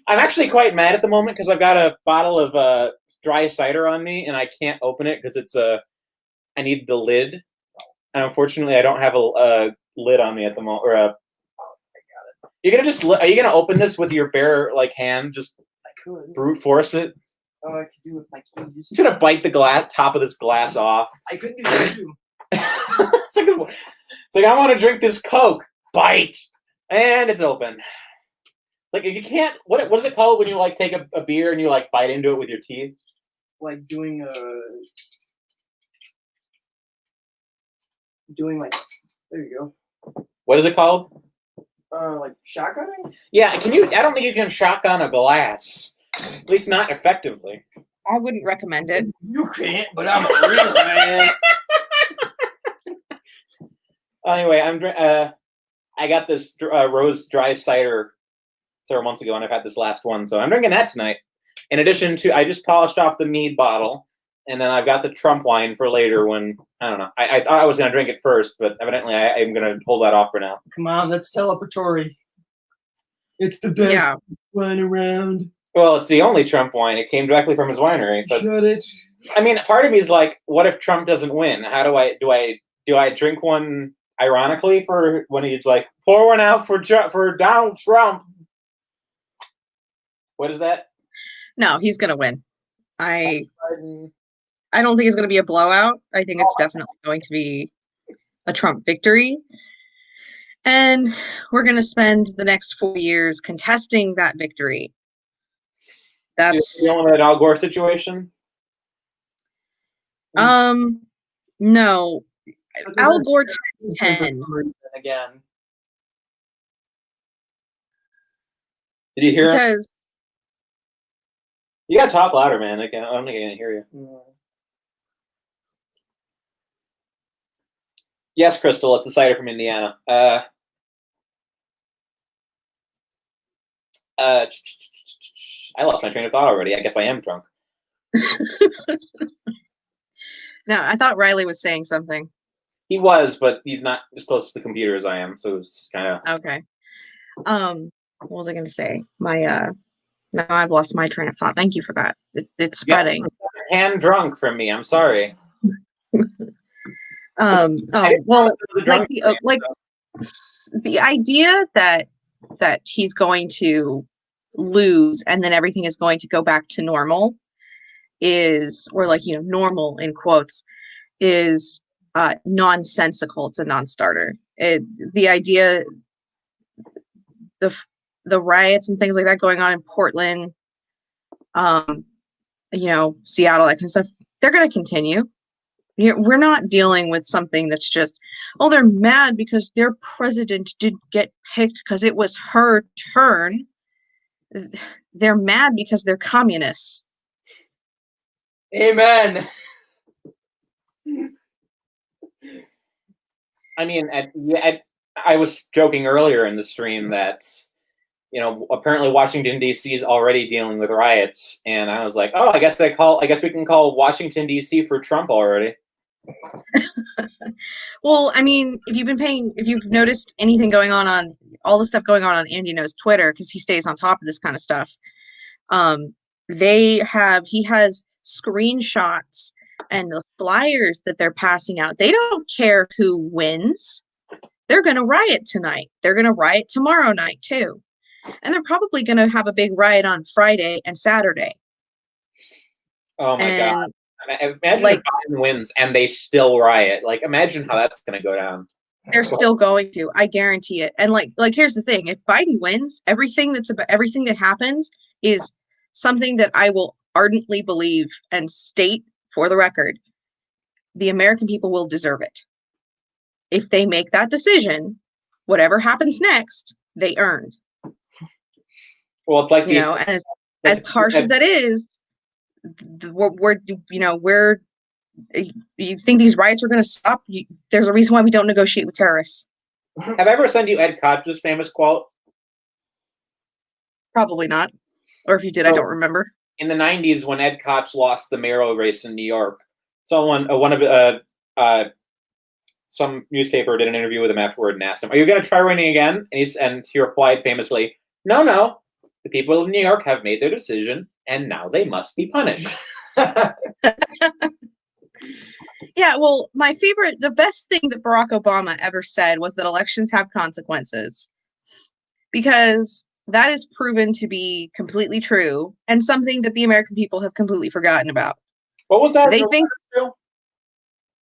I'm actually quite mad at the moment because I've got a bottle of dry cider on me and I can't open it because I need the lid. And unfortunately, I don't have a lid on me at the moment. Are you gonna open this with your bare hand? Just brute force it. Oh, I could do with my keys. I'm gonna bite the top of this glass off. I couldn't do that too. it's like I want to drink this Coke. Bite, and it's open. Like you can't. What is it called when you take a beer and you bite into it with your teeth? Like doing there you go. What is it called? Like shotgunning? Yeah, I don't think you can shotgun a glass. At least not effectively. I wouldn't recommend it. You can't, but I'm a real man. Anyway, I got this rose dry cider several months ago, and I've had this last one, so I'm drinking that tonight. In addition to, I just polished off the mead bottle, and then I've got the Trump wine for later when, I don't know. I thought I was going to drink it first, but evidently I'm going to hold that off for now. Come on, that's celebratory. It's the best wine around. Well, it's the only Trump wine. It came directly from his winery. But, Shut it. I mean, part of me is like, what if Trump doesn't win? How do I drink one ironically for when he's like, pour one out for Donald Trump? What is that? No, he's gonna win. I don't think it's gonna be a blowout. I think it's definitely going to be a Trump victory. And we're gonna spend the next 4 years contesting that victory. That's dealing with that Al Gore situation. No. Al Gore times 10. Again. Did you hear him? Because You gotta talk louder, man. I don't think I can hear you. Yes, Crystal, it's a cider from Indiana. I lost my train of thought already. I guess I am drunk. no, I thought Riley was saying something. He was, but he's not as close to the computer as I am, so it's kind of Okay. What was I going to say? Now I've lost my train of thought. Thank you for that. It's spreading. hand drunk from me. I'm sorry. Oh well, like the idea that he's going to lose and then everything is going to go back to normal is, or like, you know, normal in quotes, is nonsensical. It's a non-starter. The idea, the riots and things like that going on in Portland, you know, Seattle, that kind of stuff, they're going to continue. We're not dealing with something that's just, oh, they're mad because their president didn't get picked because it was her turn. They're mad because they're communists. Amen. I mean, I was joking earlier in the stream that, you know, apparently Washington D.C. is already dealing with riots, and I was like, oh, I guess we can call Washington D.C. for Trump already. Well, I mean, if you've noticed anything going on all the stuff going on Andy Knows Twitter, because he stays on top of this kind of stuff. He has screenshots and the flyers that they're passing out. They don't care who wins. They're going to riot tonight. They're going to riot tomorrow night too. And they're probably going to have a big riot on Friday and Saturday. Oh my God. Imagine if Biden wins and they still riot. Like, imagine how that's going to go down. They're still going to. I guarantee it. And like here's the thing: if Biden wins, everything that happens is something that I will ardently believe and state for the record. The American people will deserve it. If they make that decision, whatever happens next, they earned. Well, it's like, you know, and as harsh as that is, you think these riots are going to stop? There's a reason why we don't negotiate with terrorists. Have I ever sent you Ed Koch's famous quote? Probably not. Or if you did, I don't remember. In the 90s, when Ed Koch lost the mayoral race in New York, some newspaper did an interview with him afterward and asked him, "Are you going to try running again?" And he replied famously, "No. The people of New York have made their decision, and now they must be punished." Yeah, well, the best thing that Barack Obama ever said was that elections have consequences. Because that is proven to be completely true and something that the American people have completely forgotten about. What was that? They think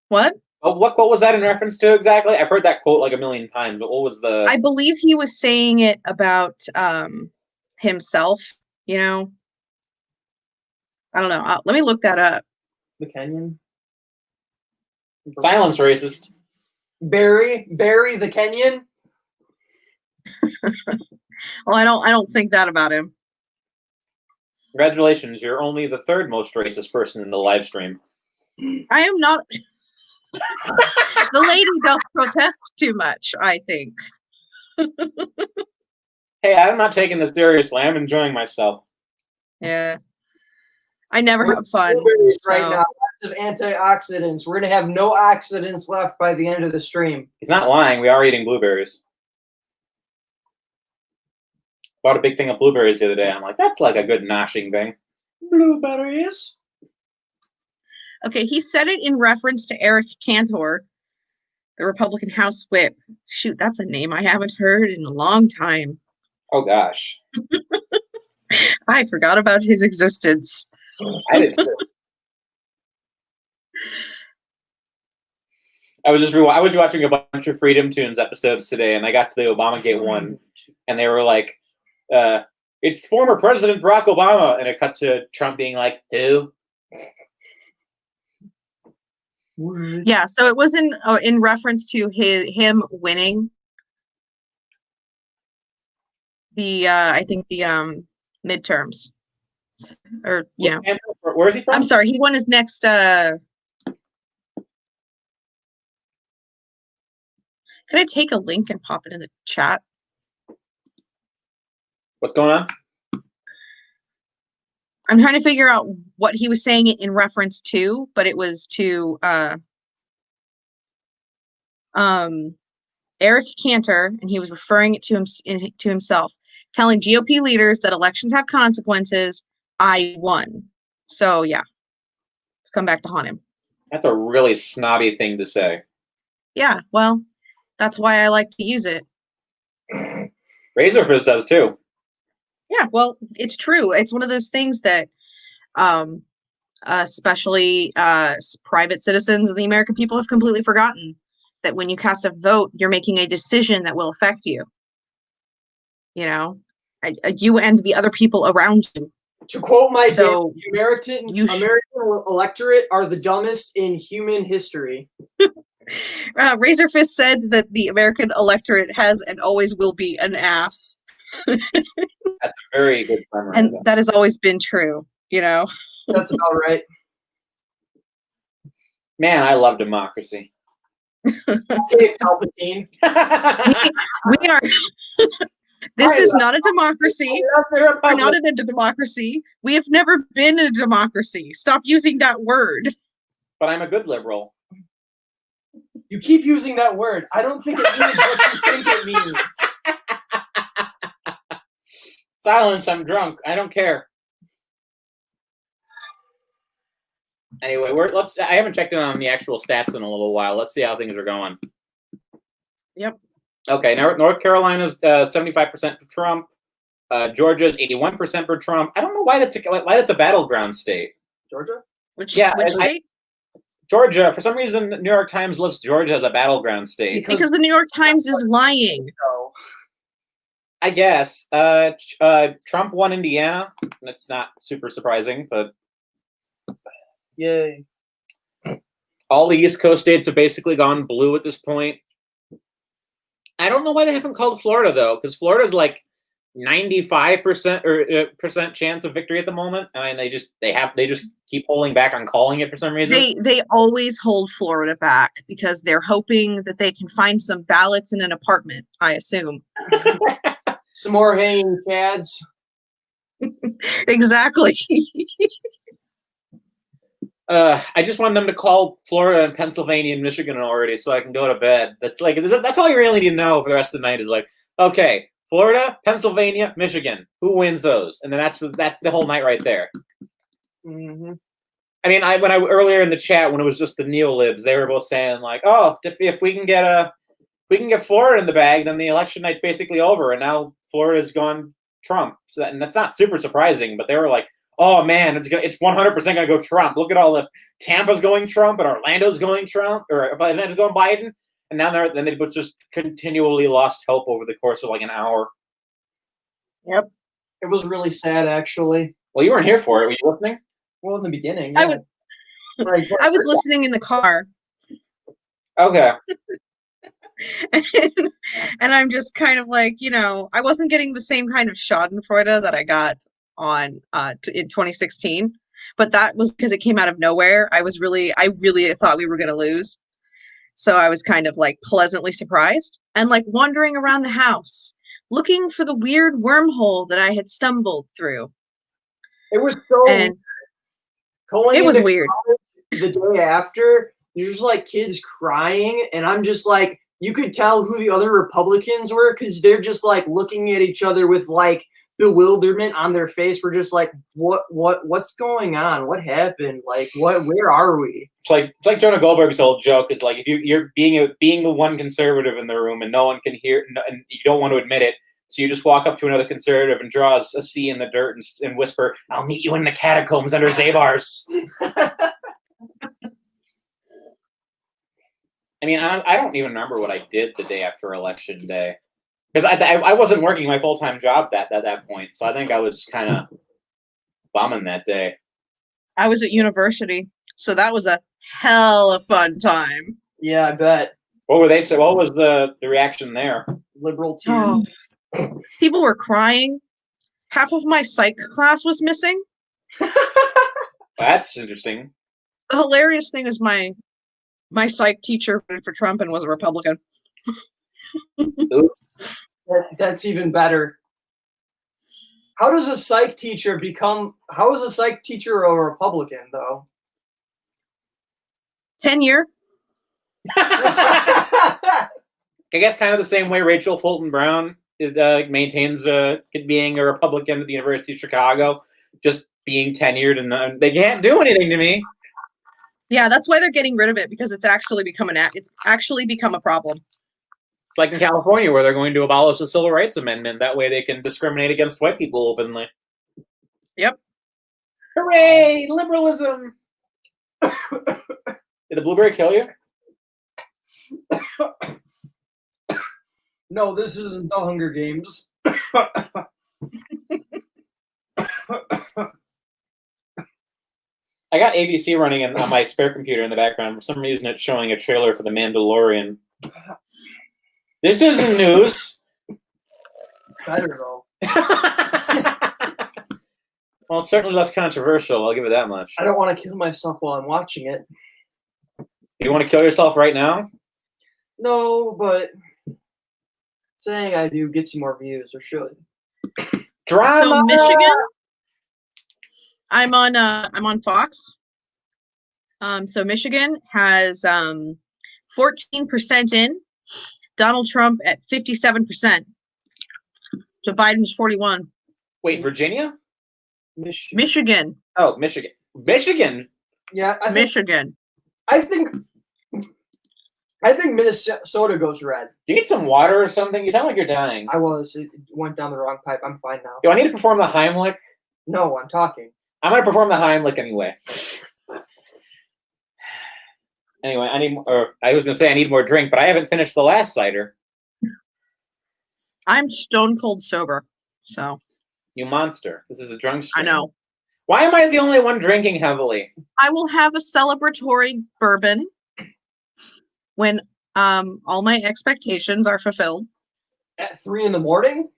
what? What quote was that in reference to exactly? I've heard that quote like a million times, but what was the... I believe he was saying it about himself, you know. I don't know. Let me look that up. The Kenyan? Silence, racist. Barry the Kenyan? Well, I don't think that about him. Congratulations, you're only the third most racist person in the live stream. I am not. The lady does protest too much, I think. Hey, I'm not taking this seriously. I'm enjoying myself. Yeah. I never have fun. Right now, of antioxidants. We're gonna have no oxidants left by the end of the stream. He's not lying. We are eating blueberries. Bought a big thing of blueberries the other day. I'm like, that's like a good noshing thing. Blueberries. Okay, he said it in reference to Eric Cantor, the Republican House Whip. Shoot, that's a name I haven't heard in a long time. Oh gosh. I forgot about his existence. I did too. I was watching a bunch of Freedom Tunes episodes today, and I got to the Obamagate one, and they were like, "It's former President Barack Obama," and it cut to Trump being like, "Who?" Yeah, so it was in reference to him winning the I think the midterms, or you know. Where is he from? I'm sorry, he won his next. Could I take a link and pop it in the chat? What's going on? I'm trying to figure out what he was saying it in reference to, but it was to Eric Cantor, and he was referring it to himself, telling GOP leaders that elections have consequences. I won. So yeah, let's come back to haunt him. That's a really snobby thing to say. Yeah, well, that's why I like to use it. Razorfist does too. Yeah, well, it's true. It's one of those things that, especially private citizens of the American people have completely forgotten that when you cast a vote, you're making a decision that will affect you. You know, you and the other people around you. To quote my dad, So the American electorate are the dumbest in human history. Razorfist said that the American electorate has and always will be an ass. That's a very good summary. And that has always been true, you know? That's about right. Man, I love democracy. Okay, Palpatine. We are... This is not a democracy. We're not in a democracy. We have never been a democracy. Stop using that word. But I'm a good liberal. You keep using that word. I don't think it means what you think it means. Silence, I'm drunk. I don't care. Anyway, I haven't checked in on the actual stats in a little while. Let's see how things are going. Yep. Okay, now North Carolina's 75% for Trump. Georgia's 81% for Trump. I don't know why that's a battleground state. Georgia? Which state? Georgia. For some reason, New York Times lists Georgia as a battleground state. Because the New York Times is lying. No. I guess. Trump won Indiana. That's not super surprising, but yay. All the East Coast states have basically gone blue at this point. I don't know why they haven't called Florida though, because Florida's like 95% chance of victory at the moment. I mean, they just keep holding back on calling it for some reason. They always hold Florida back because they're hoping that they can find some ballots in an apartment, I assume. Some more hanging chads. Exactly. I just want them to call Florida and Pennsylvania and Michigan already so I can go to bed. That's all you really need to know for the rest of the night is like, okay, Florida, Pennsylvania, Michigan. Who wins those? And then that's the whole night right there. Mm-hmm. I mean, earlier in the chat when it was just the neolibs, they were both saying like, oh, if we can get Florida in the bag, then the election night's basically over. And now Florida's gone Trump. So and that's not super surprising, but they were like, oh man, it's 100% gonna go Trump. Look at all the Tampa's going Trump and Orlando's going Trump, or Atlanta's going Biden, and now they just continually lost hope over the course of like an hour. Yep, it was really sad actually. Well, you weren't here for it. Were you listening? Well, in the beginning, yeah. I was listening in the car. Okay. And I'm just kind of like, I wasn't getting the same kind of Schadenfreude that I got on in 2016, but that was because it came out of nowhere. I really thought we were going to lose, so I was kind of like pleasantly surprised and like wandering around the house looking for the weird wormhole that I had stumbled through. It was so and it was weird. the day after, there's just like kids crying, and I'm just like, you could tell who the other Republicans were because they're just like looking at each other with like bewilderment on their face. We're just like, what's going on? What happened? Like, where are we? It's like Jonah Goldberg's old joke is like, if you're being the one conservative in the room and no one can hear, and you don't want to admit it, so you just walk up to another conservative and draw a C in the dirt and whisper, "I'll meet you in the catacombs under Zabars." I mean, I don't even remember what I did the day after Election Day, because I wasn't working my full-time job at that point, so I think I was kind of bumming that day. I was at university, so that was a hell of a fun time. Yeah, I bet. What were they say? What was the reaction there? Liberal tears. Oh, people were crying. Half of my psych class was missing. That's interesting. The hilarious thing is my psych teacher voted for Trump and was a Republican. That's even better. How is a psych teacher a Republican, though? Tenure. I guess kind of the same way Rachel Fulton Brown maintains being a Republican at the University of Chicago, just being tenured, and they can't do anything to me. Yeah, that's why they're getting rid of it, because it's actually become a problem. It's like in California where they're going to abolish the Civil Rights Amendment. That way they can discriminate against white people openly. Yep. Hooray! Liberalism! Did the blueberry kill you? No, this isn't the Hunger Games. I got ABC running on my spare computer in the background. For some reason, it's showing a trailer for The Mandalorian. This isn't news. I don't know. Well, it's certainly less controversial. I'll give it that much. I don't want to kill myself while I'm watching it. You want to kill yourself right now? No, but saying I do gets you more views, or should. Drama. So Michigan, I'm on Fox. So Michigan has 14% in. Donald Trump at 57%. So Biden's 41. Wait, Virginia? Michigan. Oh, Michigan. Michigan? Yeah, Michigan. I think Minnesota goes red. Do you need some water or something? You sound like you're dying. It went down the wrong pipe. I'm fine now. Do I need to perform the Heimlich? No, I'm talking. I'm going to perform the Heimlich anyway. Anyway, I was going to say I need more drink, but I haven't finished the last cider. I'm stone cold sober, so. You monster. This is a drunk stream. I know. Why am I the only one drinking heavily? I will have a celebratory bourbon when all my expectations are fulfilled. At 3 a.m?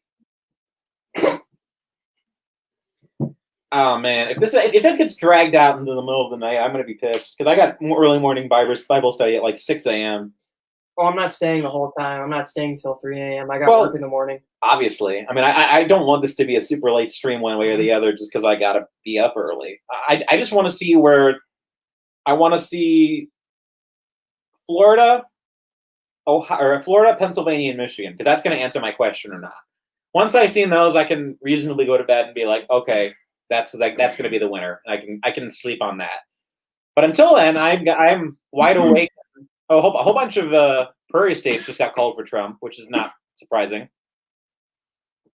Oh man, if this gets dragged out into the middle of the night, I'm gonna be pissed because I got early morning Bible study at like 6 a.m. Oh, I'm not staying the whole time. I'm not staying till 3 a.m. I got work in the morning. Obviously, I mean, I don't want this to be a super late stream one way or the other just because I gotta be up early. I just want to see Florida, Ohio, or Florida, Pennsylvania, and Michigan, because that's gonna answer my question or not. Once I've seen those, I can reasonably go to bed and be like, okay. That's going to be the winner. I can sleep on that. But until then, I'm wide awake. A whole bunch of prairie states just got called for Trump, which is not surprising.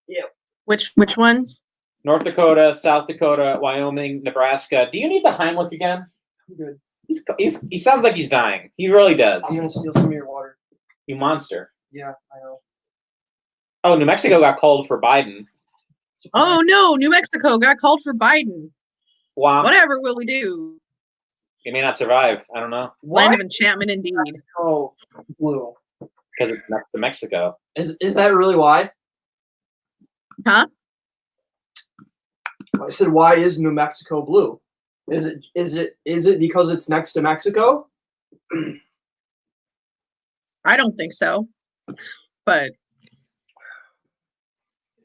Yeah. Which ones? North Dakota, South Dakota, Wyoming, Nebraska. Do you need the Heimlich again? I'm good. He sounds like he's dying. He really does. I'm gonna steal some of your water. You monster. Yeah, I know. Oh, New Mexico got called for Biden. Oh no, New Mexico got called for Biden. Wow. Whatever will we do? He may not survive. I don't know. Land of enchantment, indeed. Oh, blue. Because it's next to Mexico. Is that really why? Huh? I said, why is New Mexico blue? Is it because it's next to Mexico? I don't think so, but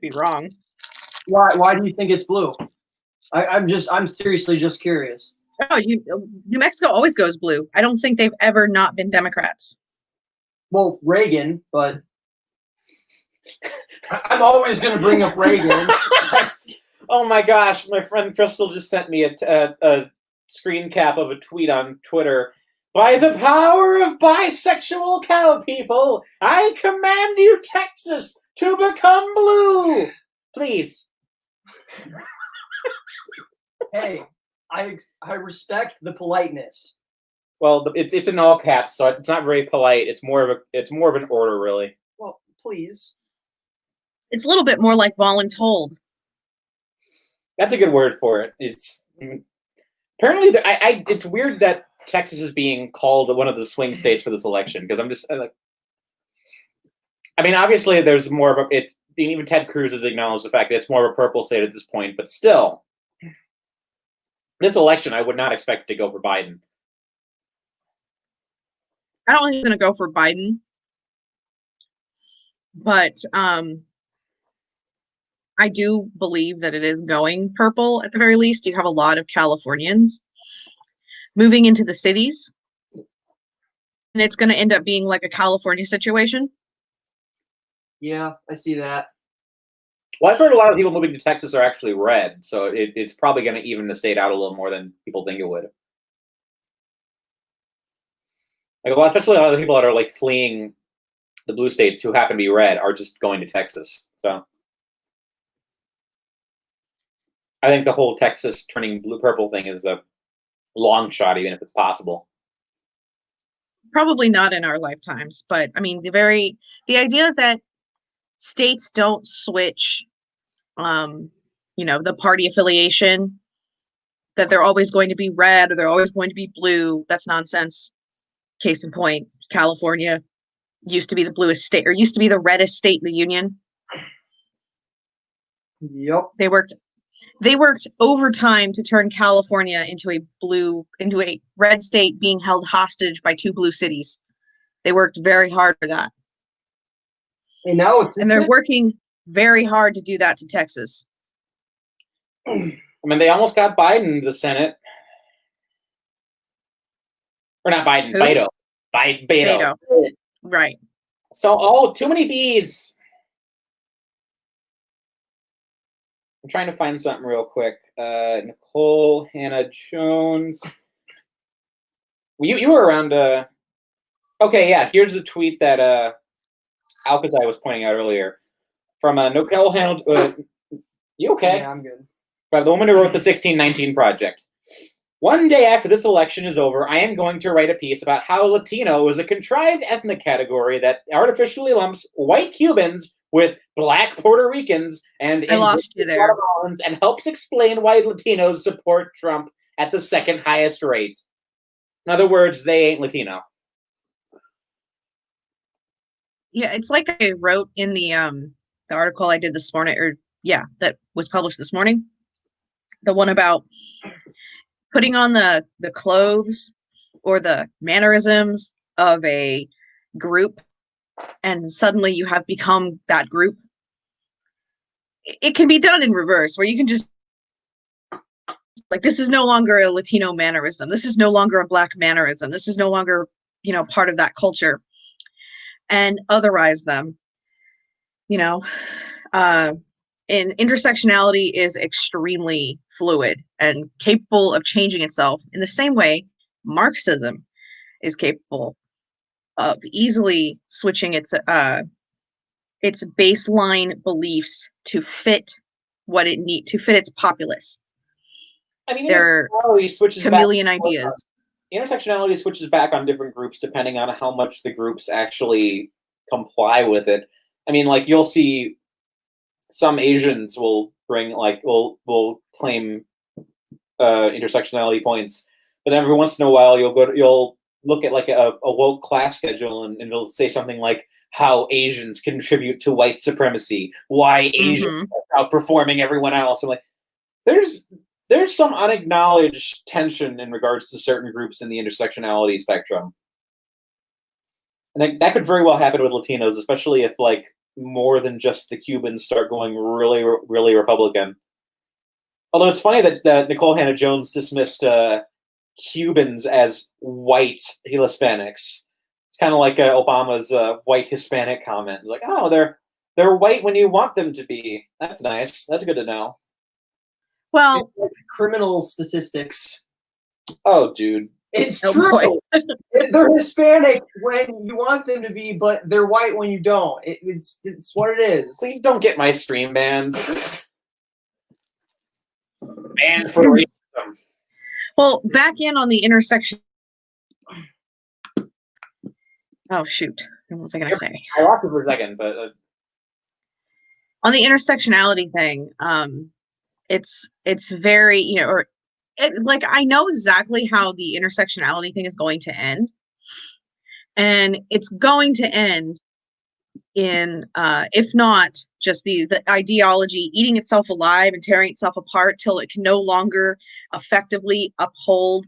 be wrong. Why do you think it's blue? I'm seriously just curious. Oh, New Mexico always goes blue. I don't think they've ever not been Democrats. Well, Reagan, but I'm always going to bring up Reagan. Oh my gosh, my friend Crystal just sent me a screen cap of a tweet on Twitter. By the power of bisexual cow people, I command you, Texas, to become blue. Please. Hey, I respect the politeness. Well, it's in all caps, so it's not very polite. It's more of an order, really. Well, please. It's a little bit more like voluntold. That's a good word for it. It's apparently it's weird that Texas is being called one of the swing states for this election, because I'm like, I mean, obviously there's more of a, it's even Ted Cruz has acknowledged the fact that it's more of a purple state at this point, but still, this election I would not expect to go for Biden. I don't think he's going to go for Biden, but I do believe that it is going purple at the very least. You have a lot of Californians moving into the cities, and it's going to end up being like a California situation. Yeah, I see that. Well, I've heard a lot of people moving to Texas are actually red, so it's probably going to even the state out a little more than people think it would. Like, well, especially a lot of the people that are like fleeing the blue states who happen to be red are just going to Texas. So I think the whole Texas turning blue-purple thing is a long shot, even if it's possible. Probably not in our lifetimes, but I mean, the idea that states don't switch, the party affiliation, that they're always going to be red or they're always going to be blue, that's nonsense. Case in point, California used to be the bluest state, or used to be the reddest state in the union. Yep. They worked overtime to turn California into a red state being held hostage by two blue cities. They worked very hard for that. And they're working very hard to do that to Texas. I mean, they almost got Biden to the Senate. Or not Biden, Who? Beto. Beto. Right. So, too many B's. I'm trying to find something real quick. Nicole Hannah Jones. You were around. Okay, yeah. Here's a tweet that Alkazei was pointing out earlier from Nicole Hannah. You okay? Yeah, I'm good. By the woman who wrote the 1619 Project. One day after this election is over, I am going to write a piece about how Latino is a contrived ethnic category that artificially lumps white Cubans with black Puerto Ricans and I lost you there. Guatemalans, and helps explain why Latinos support Trump at the second highest rate. In other words, they ain't Latino. Yeah, it's like I wrote in the article I did this morning, that was published this morning. The one about putting on the clothes or the mannerisms of a group, and suddenly you have become that group. It can be done in reverse, where you can just, like, this is no longer a Latino mannerism. This is no longer a Black mannerism. This is no longer, part of that culture, and otherize them. And intersectionality is extremely fluid and capable of changing itself in the same way Marxism is capable of easily switching its baseline beliefs to fit to fit its populace. I mean, They're chameleon ideas. Intersectionality switches back on different groups depending on how much the groups actually comply with it. I mean, like, you'll see some Asians will will claim intersectionality points, but then every once in a while you'll look at like a woke class schedule and it'll say something like how Asians contribute to white supremacy, why Asians are outperforming everyone else. I'm like, there's some unacknowledged tension in regards to certain groups in the intersectionality spectrum. And that could very well happen with Latinos, especially if like more than just the Cubans start going really, really Republican. Although it's funny that Nicole Hannah Jones dismissed Cubans as white Hispanics. It's kind of like Obama's white Hispanic comment. It's like, oh, they're white when you want them to be. That's nice. That's good to know. Well, It's like criminal statistics. Oh, dude. It's Oh, true. boy. They're Hispanic when you want them to be, but they're white when you don't. It's what it is. Please don't get my stream banned. Banned for racism. well, back in on the intersection. Oh shoot! What was I gonna say? I lost it for a second, but On the intersectionality thing, it's very, you know, or like I know exactly how the intersectionality thing is going to end, and it's going to end in if not just the ideology eating itself alive and tearing itself apart till it can no longer effectively uphold,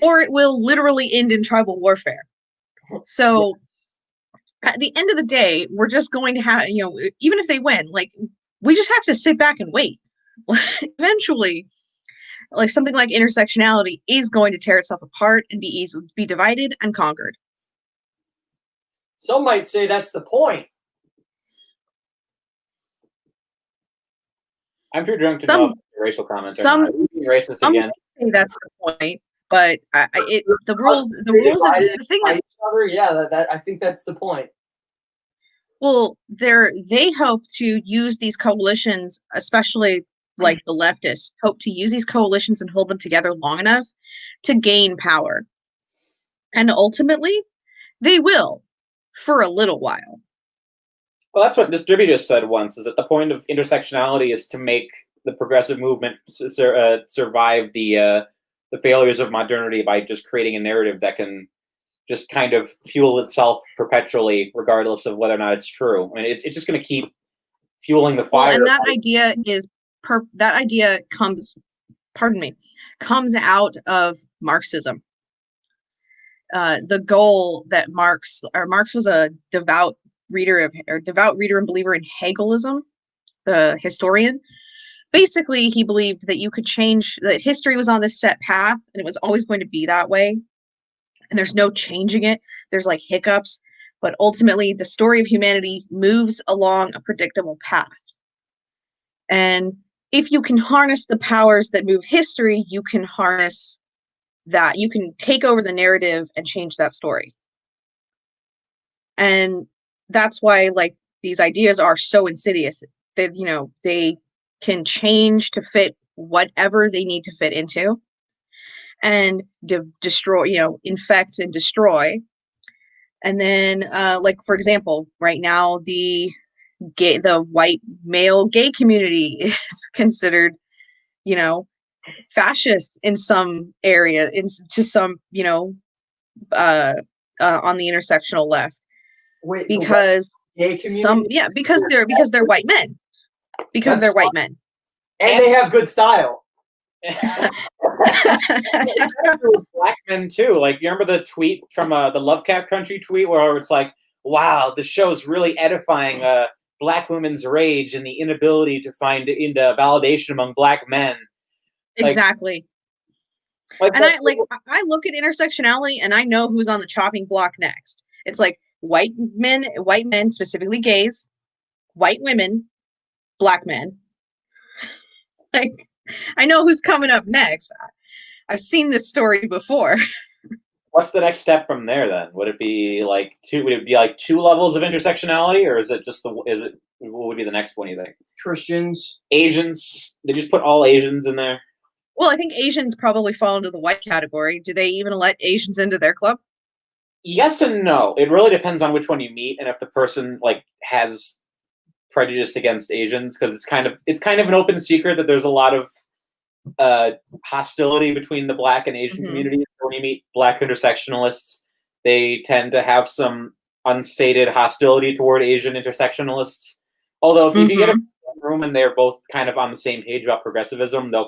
or it will literally end in tribal warfare. So at the end of the day, we're just going to have, you know, even if they win, like we just have to sit back and wait. Eventually, like something like intersectionality is going to tear itself apart and be divided and conquered. Some might say that's the point. I'm too drunk to know if racial comments are Some not. Racist some again. say that's the point, but the rules of the thing that Yeah, that I think that's the point. well, they hope to use these coalitions, especially like the leftists, hope to use these coalitions and hold them together long enough to gain power. And ultimately, they will for a little while. Well, that's what Distributors said once, is that the point of intersectionality is to make the progressive movement survive the failures of modernity by just creating a narrative that can just kind of fuel itself perpetually, regardless of whether or not it's true. I mean, it's just going to keep fueling the fire. Well, and that idea is that idea comes out of Marxism. The goal that Marx was a devout reader and believer in Hegelism, the historian. Basically, he believed that you could change, that history was on this set path and it was always going to be that way. And there's no changing it. There's like hiccups, but ultimately the story of humanity moves along a predictable path. And if you can harness the powers that move history, you can harness that. You can take over the narrative and change that story. And that's why like these ideas are so insidious. That, you know, they can change to fit whatever they need to fit into, and destroy, you know, infect and destroy. And then like for example, right now the white male gay community is considered, you know, fascist in some area, to some, you know, on the intersectional left. Wait, because because they're white men. Because they're white men. And they have good style. Black men too. Like, you remember the tweet from the Lovecraft Country tweet where it's like, wow, the show's really edifying black women's rage and the inability to find validation among black men. Exactly. And I look at intersectionality and I know who's on the chopping block next. It's like white men, specifically gays, white women, black men. Like, I know who's coming up next. I've seen this story before. What's the next step from there then? Would it be like two levels of intersectionality, or is it just what would be the next one, you think? Christians. Asians? They just put all Asians in there? Well, I think Asians probably fall into the white category. Do they even let Asians into their club? Yes and no. It really depends on which one you meet and if the person like has prejudice against Asians, because it's kind of an open secret that there's a lot of hostility between the black and Asian communities. When you meet black intersectionalists, they tend to have some unstated hostility toward Asian intersectionalists. Although if you get a room and they're both kind of on the same page about progressivism, they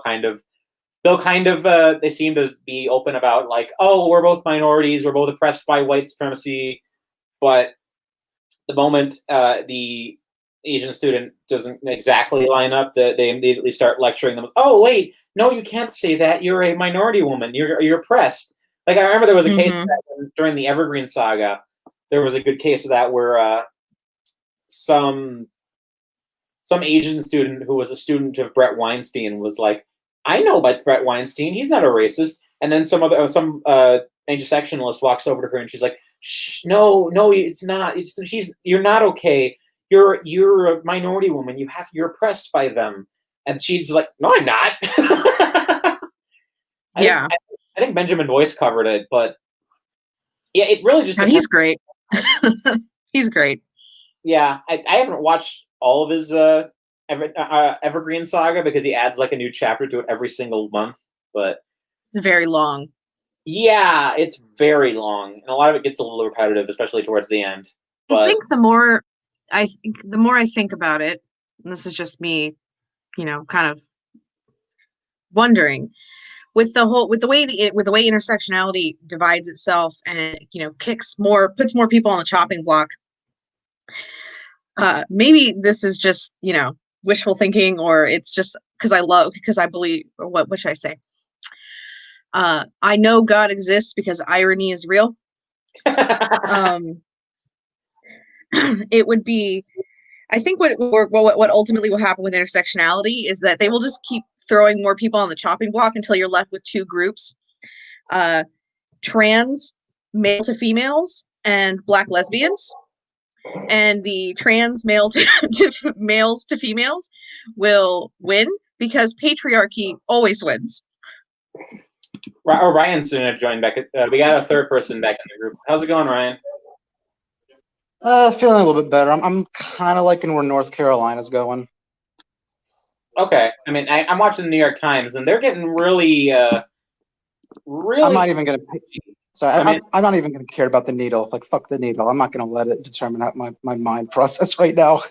seem to be open about like, oh, we're both minorities, we're both oppressed by white supremacy. But the moment the Asian student doesn't exactly line up, that they immediately start lecturing them. Oh, wait, no, you can't say that. You're a minority woman. You're oppressed. Like, I remember there was a case of that during the Evergreen saga. There was a good case of that where some Asian student who was a student of Brett Weinstein was like, I know about Brett Weinstein. He's not a racist. And then some intersectionalist walks over to her and she's like, shh, no, it's not. You're not okay. You're a minority woman. You're oppressed by them. And she's like, no, I'm not. I think Benjamin Boyce covered it, but yeah, it really just. And he's great. He's great. Yeah, I haven't watched all of his Evergreen saga because he adds like a new chapter to it every single month. But it's very long. Yeah, it's very long, and a lot of it gets a little repetitive, especially towards the end. But I think the more I think about it, and this is just me, kind of wondering with the way intersectionality divides itself and puts more people on the chopping block. Maybe this is just wishful thinking, or it's just because I believe, or what should I say? I know God exists because irony is real. It would be, I think what ultimately will happen with intersectionality is that they will just keep throwing more people on the chopping block until you're left with two groups: trans male to females and Black lesbians. And the trans males to females will win because patriarchy always wins. Ryan's going to join back. We got a third person back in the group. How's it going, Ryan? Feeling a little bit better. I'm kind of liking where North Carolina's going. Okay. I mean, I'm watching the New York Times, and they're getting really. I'm not even going to. Sorry, I'm not even going to care about the needle. Like, fuck the needle. I'm not going to let it determine my mind process right now.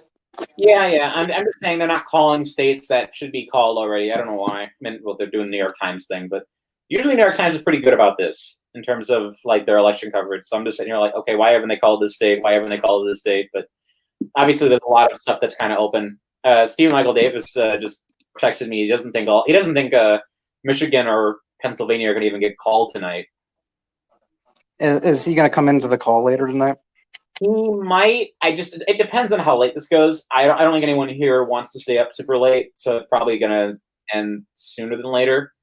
Yeah. I'm just saying they're not calling states that should be called already. I don't know why. I mean, well, they're doing the New York Times thing, but usually New York Times is pretty good about this in terms of like their election coverage. So I'm just sitting here like, okay, why haven't they called this state? Why haven't they called this state? But obviously, there's a lot of stuff that's kind of open. Stephen Michael Davis just texted me. He doesn't think Michigan or Pennsylvania are going to even get called tonight. Is he going to come into the call later tonight? He might. It depends on how late this goes. I don't think anyone here wants to stay up super late, so it's probably going to end sooner than later.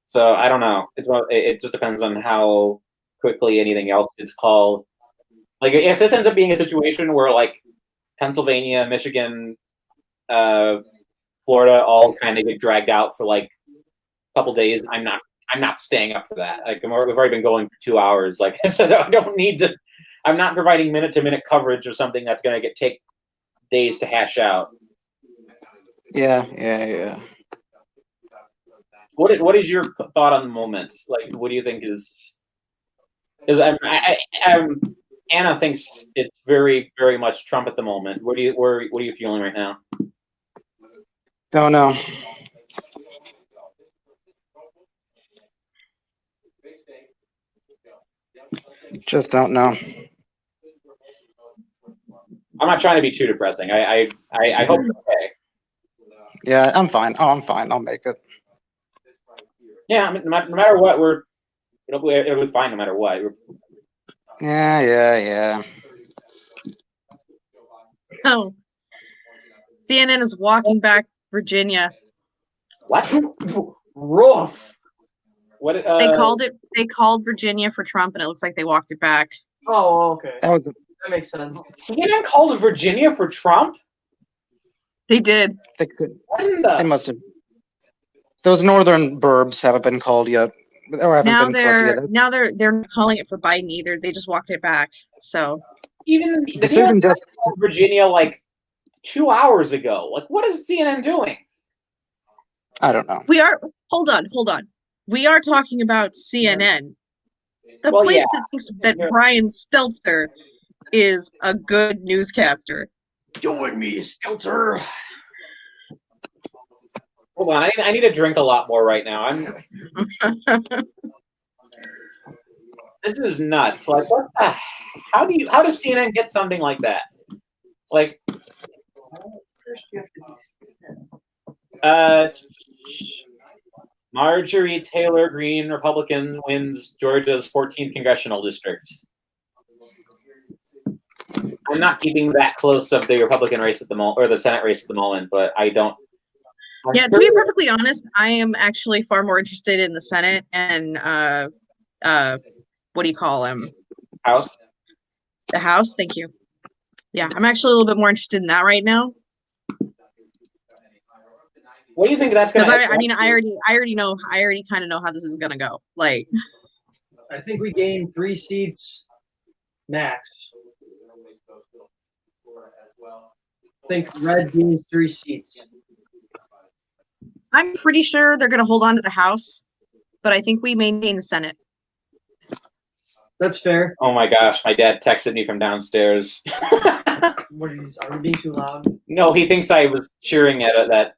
So I don't know. It just depends on how quickly anything else gets called. Like if this ends up being a situation where like Pennsylvania, Michigan, Florida all kind of get dragged out for like a couple days, I'm not staying up for that. Like we've already been going for 2 hours. Like I said, I don't need to. I'm not providing minute-to-minute coverage of something that's going to take days to hash out. Yeah. What is your thought on the moment? Like, what do you think is? Anna thinks it's very, very much Trump at the moment. What are you feeling right now? Don't know. Just don't know. I'm not trying to be too depressing. I hope it's okay. Yeah, I'm fine. Oh, I'm fine. I'll make it. Yeah, I mean, no matter what, it'll be fine no matter what. Yeah. Oh, CNN is walking back Virginia. What? Rough. What? They called Virginia for Trump, and it looks like they walked it back. Oh, okay. That makes sense. CNN called Virginia for Trump? They did. They could. They must have. Those northern burbs haven't been called yet, or haven't been collected yet. Now they're not calling it for Biden either. They just walked it back. So even the decision just called Virginia like 2 hours ago. Like, what is CNN doing? I don't know. Hold on. We are talking about CNN. The place that thinks that Brian Stelter is a good newscaster. Join me, Stelter. Hold on, I need to drink a lot more right now. This is nuts. Like, what the? How does CNN get something like that? Like, Marjorie Taylor Greene, Republican, wins Georgia's 14th congressional district. I'm not keeping that close of the Republican race at the moment, or the Senate race at the moment, but I don't. Yeah, to be perfectly honest, I am actually far more interested in the Senate and what do you call him? House. The House. Thank you. Yeah, I'm actually a little bit more interested in that right now. What do you think that's going to? I mean, I already kind of know how this is gonna go. Like, I think we gained 3 seats max. I think Red gains 3 seats. I'm pretty sure they're gonna hold on to the House, but I think we maintain the Senate. That's fair. Oh my gosh, my dad texted me from downstairs. What are we being too loud? No, he thinks I was cheering at it that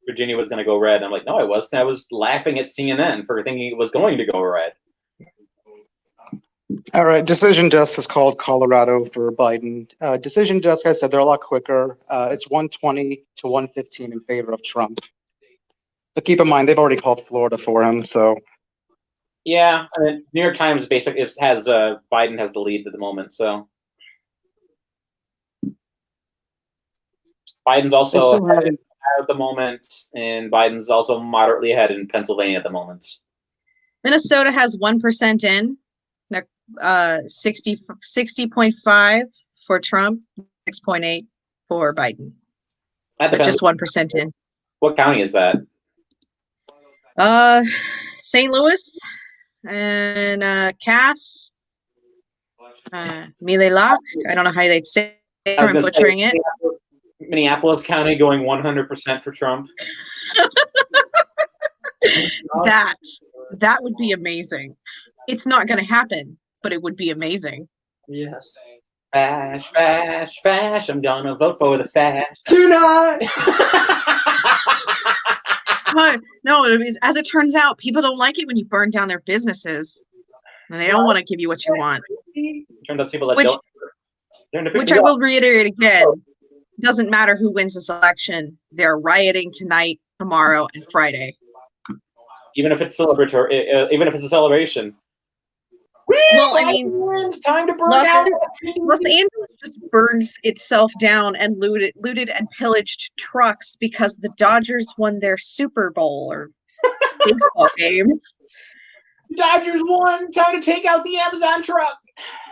Virginia was going to go red. I'm like, no, I wasn't. I was laughing at CNN for thinking it was going to go red. All right, decision desk is called Colorado for Biden. Decision desk, I said they're a lot quicker. It's 120 to 115 in favor of Trump. But keep in mind, they've already called Florida for him, so. Yeah, and New York Times basically has Biden has the lead at the moment, so. Biden's also ahead at the moment, and Biden's also moderately ahead in Pennsylvania at the moment. Minnesota has 1% in. They're 60.5 for Trump, 6.8 for Biden. But just 1% in. What county is that? St. Louis and Cass, Mille-Lac. I don't know how they'd say it. I'm butchering it. Minneapolis County going 100% for Trump. That would be amazing. It's not going to happen, but it would be amazing. Yes. Fash, fash, fash. I'm gonna vote for the fash. Tonight! No, as it turns out, people don't like it when you burn down their businesses. And they don't want to give you what you want. Turns out people that don't. Which I will reiterate again. Doesn't matter who wins this election. They're rioting tonight, tomorrow, and Friday. Even if it's celebratory, even if it's a celebration. Well, I mean, it's time to burn down. Los Angeles just burns itself down and looted and pillaged trucks because the Dodgers won their Super Bowl or baseball game. Dodgers won. Time to take out the Amazon truck.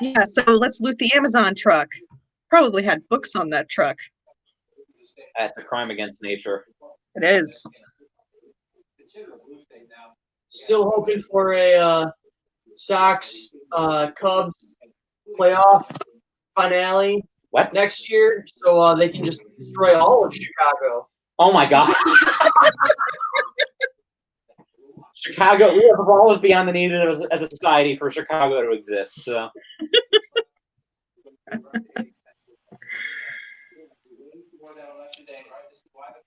Yeah, so let's loot the Amazon truck. Probably had books on that truck. That's a crime against nature. It is. Still hoping for a Sox Cubs playoff finale next year, so they can just destroy all of Chicago. Oh my God. Chicago, we have always beyond the need as a society for Chicago to exist. So.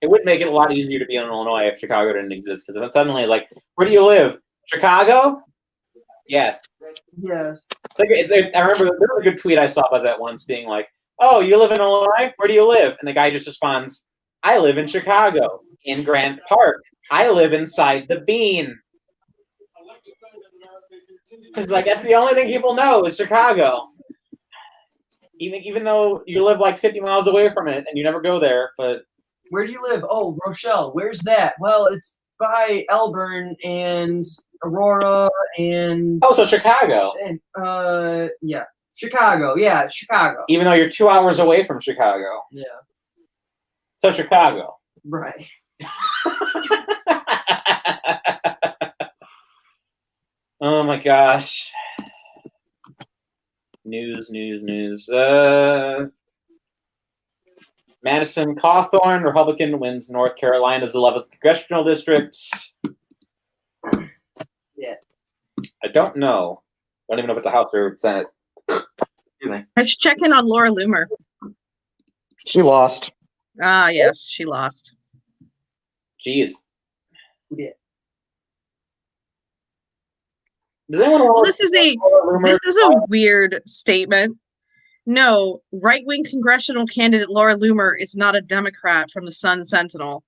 It would make it a lot easier to be in Illinois if Chicago didn't exist, because then suddenly, like, where do you live? Chicago? Yes. Yes. I remember there was a good tweet I saw about that once being like, oh, you live in Illinois? Where do you live? And the guy just responds, I live in Chicago, in Grant Park. I live inside the Bean. It's like, that's the only thing people know is Chicago. Even though you live like 50 miles away from it and you never go there, but. Where do you live? Oh, Rochelle. Where's that? Well, it's by Elburn and Aurora and. Oh, so Chicago. And, yeah. Chicago. Yeah, Chicago. Even though you're 2 hours away from Chicago. Yeah. So Chicago. Right. Oh my gosh. News. Madison Cawthorn, Republican, wins North Carolina's 11th congressional district. Yeah. I don't know. I don't even know if it's a House or Senate. Let's check in on Laura Loomer. She lost. Ah, yes, she lost. Jeez. Yeah. Does anyone Well, this is a weird statement. No, right-wing congressional candidate Laura Loomer is not a Democrat from the Sun Sentinel.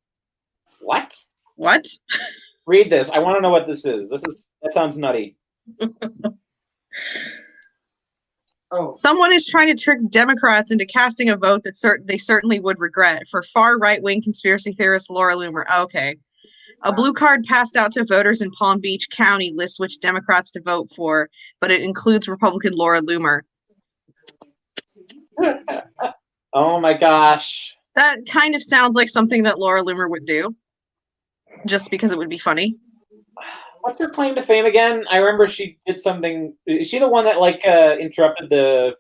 What? What? Read this. I want to know what this is. That sounds nutty. Oh, Someone is trying to trick Democrats into casting a vote that they certainly would regret. For far right-wing conspiracy theorist Laura Loomer. Okay. A blue card passed out to voters in Palm Beach County lists which Democrats to vote for, but it includes Republican Laura Loomer. Oh my gosh. That kind of sounds like something that Laura Loomer would do, just because it would be funny. What's her claim to fame again? I remember she did something. Is she the one that interrupted the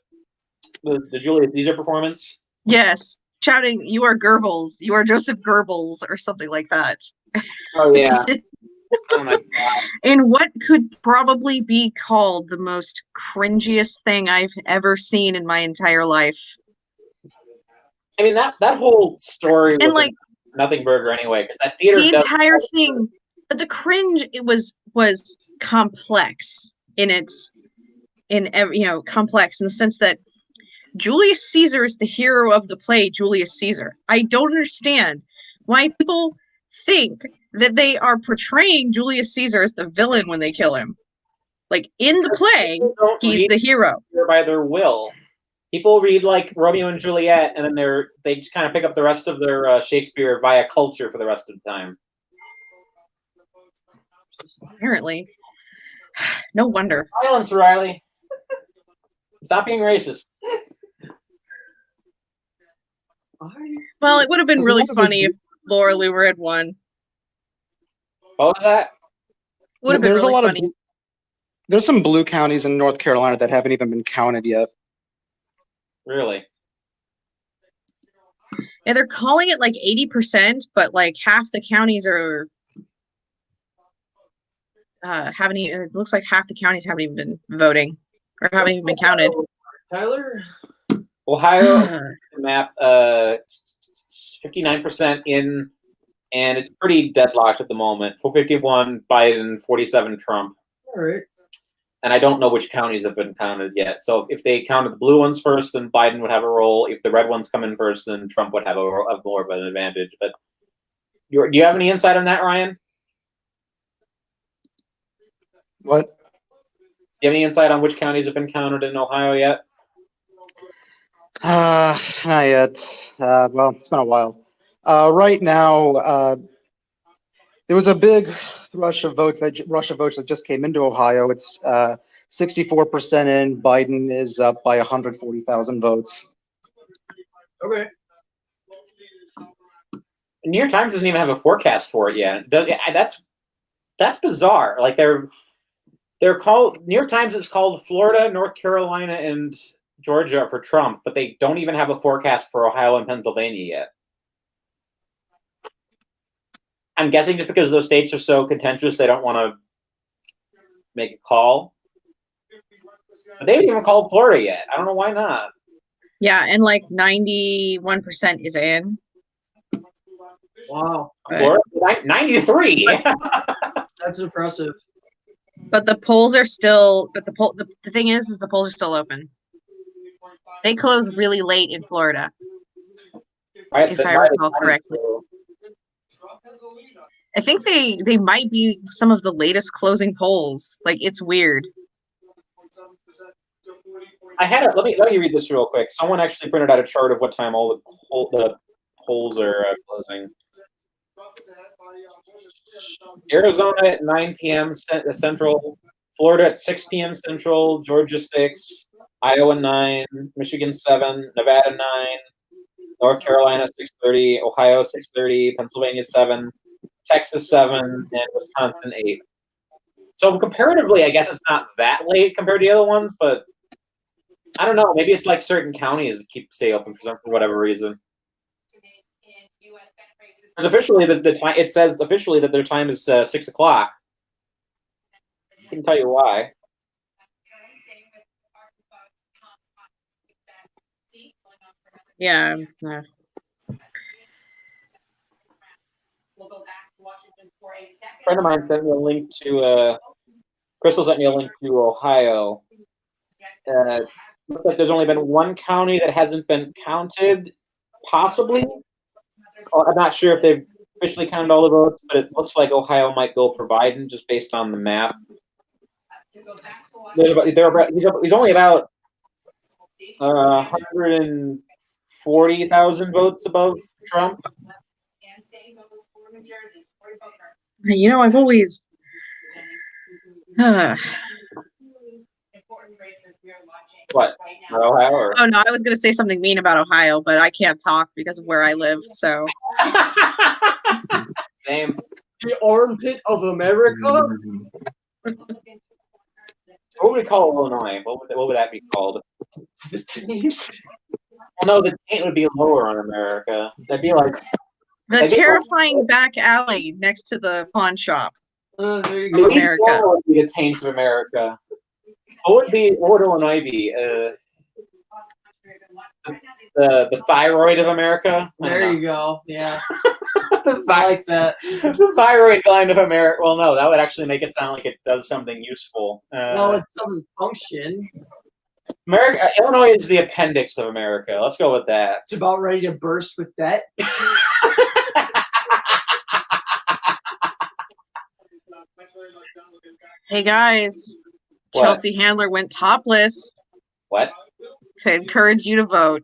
Julius Caesar performance? Yes, shouting, "You are Goebbels, you are Joseph Goebbels," or something like that. Oh yeah. Oh my God. In what could probably be called the most cringiest thing I've ever seen in my entire life. I mean that whole story And was a nothing burger anyway, because that theater the entire thing, but the cringe was complex complex in the sense that Julius Caesar is the hero of the play Julius Caesar. I don't understand why people think that they are portraying Julius Caesar as the villain when they kill him. Like in the play, he's the hero by their will. People read like Romeo and Juliet, and then they just kind of pick up the rest of their Shakespeare via culture for the rest of the time. Apparently, no wonder. Silence, Riley. Stop being racist. Well, it would have been really funny if Laura Loomer had won. What was that? Would have been really funny. There's some blue counties in North Carolina that haven't even been counted yet. Really? Yeah, they're calling it like 80%, but like half the counties are haven't even. It looks like half the counties haven't even been voting or haven't even been counted. Tyler? Ohio map 59% in, and it's pretty deadlocked at the moment. 451 Biden, 47 Trump. All right. And I don't know which counties have been counted yet. So if they counted the blue ones first, then Biden would have a role. If the red ones come in first, then Trump would have more of an advantage. But do you have any insight on that, Ryan? What? Do you have any insight on which counties have been counted in Ohio yet? Not yet. Well, it's been a while. Right now, there was a big rush of votes that just came into Ohio. It's 64% in. Biden is up by 140,000 votes. Okay. The New York Times doesn't even have a forecast for it yet. That's bizarre. Like they're called New York Times is called Florida, North Carolina, and Georgia for Trump, but they don't even have a forecast for Ohio and Pennsylvania yet. I'm guessing just because those states are so contentious, they don't want to make a call. But they haven't even called Florida yet. I don't know why not. Yeah, and like 91% is in. Wow. Florida, 93. That's impressive. But the polls are still. But the thing is the polls are still open. They close really late in Florida, if I recall correctly. I think they might be some of the latest closing polls. Like, it's weird. I had it. Let me read this real quick. Someone actually printed out a chart of what time all the polls are closing. Arizona at 9 p.m. Central, Florida at 6 p.m. Central, Georgia 6, Iowa 9, Michigan 7, Nevada 9, North Carolina 6:30, Ohio 6:30, Pennsylvania 7, Texas 7, and Wisconsin 8. So comparatively, I guess it's not that late compared to the other ones, but I don't know. Maybe it's like certain counties that stay open for whatever reason. Because officially, the time it says officially that their time is 6 o'clock. I can tell you why. Yeah. A friend of mine sent me a link to Crystal sent me a link to Ohio. Looks like there's only been one county that hasn't been counted, possibly. I'm not sure if they've officially counted all the votes, but it looks like Ohio might go for Biden just based on the map. He's only about 140,000 votes above Trump. You know, I've always. What? Ohio? Or? Oh no, I was going to say something mean about Ohio, but I can't talk because of where I live. So. Same. The armpit of America. What would we call Illinois? What would that be called? The taint. Well, no, the taint would be lower on America. That'd be like The terrifying back alley next to the pawn shop. There you go. America. Would be the taint of America. What would Illinois be? The thyroid of America. There you go. Yeah. I like that. The thyroid gland of America. Well, no, that would actually make it sound like it does something useful. No, it doesn't function. Illinois is the appendix of America. Let's go with that. It's about ready to burst with debt. Hey guys, What? Chelsea Handler went topless What? to encourage you to vote.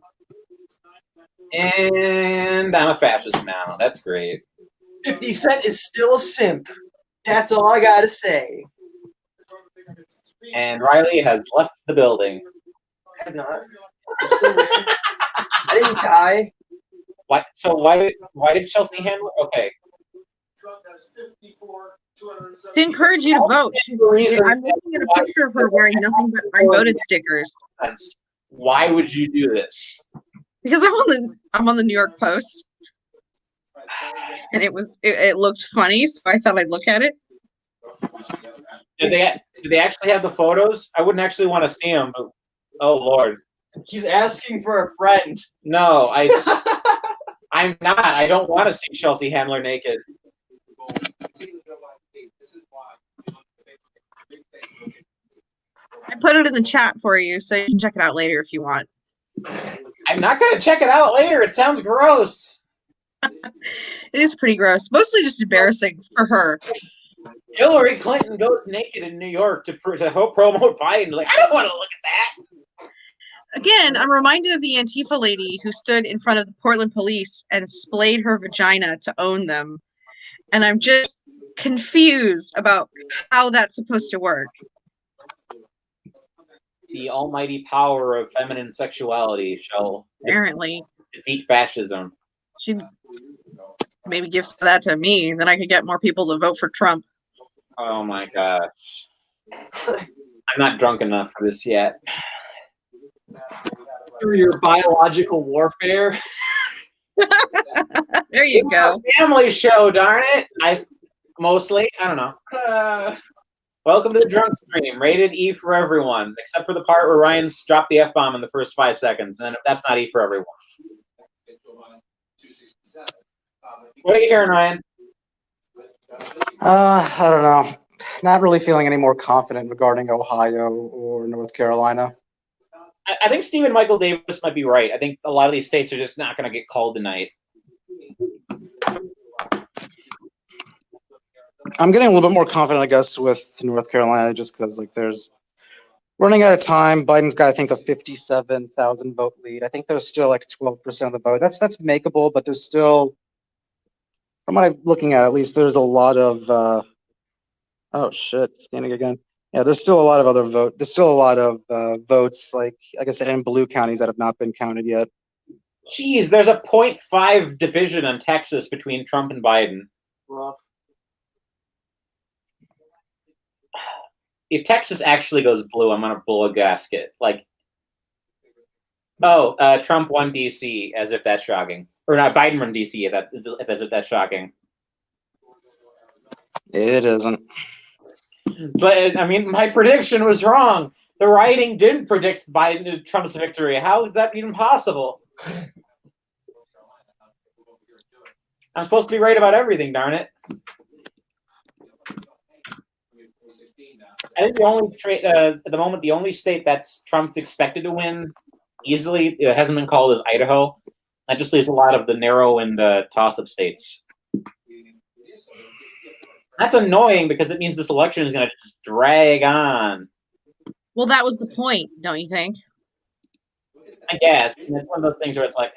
And I'm a fascist now. That's great. 50 Cent is still a simp. That's all I gotta say. And Riley has left the building. I'm not. I'm still there. I didn't die. What? So why did Chelsea Handler? Okay. To encourage you to vote. I'm looking at a picture of her wearing nothing but I voted stickers. Why would you do this? Because I'm on the New York Post. And it looked funny, so I thought I'd look at it. Did they actually have the photos? I wouldn't actually want to see them, but oh Lord. He's asking for a friend. No, I'm not. I don't want to see Chelsea Handler naked. I put it in the chat for you, so you can check it out later if you want. I'm not going to check it out later. It sounds gross. It is pretty gross. Mostly just embarrassing for her. Hillary Clinton goes naked in New York to promote Biden. Like, I don't want to look at that. Again, I'm reminded of the Antifa lady who stood in front of the Portland police and splayed her vagina to own them. And I'm just confused about how that's supposed to work. The almighty power of feminine sexuality shall Apparently. defeat fascism. She maybe gives that to me, then I could get more people to vote for Trump. Oh my gosh. I'm not drunk enough for this yet. Through your biological warfare. There you go. Family show, darn it. I don't know. Welcome to the drunk stream. Rated E for everyone, except for the part where Ryan's dropped the F-bomb in the first 5 seconds, and that's not E for everyone. What are you hearing, Ryan? I don't know. Not really feeling any more confident regarding Ohio or North Carolina. I think Stephen Michael Davis might be right. I think a lot of these states are just not going to get called tonight. I'm getting a little bit more confident, I guess, with North Carolina, just because there's running out of time. Biden's got, I think, a 57,000 vote lead. I think there's still 12% of the vote. That's makeable, but there's still, from what I'm looking at least, there's a lot of oh shit, scanning again. Yeah, there's still a lot of other vote. There's still a lot of votes, like I said, in blue counties that have not been counted yet. Jeez, there's a 0.5 division on Texas between Trump and Biden. Rough. If Texas actually goes blue, I'm gonna blow a gasket. Trump won DC, as if that's shocking, or not? Biden won DC, as if that's shocking. It isn't. But I mean, my prediction was wrong. The writing didn't predict Trump's victory. How is that even possible? I'm supposed to be right about everything, darn it. I think the only at the moment, the only state that's Trump's expected to win easily, it hasn't been called, is Idaho. That just leaves a lot of the narrow and toss-up states. That's annoying because it means this election is going to just drag on. Well, that was the point, don't you think? I guess. And it's one of those things where it's like,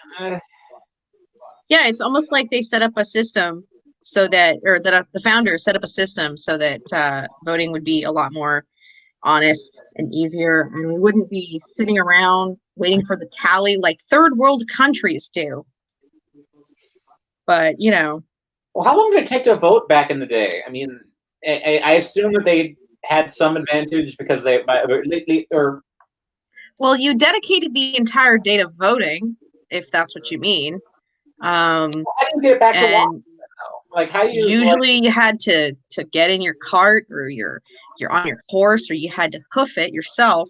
Yeah, it's almost like they set up a system so that, or that the founders set up a system so that voting would be a lot more honest and easier, and we wouldn't be sitting around waiting for the tally like third world countries do. But, you know. well, how long did it take to vote back in the day? I mean, I assume that they had some advantage because or well, you dedicated the entire day to voting, if that's what you mean. how do you get it back to Washington? Like, how do you usually you had to get in your cart, or you're on your horse, or you had to hoof it yourself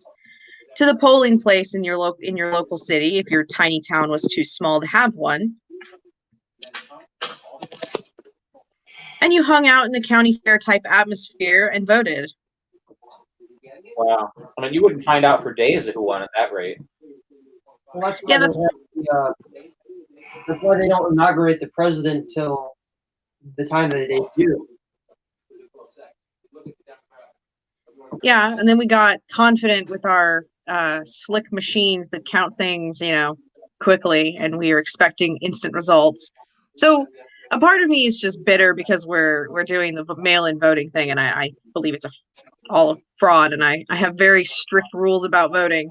to the polling place in your local city if your tiny town was too small to have one. And you hung out in the county fair type atmosphere and voted. Wow. I mean, you wouldn't find out for days who won at that rate. Well, that's why that's why they don't inaugurate the president till the time that they do. Yeah, and then we got confident with our slick machines that count things, you know, quickly, and we are expecting instant results. So a part of me is just bitter because we're doing the mail-in voting thing, and I believe it's all a fraud, and I have very strict rules about voting,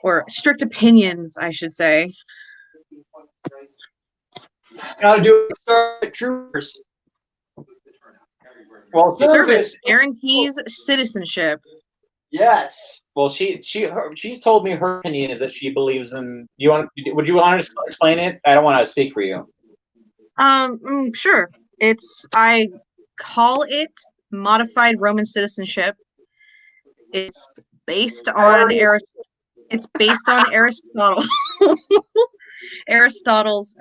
or strict opinions, I should say. Gotta do it. Start troopers. Well, Service guarantees citizenship. Yes. Well, she's told me her opinion is that she believes in. Would you want to explain it? I don't want to speak for you. Sure. I call it modified Roman citizenship. It's based on Aristotle. Aristotle's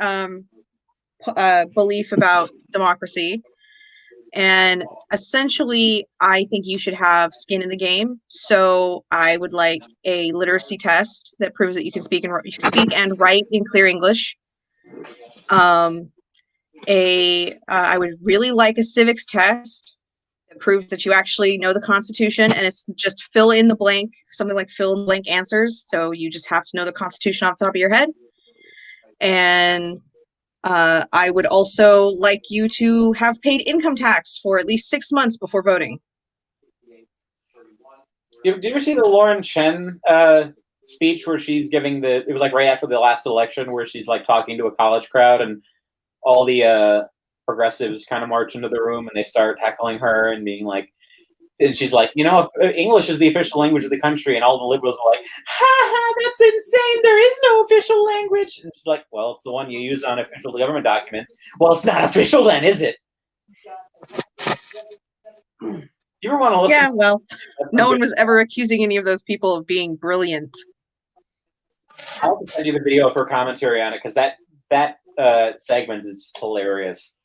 belief about democracy. And essentially, I think you should have skin in the game. So I would like a literacy test that proves that you can speak and write in clear English. I would really like a civics test that proves that you actually know the Constitution, and it's just fill in the blank, something like fill in blank answers. So you just have to know the Constitution off the top of your head. And I would also like you to have paid income tax for at least 6 months before voting. Did you ever see the Lauren Chen speech where she's giving it was like right after the last election where she's like talking to a college crowd and all the progressives kind of march into the room and they start heckling her and being like, and she's like, you know, English is the official language of the country, and all the liberals are like, ha ha, that's insane, there is no official language. And she's like, well, it's the one you use on official government documents. Well, it's not official then, is it? Do you ever want to listen? Yeah, well, no one was ever accusing any of those people of being brilliant. I'll send you the video for commentary on it, because that segment is just hilarious.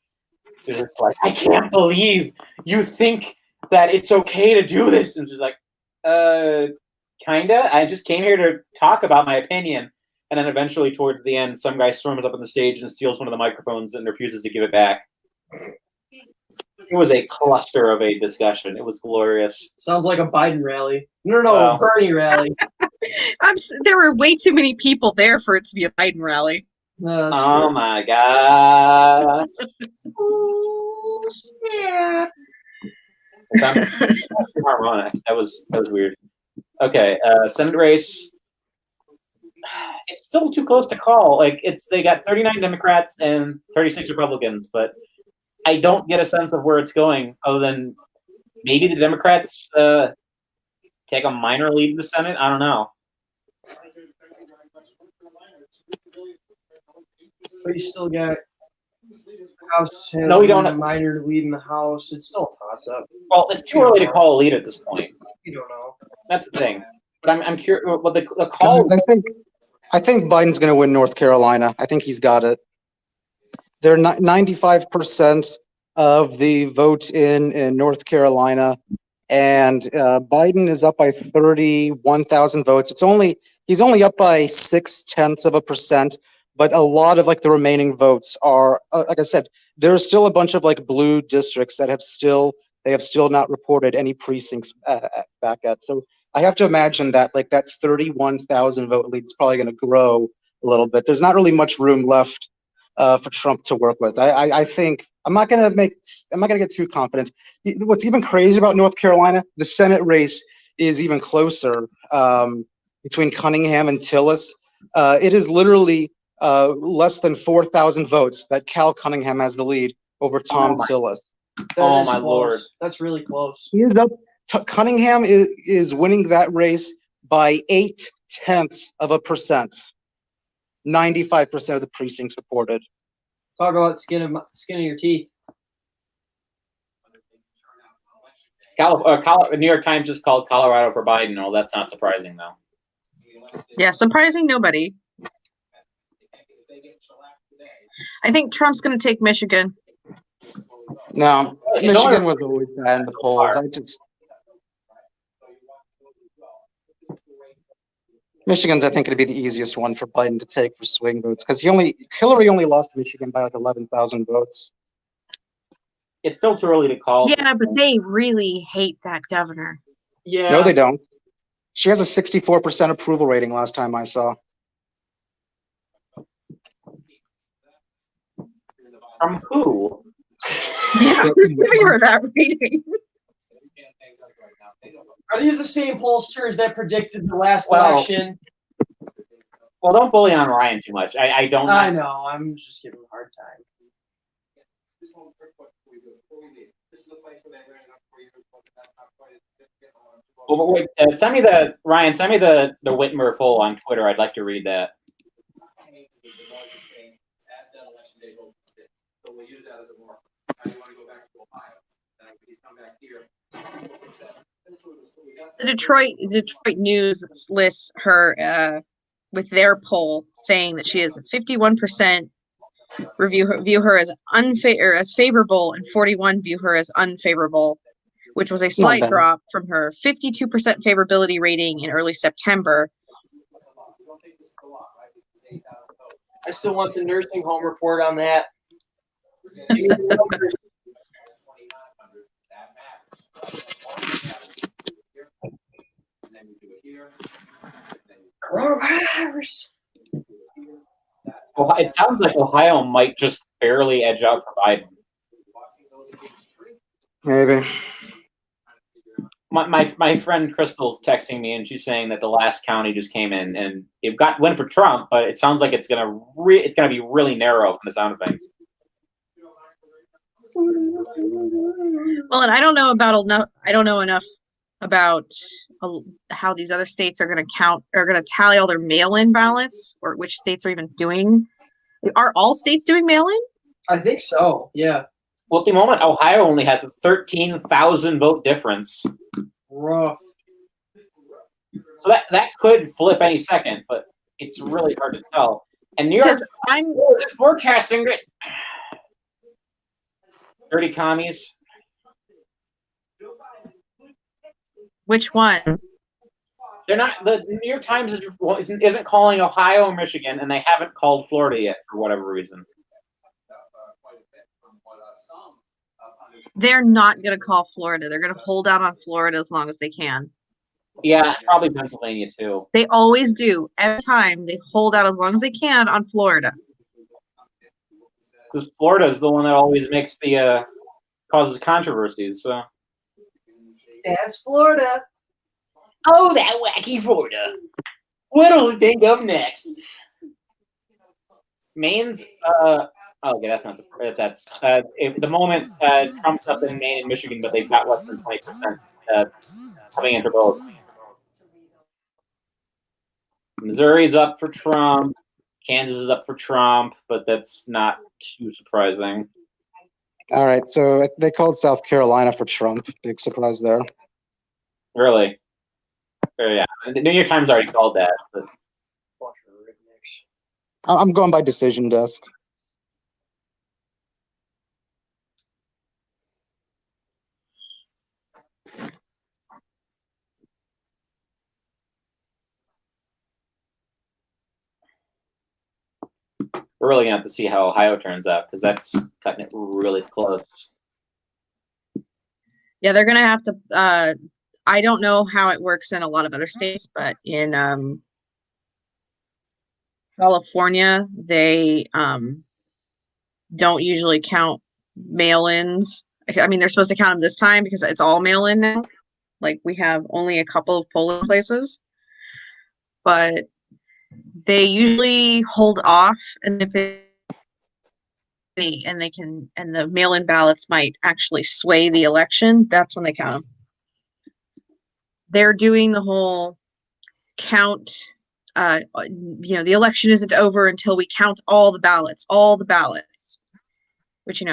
It's just like, I can't believe you think that it's okay to do this. And she's like, kinda. I just came here to talk about my opinion. And then eventually, towards the end, some guy storms up on the stage and steals one of the microphones and refuses to give it back. It was a cluster of a discussion. It was glorious. Sounds like a Biden rally. No, a Bernie rally. There were way too many people there for it to be a Biden rally. Oh my god. Oh, snap. Harmonic. That was weird. Okay, Senate race. It's still too close to call. Like they got 39 Democrats and 36 Republicans, but I don't get a sense of where it's going other than maybe the Democrats take a minor lead in the Senate. I don't know. But you still got House. No, we don't have a minor lead in the House. It's still a toss-up. Well, it's too early to call a lead at this point. You don't know. That's the thing. But I'm curious. Well, the call. I think Biden's going to win North Carolina. I think he's got it. They're 95% of the vote in North Carolina, and Biden is up by 31,000 votes. He's only up by 0.6%, but a lot of like the remaining votes are, like I said, there's still a bunch of like blue districts that have still not reported any precincts back yet. So I have to imagine that like that 31,000 vote lead is probably going to grow a little bit. There's not really much room left for Trump to work with. I think I'm not going to get too confident. What's even crazy about North Carolina, the Senate race is even closer between Cunningham and Tillis. It is literally less than 4,000 votes that Cal Cunningham has the lead over Tom Tillis. Oh, That is my close. Lord. That's really close. He is up. Cunningham is winning that race by 0.8%. 95% of the precincts reported. Talk about skin of your teeth. New York Times just called Colorado for Biden. Oh, that's not surprising, though. Yeah, surprising nobody. I think Trump's going to take Michigan. No, It's Michigan only- was always bad in the polls. Michigan's, I think, going to be the easiest one for Biden to take for swing votes because Hillary only lost Michigan by like 11,000 votes. It's still too early to call. Yeah, but they really hate that governor. Yeah. No, they don't. She has a 64% approval rating last time I saw. From who? Yeah, who's giving her that rating? Are these the same pollsters that predicted the last Well, election? Well, don't bully on Ryan too much. I don't. I know. I'm just giving him a hard time. Well, wait, send me the Whitmer poll on Twitter. I'd like to read that. The Detroit News lists her with their poll saying that she is 51% view her as favorable and 41 view her as unfavorable, which was a slight drop from her 52% favorability rating in early September. I still want the nursing home report on that. Coronavirus. Well, it sounds like Ohio might just barely edge out for Biden. Maybe. My friend Crystal's texting me, and she's saying that the last county just came in, and it went for Trump, but it sounds like it's gonna be really narrow from the sound of things. Well, and I don't know enough about how these other states are going to tally all their mail-in ballots, or which states are even doing. Are all states doing mail-in? I think so. Yeah. Well, at the moment, Ohio only has a 13,000 vote difference. Rough. So that could flip any second, but it's really hard to tell. And New York is forecasting it. Dirty commies. Which one? They're not. The New York Times isn't calling Ohio or Michigan, and they haven't called Florida yet for whatever reason. They're not going to call Florida. They're going to hold out on Florida as long as they can. Yeah, probably Pennsylvania too. They always do. Every time they hold out as long as they can on Florida. Because Florida is the one that always makes the causes controversies. So that's Florida. Oh, that wacky Florida. What'll we think of next? Maine's. Okay, that's not. That's at the moment. Trump's up in Maine and Michigan, but they've got less than 20% coming in for both. Missouri's up for Trump. Kansas is up for Trump, but that's not too surprising. All right, so they called South Carolina for Trump. Big surprise there. Really? Yeah. The New York Times already called that. But... I'm going by decision desk. We're really gonna have to see how Ohio turns out because that's cutting it really close. Yeah, they're gonna have to. I don't know how it works in a lot of other states, but in California, they don't usually count mail-ins. I mean, they're supposed to count them this time because it's all mail-in now. Like we have only a couple of polling places, but they usually hold off, and if the mail-in ballots might actually sway the election, that's when they count them. They're doing the whole count. The election isn't over until we count all the ballots, which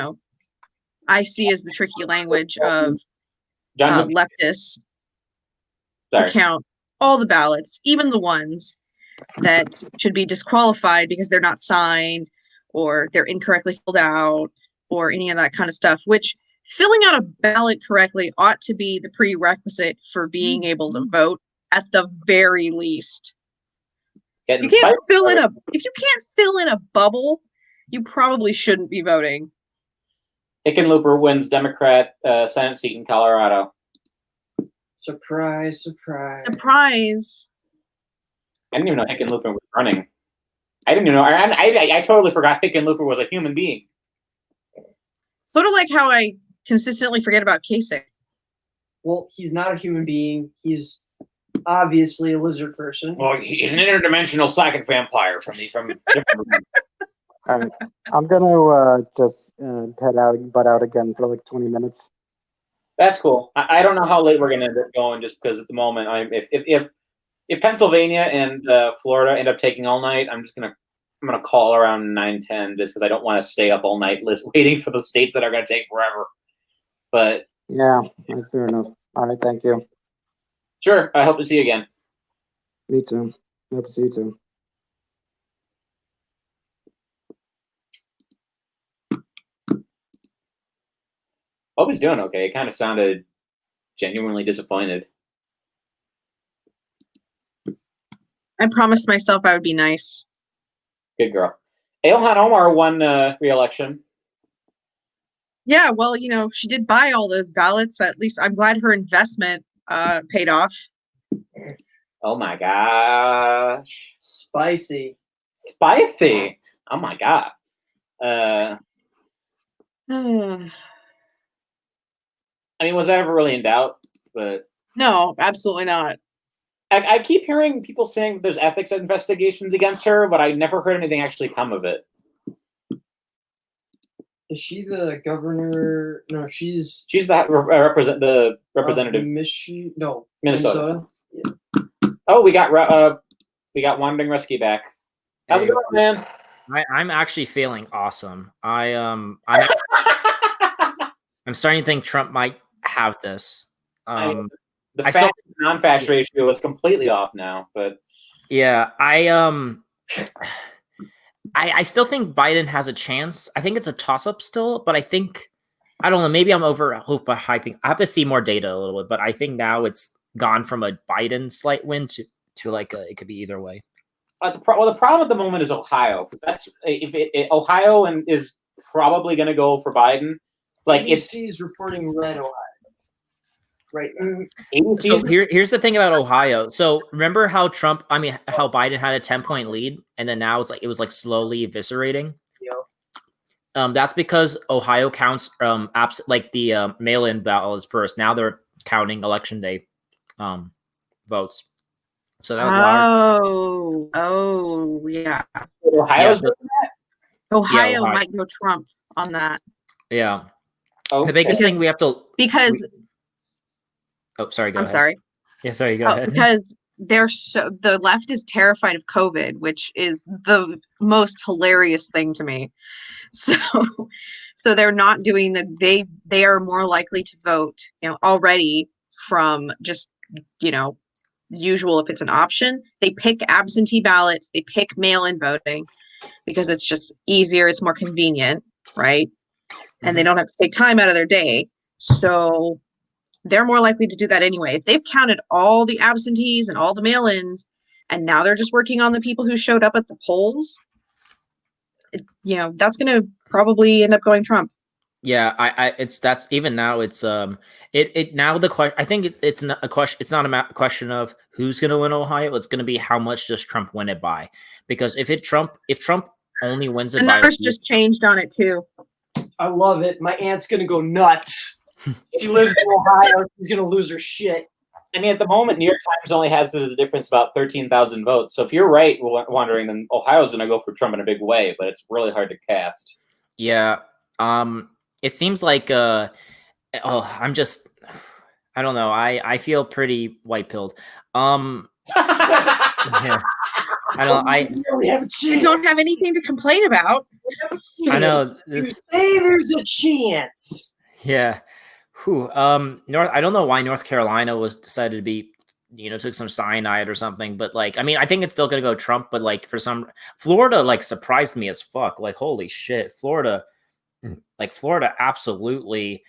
I see as the tricky language of leftists to count all the ballots, even the ones that should be disqualified because they're not signed or they're incorrectly filled out or any of that kind of stuff, which filling out a ballot correctly ought to be the prerequisite for being able to vote at the very least. If you can't fill in a bubble, you probably shouldn't be voting. Hickenlooper wins Democrat Senate seat in Colorado. Surprise, surprise. Surprise. I didn't even know Hickenlooper was running. I didn't even know. I totally forgot Hickenlooper was a human being. Sort of like how I consistently forget about Kasich. Well, he's not a human being. He's obviously a lizard person. Well, he's an interdimensional psychic vampire from different. All right. I'm gonna just head out again for like 20 minutes. That's cool. I don't know how late we're gonna end up going, just because at the moment, if Pennsylvania and Florida end up taking all night, I'm gonna call around 9:10 just because I don't want to stay up all night waiting for the states that are gonna take forever. But yeah, fair enough. All right, thank you. Sure. I hope to see you again. Me too. Hope to see you too. Hope he's doing okay. It kind of sounded genuinely disappointed. I promised myself I would be nice. Good girl. Ilhan Omar won re-election. Yeah, well, she did buy all those ballots. At least I'm glad her investment paid off. Oh my gosh. Spicy. Oh my god. I mean, was that ever really in doubt? But no, absolutely not. I keep hearing people saying that there's ethics investigations against her, but I never heard anything actually come of it. Is she the governor? No, she's the representative. Minnesota. Yeah. Oh, we got Wandering Rescue back. How's it going, man? I'm actually feeling awesome. I'm starting to think Trump might have this. The fat non-fat ratio is completely off now, but yeah, I still think Biden has a chance. I think it's a toss-up still, but I think I don't know. Maybe I'm overhyping. I have to see more data a little bit, but I think now it's gone from a Biden slight win to like it could be either way. The problem at the moment is Ohio, because that's Ohio is probably going to go for Biden. Like ABC's reporting red Ohio. Right. So here's the thing about Ohio. So remember how how Biden had a 10-point lead, and then now it was slowly eviscerating. Yeah. That's because Ohio counts the mail-in ballots first. Now they're counting election day votes. So that yeah. Ohio might go Trump on that. Yeah. Oh, the biggest thing we have to sorry. I'm sorry. Yeah, sorry. Go ahead. Because the left is terrified of COVID, which is the most hilarious thing to me. So they're not doing they are more likely to vote, already from just, usual if it's an option. They pick absentee ballots, they pick mail-in voting because it's just easier, it's more convenient, right? And they don't have to take time out of their day. So they're more likely to do that anyway. If they've counted all the absentees and all the mail-ins, and now they're just working on the people who showed up at the polls, that's going to probably end up going Trump. Yeah, that's even now. It's it now the question. I think it's not a question. It's not a question of who's going to win Ohio. It's going to be how much does Trump win it by? Because if Trump only wins it The by, numbers just changed on it too. I love it. My aunt's gonna go nuts. She lives in Ohio. She's gonna lose her shit. I mean, at the moment, New York Times only has the difference about 13,000 votes. So if you're right, wondering, then Ohio's going to go for Trump in a big way, but it's really hard to cast. Yeah. It seems like I don't know. I feel pretty white pilled. Yeah. I don't. We don't have anything to complain about. I know. You say there's a chance. Yeah. I don't know why North Carolina was decided to be, took some cyanide or something, but like, I mean, I think it's still gonna go Trump, but like Florida like surprised me as fuck. Like, holy shit, Florida absolutely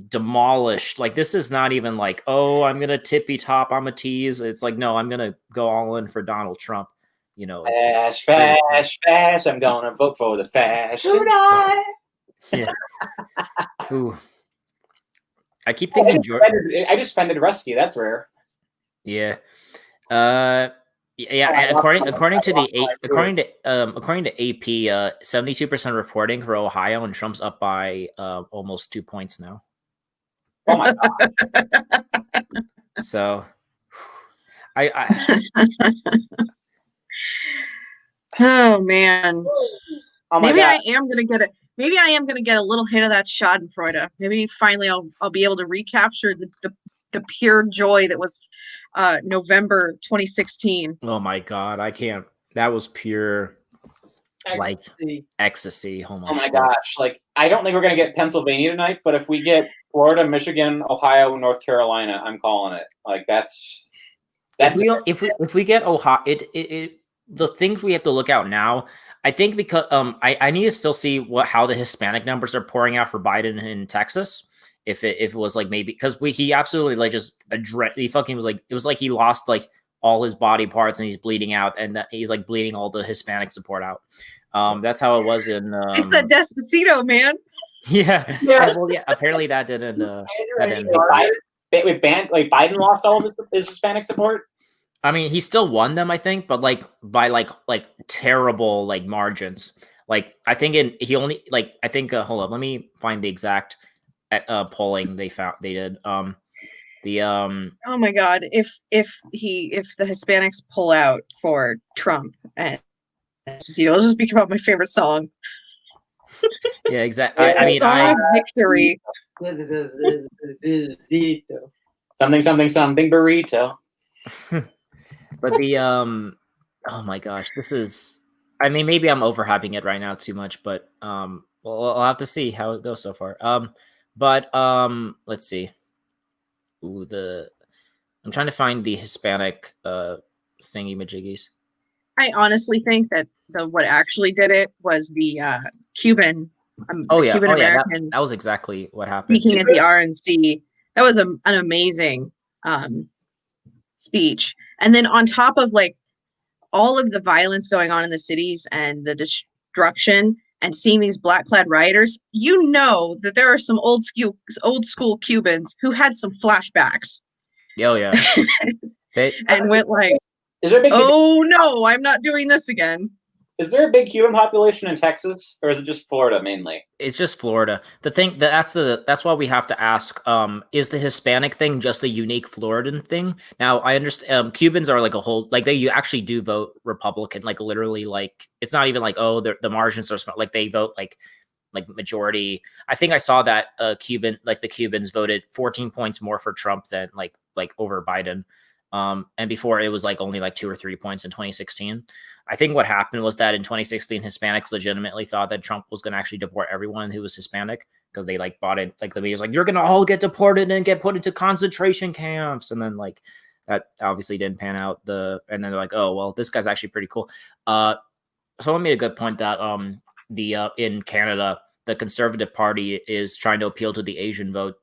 demolished. Like, this is not even like, oh, I'm gonna tippy top, I'm a tease. It's like, no, I'm gonna go all in for Donald Trump. Fast. I'm gonna vote for the fast. Yeah. Ooh. I keep thinking I just fended Rusky. That's rare. Yeah. Yeah. According to AP, 72% reporting for Ohio, and Trump's up by almost 2 points now. Oh my god. So, Oh man. Oh my Maybe god. I am gonna get it. Maybe I am gonna get a little hit of that Schadenfreude. Maybe finally I'll be able to recapture the pure joy that was November 2016. oh my god, I can't. That was pure Ecstasy. ecstasy. Oh my gosh. Like, I don't think we're gonna get Pennsylvania tonight, but if we get Florida, Michigan, Ohio, North Carolina, I'm calling it. Like, that's if we get Ohio, it the things we have to look out now. I think because I need to still see how the Hispanic numbers are pouring out for Biden in Texas. If it was like, maybe because he absolutely like just he fucking was like, it was like he lost like all his body parts and he's bleeding out, and that he's like bleeding all the Hispanic support out. That's how it was in. It's that Despacito, man. Yeah. Well, yeah. Apparently that didn't. Biden lost all of his Hispanic support. I mean, he still won them, I think, but like by like terrible like margins. Like, I think hold on, let me find the exact polling they did. Oh my god, if the Hispanics pull out for Trump, and it'll just become my favorite song. Yeah, exactly. I mean, victory. Something burrito. But oh my gosh, this is. I mean, maybe I'm overhyping it right now too much, but well, I'll have to see how it goes so far. But let's see. Ooh, I'm trying to find the Hispanic thingy majiggies. I honestly think that what actually did it was the Cuban. Cuban American. That was exactly what happened. Speaking at the RNC, that was an amazing speech. And then on top of like all of the violence going on in the cities and the destruction, and seeing these black-clad rioters, that there are some old school Cubans who had some flashbacks. Oh yeah. And went like, is there a big no, I'm not doing this again. Is there a big Cuban population in Texas, or is it just Florida mainly? It's just Florida. The thing that's why we have to ask: is the Hispanic thing just a unique Floridan thing? Now I understand Cubans are like a whole, like you actually do vote Republican, like literally, like it's not even like, oh, the margins are small, like they vote like majority. I think I saw that the Cubans voted 14 points more for Trump than like over Biden. And before it was like only like 2 or 3 points in 2016. I think what happened was that in 2016, Hispanics legitimately thought that Trump was going to actually deport everyone who was Hispanic, because they like bought it. Like the media was like, you're going to all get deported and get put into concentration camps. And then like that obviously didn't pan out. And then they're like, oh, well, this guy's actually pretty cool. Someone made a good point that in Canada, the Conservative Party is trying to appeal to the Asian vote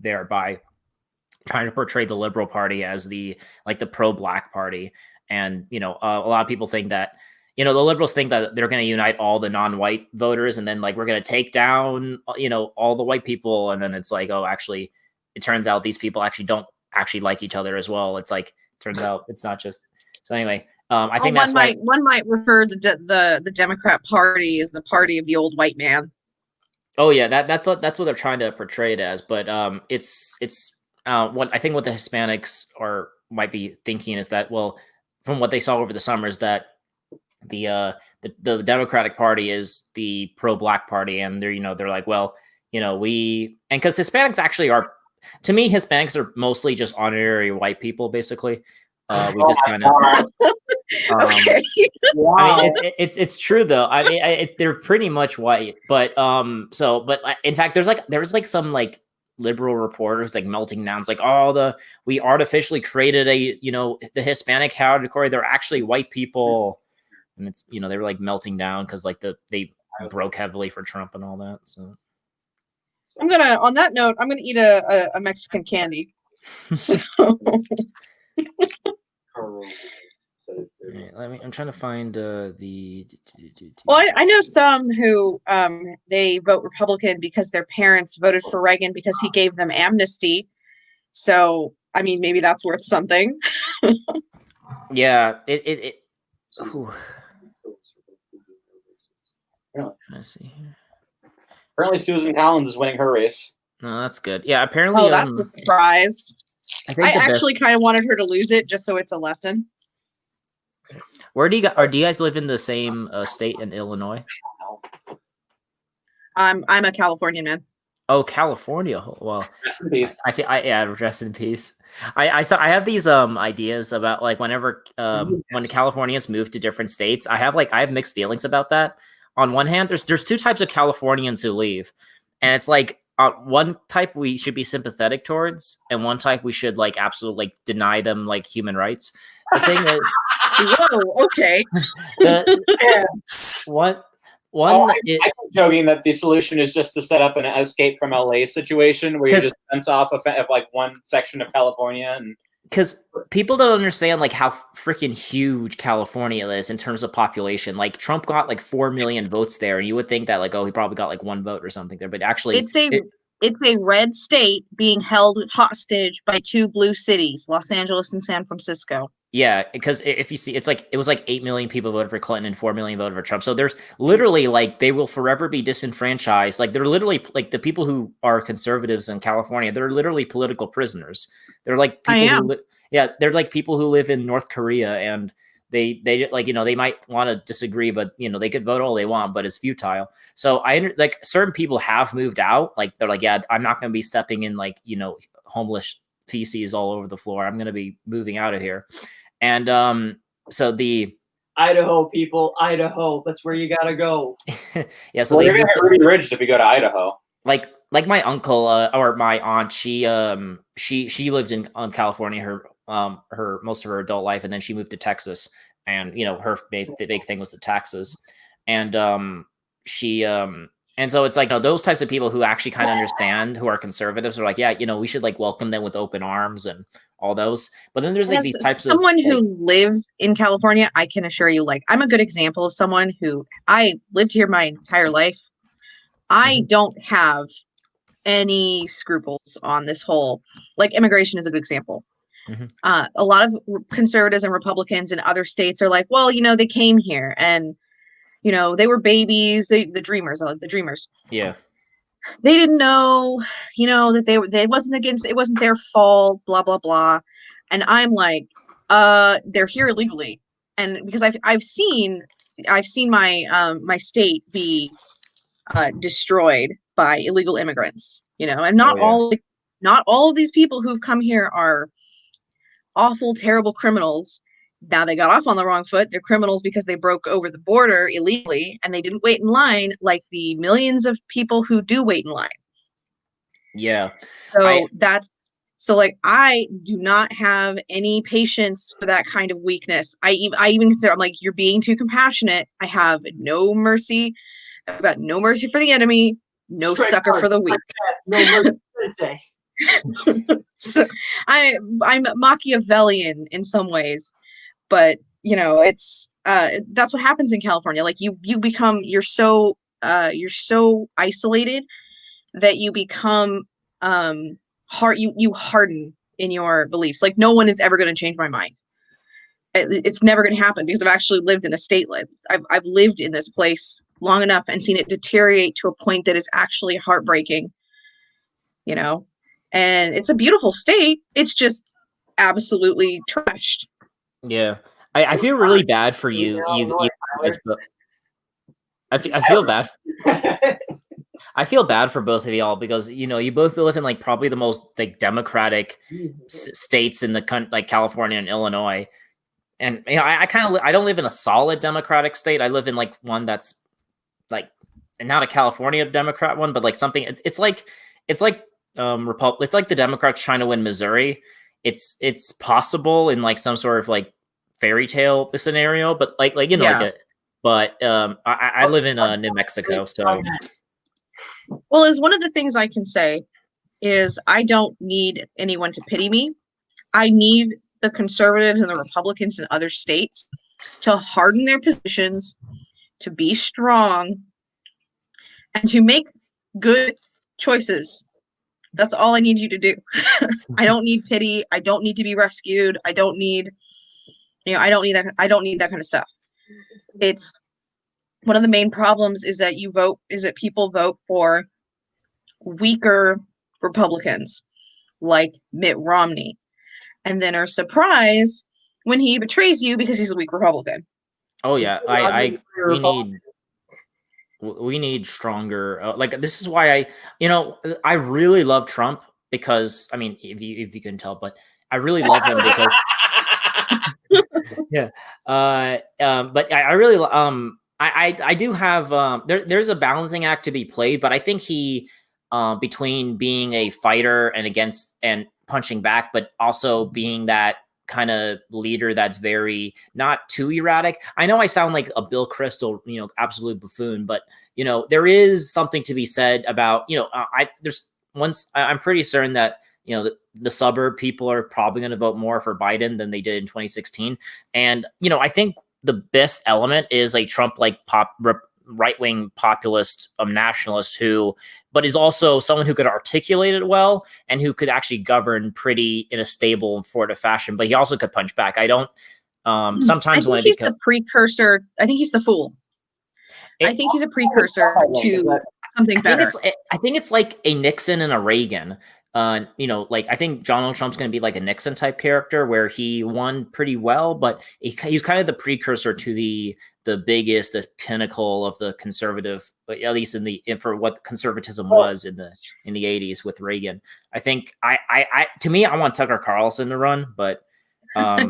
there by trying to portray the Liberal Party as the pro-Black party. And, a lot of people think that, you know, the liberals think that they're going to unite all the non-white voters, and then like we're going to take down, you know, all the white people, and then it's like, oh, actually, it turns out these people actually don't actually like each other as well. It's like turns out it's not just. So anyway, I think that's one might refer the Democrat Party as the party of the old white man. Oh yeah, that's what they're trying to portray it as, but it's what I think what the Hispanics might be thinking is that, well, from what they saw over the summer is that the Democratic Party is the pro-black party, and they're like, well, you know, because Hispanics actually are, to me, Hispanics are mostly just honorary white people, basically. We just kind of Okay. Wow. I mean, it's true though. I mean, they're pretty much white, but in fact, there was some like liberal reporters like melting down. It's like, oh, we artificially created the Hispanic category. They're actually white people, and it's they were like melting down because like they broke heavily for Trump and all that. So on that note, I'm gonna eat a Mexican candy. So. I'm trying to find the. Well, I know some who they vote Republican because their parents voted for Reagan because he gave them amnesty. So I mean, maybe that's worth something. Yeah, Let's see here. Apparently, Susan Collins is winning her race. No, that's good. Yeah, apparently. Oh, that's a surprise. I actually kind of wanted her to lose it just so it's a lesson. Where do you guys live in the same state in Illinois? I'm a Californian man. Oh, California. Well, rest in peace. Rest in peace. I have these ideas about like whenever when Californians move to different states, I have mixed feelings about that. On one hand, there's two types of Californians who leave, and it's like one type we should be sympathetic towards, and one type we should like absolutely like deny them like human rights. The thing is, whoa, okay. I'm joking that the solution is just to set up an escape from LA situation where you just fence off of like one section of California, and because people don't understand like how freaking huge California is in terms of population. Like Trump got like 4 million votes there, and you would think that like, oh, he probably got like one vote or something there, but actually it's a red state being held hostage by two blue cities, Los Angeles and San Francisco. Yeah, because if you see, it was like 8 million people voted for Clinton and 4 million voted for Trump. So there's literally like they will forever be disenfranchised. Like they're literally like the people who are conservatives in California. They're literally political prisoners. They're like people they're like people who live in North Korea, and they like they might want to disagree, but they could vote all they want, but it's futile. So like certain people have moved out. Like they're like, yeah, I'm not going to be stepping in like homeless feces all over the floor. I'm going to be moving out of here. And so the Idaho people, Idaho, that's where you gotta go. Yeah, so you're gonna get Ruby Ridged if you go to Idaho. Like my uncle or my aunt, she lived in California her most of her adult life, and then she moved to Texas, and the big thing was the taxes, and and so it's like those types of people who actually kind of understand, who are conservatives, are like, yeah, we should like welcome them with open arms and all those. But then there's like these types of someone who lives in California. I can assure you, like, I'm a good example of someone who I lived here my entire life. I don't have any scruples on this whole, like, immigration is a good example. A lot of conservatives and Republicans in other states are like, well, they came here and they were babies, the dreamers. Yeah. They didn't know, that it wasn't their fault, blah, blah, blah. And I'm like, they're here illegally. And because I've seen my my state be destroyed by illegal immigrants, and not all of these people who've come here are awful, terrible criminals. Now they got off on the wrong foot. They're criminals because they broke over the border illegally and they didn't wait in line like the millions of people who do wait in line. Yeah. So I do not have any patience for that kind of weakness. I even consider, I'm like, you're being too compassionate. I have no mercy. I've got no mercy for the enemy. No succor for the weak. No mercy for the sick. So I'm Machiavellian in some ways. But it's that's what happens in California. Like you're so isolated that you become you harden in your beliefs. Like no one is ever going to change my mind. It's never going to happen because I've actually lived in a state like I've lived in this place long enough and seen it deteriorate to a point that is actually heartbreaking, and it's a beautiful state. It's just absolutely trashed. Yeah. I feel really bad for you guys, but I feel bad. I feel bad for both of y'all because you both live in like probably the most like democratic states in the like California and Illinois, and I don't live in a solid democratic state. I live in like one that's like not a California Democrat one, but like something. It's like It's like the Democrats trying to win Missouri. It's possible in like some sort of like fairy tale scenario, but I live in New Mexico, so. Well, as one of the things I can say is I don't need anyone to pity me. I need the conservatives and the Republicans in other states to harden their positions, to be strong, and to make good choices. That's all I need you to do. I don't need pity. I don't need to be rescued. I don't need that kind of stuff. It's one of the main problems is that people vote for weaker Republicans like Mitt Romney and then are surprised when he betrays you because he's a weak Republican. Oh yeah, we need stronger. Like this is why I really love Trump because I mean if you can tell, but I really love him because yeah. But I really I do have there's a balancing act to be played, but I think he between being a fighter and punching back, but also being that kind of leader that's very not too erratic. I know I sound like a Bill Crystal, absolute buffoon, but there is something to be said about I'm pretty certain that the suburb people are probably going to vote more for Biden than they did in 2016, and I think the best element is a Trump like right-wing populist nationalist but is also someone who could articulate it well and who could actually govern pretty in a stable and forward fashion, but he also could punch back. I don't sometimes when he's the precursor. I think he's the fool. I think he's a precursor to something better. I think it's like a Nixon and a Reagan. I think Donald Trump's going to be like a Nixon type character where he won pretty well, but he's kind of the precursor to the pinnacle of the conservative, at least for what conservatism was in the 80s with Reagan. I think to me, I want Tucker Carlson to run, but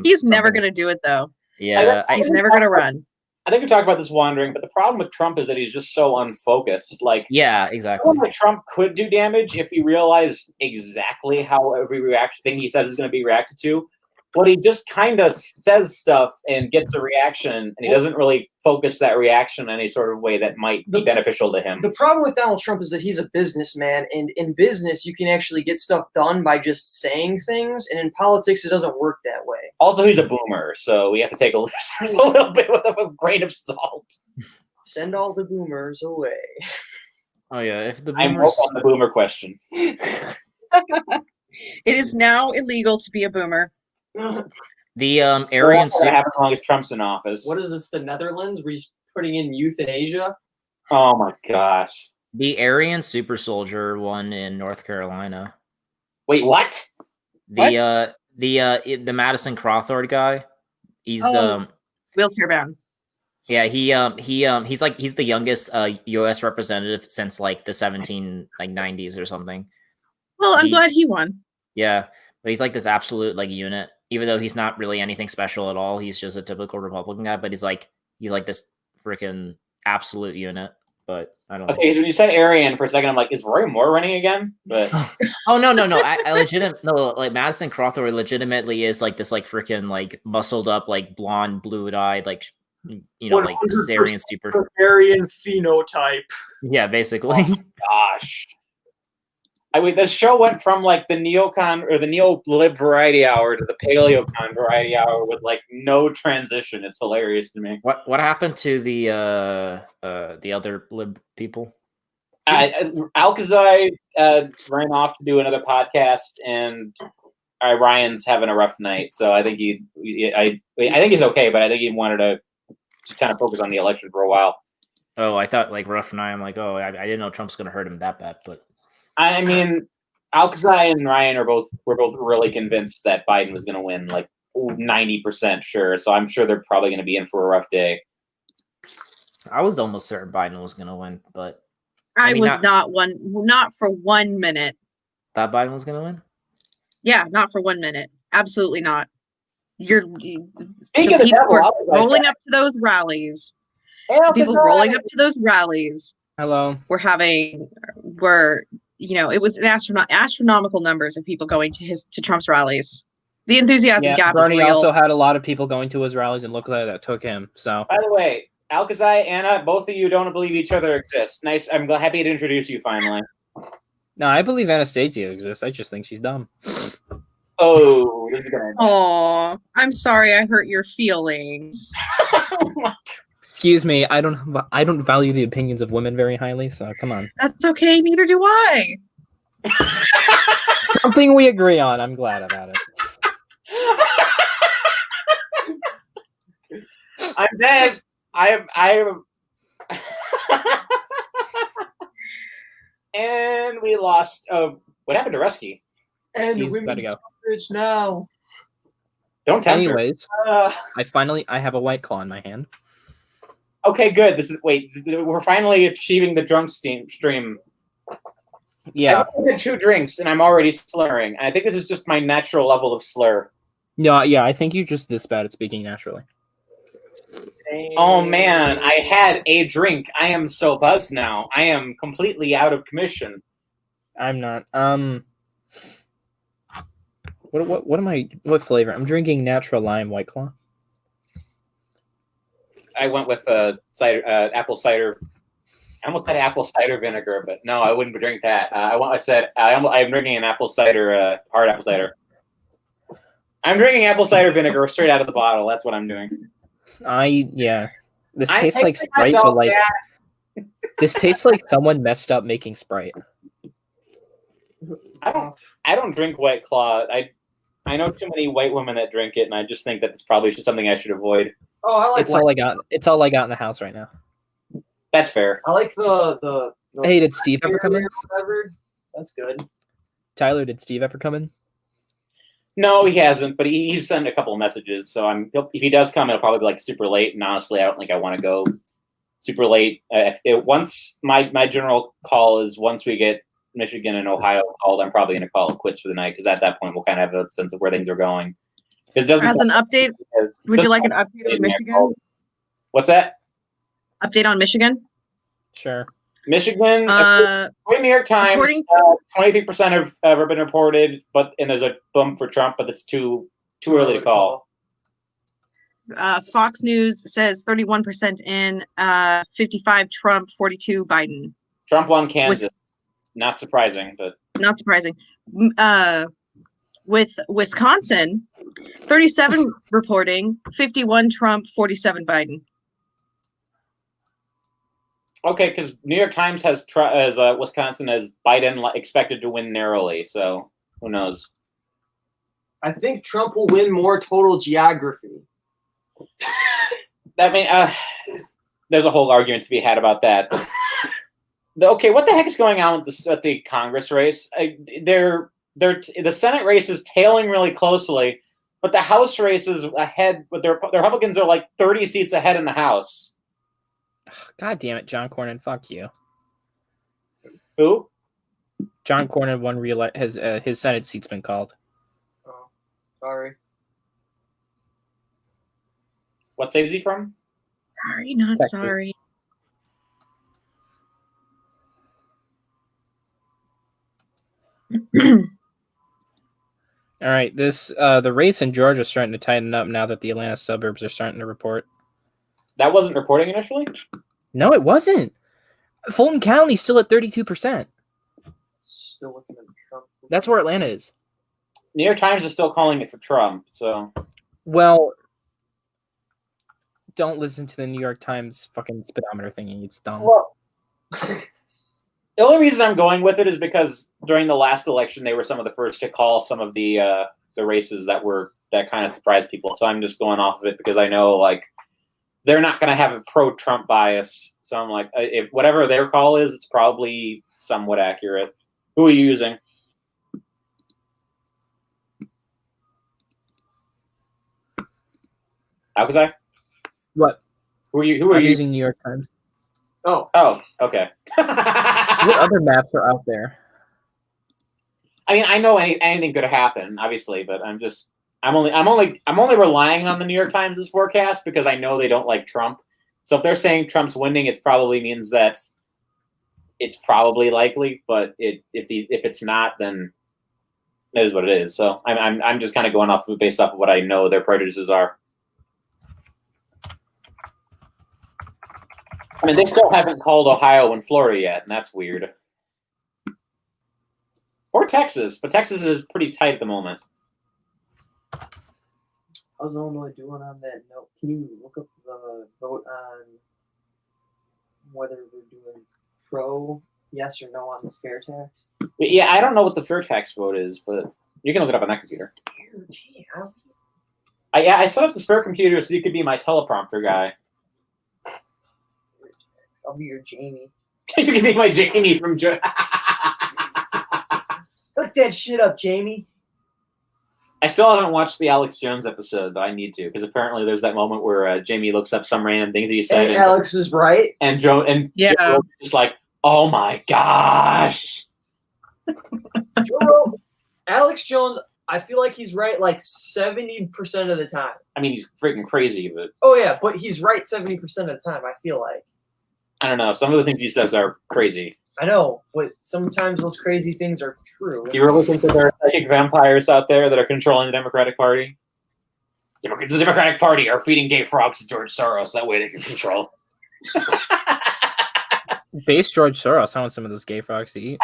he's never going to do it though. Yeah, he's never going to run. I think we talked about this wandering, but the problem with Trump is that he's just so unfocused. Yeah, exactly. Trump could do damage if he realized exactly how every thing he says is going to be reacted to. But he just kind of says stuff and gets a reaction, and he doesn't really focus that reaction in any sort of way that might be beneficial to him. The problem with Donald Trump is that he's a businessman, and in business, you can actually get stuff done by just saying things, and in politics, it doesn't work that way. Also, he's a boomer, so we have to take a little bit with a grain of salt. Send all the boomers away. Oh yeah, if the boomers... I'm on the boomer question. It is now illegal to be a boomer. The Aryan super happen as long as Trump's in office. What is this? The Netherlands? Were you putting in euthanasia? Oh my gosh! The Aryan super soldier won in North Carolina. Wait, what? The Madison Crawford guy. He's wheelchair bound. Yeah, he's the youngest U.S. representative since like the 90s or something. Well, I'm glad he won. Yeah, but he's like this absolute like unit. Even though he's not really anything special at all, he's just a typical Republican guy. But he's like this freaking absolute unit. But I don't know. Okay, so when you said Aryan for a second, I'm like, is Roy Moore running again? But oh no! Like Madison Crawford legitimately is like this like freaking like muscled up like blonde blue eyed like like Aryan super Aryan phenotype. Yeah, basically. Oh, gosh. I mean, this show went from like the neocon or the neo-lib variety hour to the paleocon variety hour with like no transition. It's hilarious to me. What happened to the other lib people? Alkazei ran off to do another podcast, and Ryan's having a rough night. So I think I think he's okay, but I think he wanted to just kind of focus on the election for a while. Oh, I thought like Ruff and I'm like, oh, I didn't know Trump's gonna hurt him that bad, but I mean, Alkazei and Ryan were both really convinced that Biden was going to win, like 90% sure. So I'm sure they're probably going to be in for a rough day. I was almost certain Biden was gonna win, but I mean, was not for 1 minute. that Biden was gonna win. Yeah, not for 1 minute. Absolutely not. The Speaking of the people devil, were I'll be right rolling back. up to those rallies. Hey, The people Alkazei! rolling up to those rallies Hello. were it was an astronomical numbers of people going to Trump's rallies. The enthusiasm Yeah, gap is Bernie real. also had a lot of people going to his rallies, and look at that took him. So By the way, Alkazei, Anna, both of you don't believe each other exists. Nice. I'm happy to introduce you finally. no, I believe Anastasia exists. I just think she's dumb. Oh, this is gonna. Aw, I'm sorry I hurt your feelings. Excuse me, I don't value the opinions of women very highly. So come on. That's okay, neither do I. Something we agree on. I'm glad about it. I'm dead. I am. And we lost. What happened to Rusky? And He's gotta go. suffrage now. Don't tempt her. Anyways, Uh, I have a White Claw in my hand. Okay, good. We're finally achieving the drunk stream. Yeah. I've only had 2 drinks and I'm already slurring. I think this is just my natural level of slur. No, yeah, I think you're just this bad at speaking naturally. Oh man, I had a drink. I am so buzzed now. I am completely out of commission. I'm not. What flavor? I'm drinking natural lime White Claw. I went with apple cider. I almost said apple cider vinegar, but no, I wouldn't drink that. I'm drinking an apple cider, hard apple cider. I'm drinking apple cider vinegar straight out of the bottle. That's what I'm doing. This tastes like Sprite, but like this tastes like someone messed up making Sprite. I don't drink White Claw. I know too many white women that drink it, and I just think that it's probably just something I should avoid. oh, I like. It's all I got. It's all I got in the house right now. That's fair. I like the Hey, did Steve ever come in? Whatever. That's good. Tyler, did Steve ever come in? No, he hasn't, but he's sent a couple of messages. So if he does come, it'll probably be like super late. And honestly, I don't think I want to go super late. Once my general call is once we get Michigan and Ohio called, I'm probably going to call it quits for the night because at that point we'll kind of have a sense of where things are going. As an update, would you like an update on Michigan? What's that? Update on Michigan? Sure. Michigan, according to the New York Times, 23% have ever been reported, and there's a bump for Trump, but it's too early to call. Fox News says 31% in, 55 Trump, 42 Biden. Trump won Kansas. Not surprising, but not surprising. With Wisconsin, 37 reporting, 51 Trump, 47 Biden. Okay, because New York Times has Wisconsin as Biden expected to win narrowly, so who knows? I think Trump will win more total geography. There's a whole argument to be had about that. Okay, what the heck is going on with the Congress race? The Senate race is tailing really closely, but the House race is ahead. But the Republicans are like 30 seats ahead in the House. God damn it, John Cornyn! Fuck you. Who? John Cornyn won his Senate seat's been called. Oh, sorry. What state is he from? Sorry, not Texas. sorry. All right, the race in Georgia is starting to tighten up now that the Atlanta suburbs are starting to report. That wasn't reporting initially? No, it wasn't. Fulton County's still at 32%. still looking at Trump. That's where Atlanta is. New York Times is still calling it for Trump, so Well, don't listen to the New York Times fucking speedometer thingy. It's dumb. well. The only reason I'm going with it is because during the last election, they were some of the first to call some of the races that kind of surprised people. So I'm just going off of it because I know like they're not going to have a pro-Trump bias. So I'm like, if whatever their call is, it's probably somewhat accurate. Who are you using? Alkazei? What? Who are you I'm using New York Times. Oh, okay. What other maps are out there? I mean, I know anything could happen, obviously, but I'm only relying on the New York Times' forecast because I know they don't like Trump. So if they're saying Trump's winning, it probably means that it's probably likely. But if it's not, then it is what it is. So I'm just kind of going based off of what I know their prejudices are. I mean, they still haven't called Ohio and Florida yet, and that's weird. Or Texas, but Texas is pretty tight at the moment. How's Illinois doing on that note? Can you look up the vote on whether they're doing pro, yes or no on the fair tax? Yeah, I don't know what the fair tax vote is, but you can look it up on that computer. I set up the spare computer so you could be my teleprompter guy. I'll be your Jamie. You can be my Jamie from Look that shit up, Jamie. I still haven't watched the Alex Jones episode, but I need to, because apparently there's that moment where Jamie looks up some random things that he said. And Alex is right. And Joe Yeah. Joe is just like, oh my gosh. Alex Jones, I feel like he's right like 70% of the time. I mean, he's freaking crazy, but Oh yeah, but he's right 70% of the time, I feel like. I don't know. Some of the things he says are crazy. I know, but sometimes those crazy things are true. Do you really think that there are psychic vampires out there that are controlling the Democratic Party? The Democratic Party are feeding gay frogs to George Soros. That way they can control. Base George Soros. I want some of those gay frogs to eat.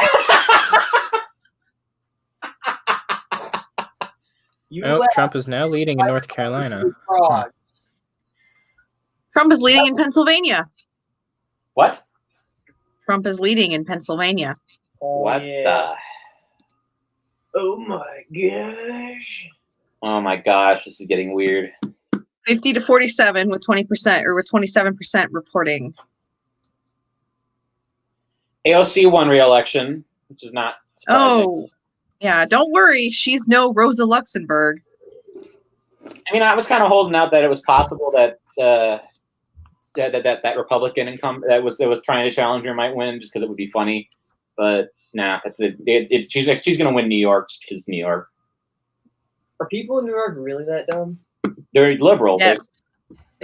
Trump is now leading in North Carolina. Trump is leading in Pennsylvania. What? Trump is leading in Pennsylvania. What the? Oh my gosh. Oh my gosh, this is getting weird. 50 to 47 with 20% or with 27% reporting. AOC won re-election, which is not surprising. Oh, yeah. Don't worry. She's no Rosa Luxemburg. I mean, I was kind of holding out that it was possible that that Republican income that was trying to challenge her might win just because it would be funny, but nah, she's going to win New York just because it's New York. Are people in New York really that dumb? They're liberal. Yes.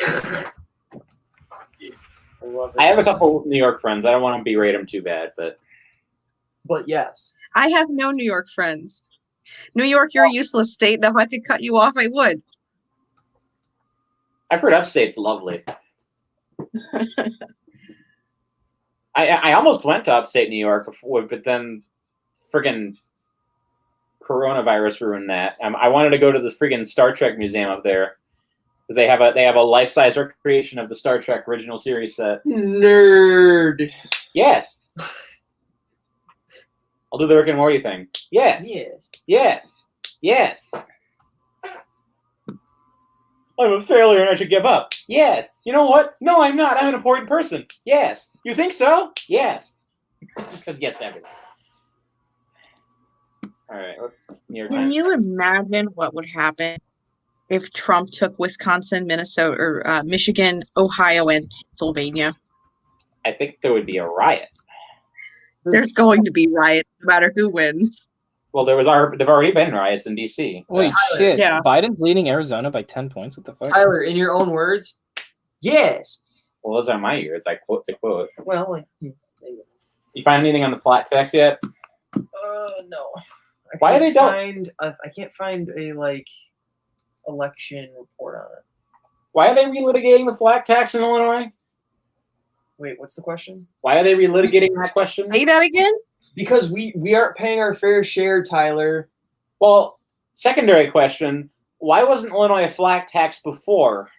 I love it. I have a couple New York friends. I don't want to berate them too bad, but yes. I have no New York friends. New York, you're a useless state, and if I could cut you off, I would. I've heard upstate's lovely. I almost went to upstate New York before, but then friggin' coronavirus ruined that. I wanted to go to the friggin' Star Trek museum up there because they have a life-size recreation of the Star Trek original series set. Nerd. Yes. I'll do the Rick and Morty thing. Yes. Yes. Yes. Yes. I'm a failure and I should give up. Yes. You know what? No, I'm not. I'm an important person. Yes. You think so? Yes. Just because yes to everything. All right. Can you imagine what would happen if Trump took Wisconsin, Minnesota, or Michigan, Ohio, and Pennsylvania? I think there would be a riot. There's going to be riots no matter who wins. Well, there've already been riots in D.C. Wait, Tyler, shit. yeah. Biden's leading Arizona by 10 points. What the fuck? Tyler, in your own words, yes. Well, those are my ears. I quote to quote. Well, like, You find anything on the flat tax yet? no. Why they don't? I can't find a election report on it. Why are they relitigating the flat tax in Illinois? Wait, what's the question? Why are they relitigating that question? Say that again? Because we aren't paying our fair share, Tyler. Well, secondary question: why wasn't Illinois a flat tax before?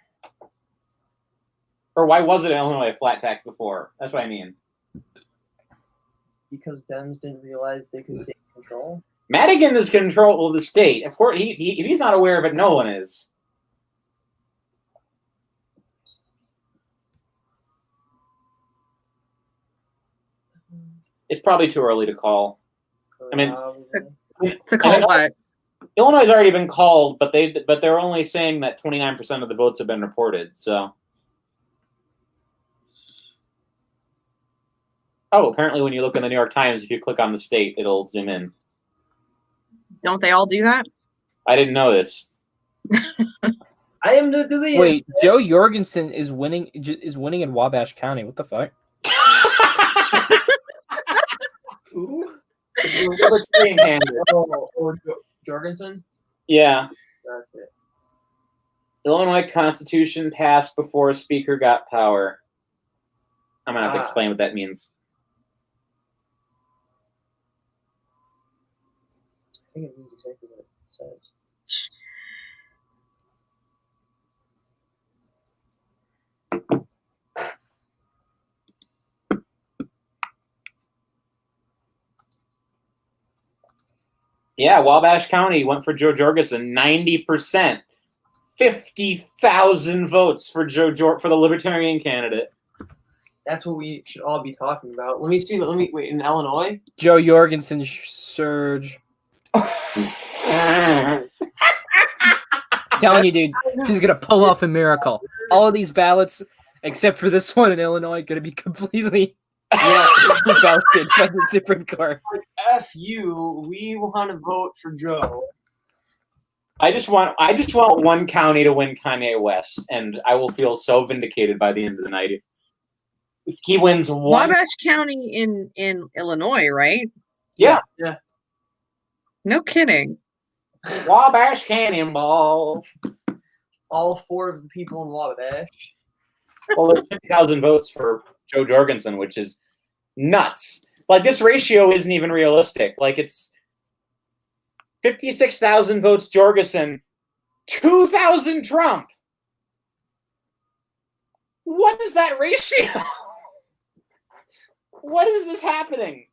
Or why was it Illinois a flat tax before? That's what I mean. Because Dems didn't realize they could take control. Madigan is control of the state. Of course, if he's not aware of it, no one is. It's probably too early to call. I mean, To call what? Illinois has already been called, but they're only saying that 29% of the votes have been reported. So, apparently, when you look in the New York Times, if you click on the state, it'll zoom in. Don't they all do that? I didn't know this. I am the Wait, Joe Jorgensen is winning in Wabash County. What the fuck? Who? Jorgensen? Yeah. That's it. Illinois Constitution passed before Speaker got power. I'm going to have to explain what that means. I think it means exactly what it says. Yeah, Wabash County went for Joe Jorgensen, 90%. 50,000 votes for for the Libertarian candidate. That's what we should all be talking about. Let me see. Wait. In Illinois, Joe Jorgensen surge. Telling you, dude, she's gonna pull off a miracle. All of these ballots, except for this one in Illinois, gonna be completely voted by the Supreme Court. F you. We want to vote for Joe. I just want one county to win Kanye West, and I will feel so vindicated by the end of the night. If he wins one, Wabash County in Illinois, right? Yeah. No kidding. Wabash Cannonball. All 4 of the people in Wabash. Well, there's 50,000 votes for Joe Jorgensen, which is nuts. Like, this ratio isn't even realistic. Like, it's 56,000 votes Jorgensen, 2,000 Trump. What is that ratio? What is this happening?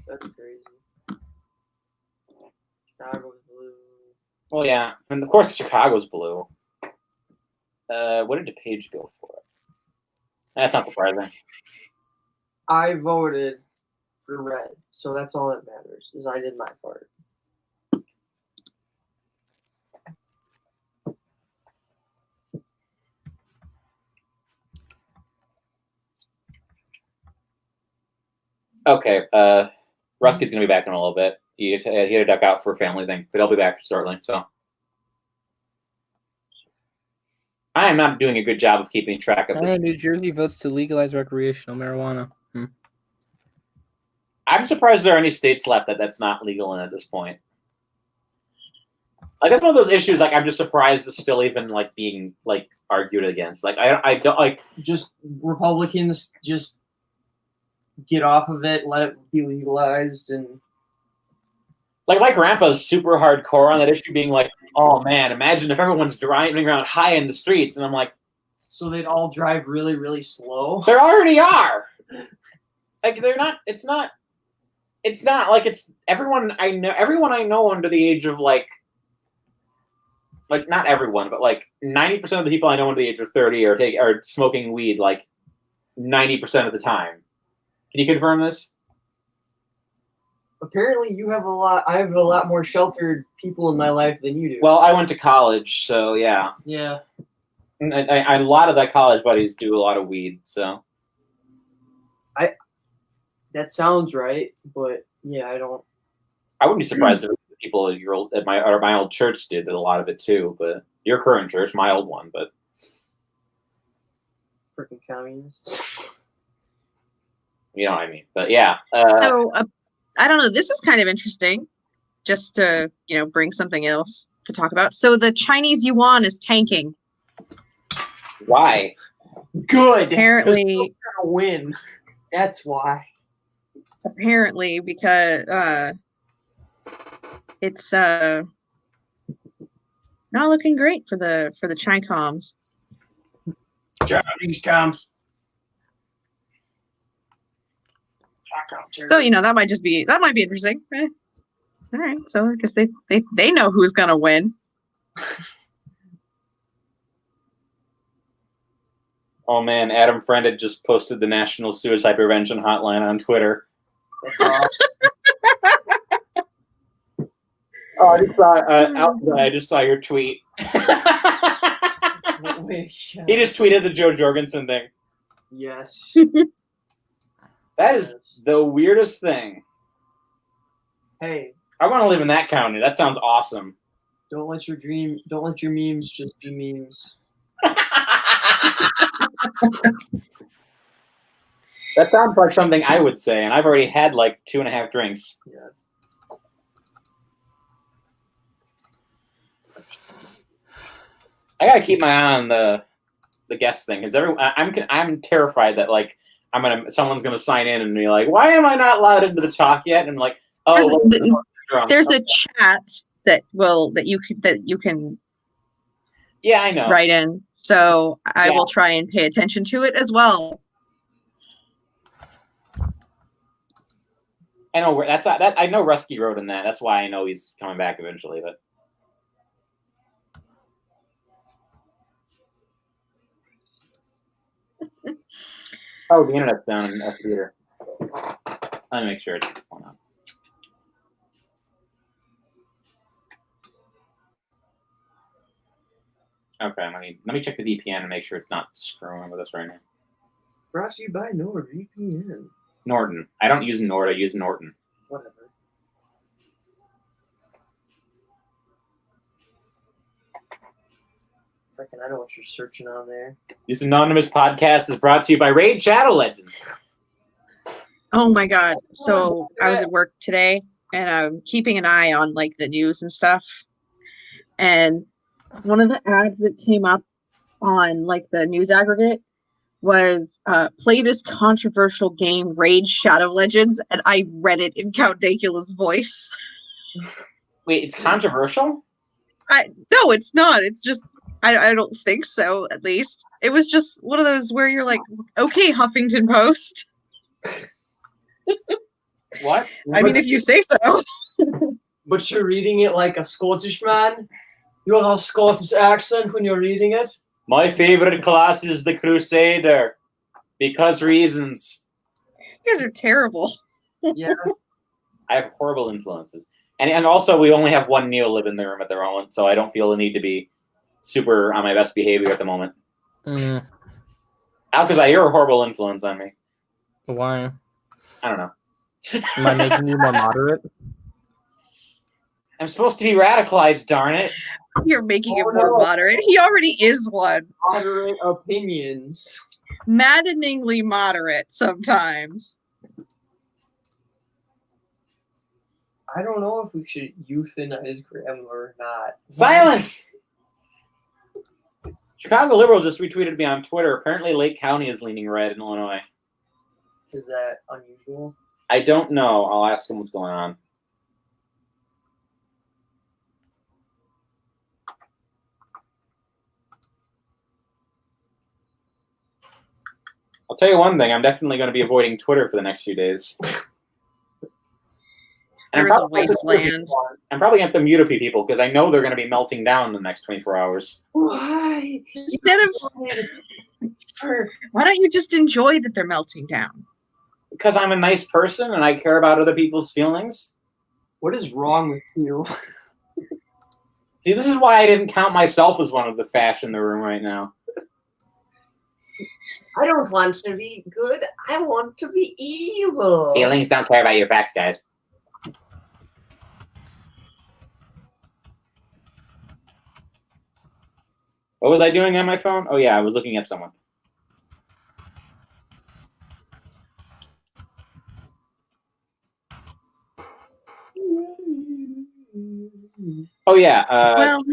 That's crazy. Chicago's blue. Well, yeah, and of course Chicago's blue. What did DePage go for? That's not surprising. I voted for red, so that's all that matters. Is I did my part. Okay, Rusky's gonna be back in a little bit. He had to duck out for a family thing, but he'll be back shortly. So I am not doing a good job of keeping track of this. New Jersey votes to legalize recreational marijuana. I'm surprised there are any states left that's not legal in at this point. Like, that's one of those issues. Like, I'm just surprised it's still even like being like argued against. Like, I don't like just Republicans just get off of it, let it be legalized, and like my grandpa's super hardcore on that issue, being like, "Oh man, imagine if everyone's driving around high in the streets," and I'm like, so they'd all drive really, really slow. There already are. Like, they're not. It's not like it's everyone I know. Everyone I know under the age of like not everyone, but like 90% of the people I know under the age of 30 are smoking weed like 90% of the time. Can you confirm this? Apparently, I have a lot more sheltered people in my life than you do. Well, I went to college, so yeah. Yeah. And a lot of that college buddies do a lot of weed, so. That sounds right, but yeah, I don't. I wouldn't be surprised if the people at my old church did a lot of it too. But your current church, my old one, but Freaking communists. You know what I mean. But yeah. So I don't know. This is kind of interesting, just to bring something else to talk about. So the Chinese yuan is tanking. Why? Good. Apparently, gonna win. That's why. apparently, because it's not looking great for the Chi-Coms. Chinese comms. So that might be interesting. All right, so I guess they know who's gonna win. Oh man, Adam Friend had just posted the National Suicide Prevention Hotline on Twitter. That's all. Oh, I just saw your tweet. He just tweeted the Joe Jorgensen thing. Yes. That is the weirdest thing. Hey, I want to live in that county. That sounds awesome. don't let your memes just be memes. That sounds like something I would say, and I've already had like 2.5 drinks. Yes. I gotta keep my eye on the guest thing because I'm terrified that like someone's gonna sign in and be like, why am I not allowed into the talk yet? And I'm like, oh, there's a chat that you can yeah, I know. write in, so I will try and pay attention to it as well. I know I know Rusky wrote in that. That's why I know he's coming back eventually. But oh, the internet's down in the theater. Let me make sure it's going on. Okay, let me check the VPN and make sure it's not screwing with us right now. Brought to you by NordVPN. Norton. I don't use Nord. I use Norton. Whatever. Reckon I know what you're searching on there. This anonymous podcast is brought to you by Raid Shadow Legends. Oh my god! So I was at work today, and I'm keeping an eye on like the news and stuff. And one of the ads that came up on like the news aggregate was play this controversial game, Raid Shadow Legends, and I read it in Count Dacula's voice. Wait, it's controversial? No, it's not. It's just I don't think so. At least it was just one of those where you're like, okay, Huffington Post. What? I mean, if you say so. But you're reading it like a Scottish man. You will have a Scottish accent when you're reading it. My favorite class is the Crusader, because reasons. You guys are terrible. Yeah. I have horrible influences, and also we only have one Neil live in the room at the moment, so I don't feel the need to be super on my best behavior at the moment. Alkazei, you're a horrible influence on me. Why? I don't know. Am I making you more moderate? I'm supposed to be radicalized, darn it. You're making him more moderate. He already is one. Moderate opinions. Maddeningly moderate sometimes. I don't know if we should euthanize grammar or not. Silence! Chicago Liberal just retweeted me on Twitter. Apparently Lake County is leaning red in Illinois. Is that unusual? I don't know. I'll ask him what's going on. I'll tell you one thing. I'm definitely going to be avoiding Twitter for the next few days. There is a wasteland. I'm probably going to have to mute a few people because I know they're going to be melting down in the next 24 hours. Why? Why don't you just enjoy that they're melting down? Because I'm a nice person and I care about other people's feelings. What is wrong with you? See, this is why I didn't count myself as one of the fash in the room right now. I don't want to be good. I want to be evil. Feelings don't care about your facts, guys. What was I doing on my phone? Oh, yeah, I was looking up someone. Oh, yeah. Well,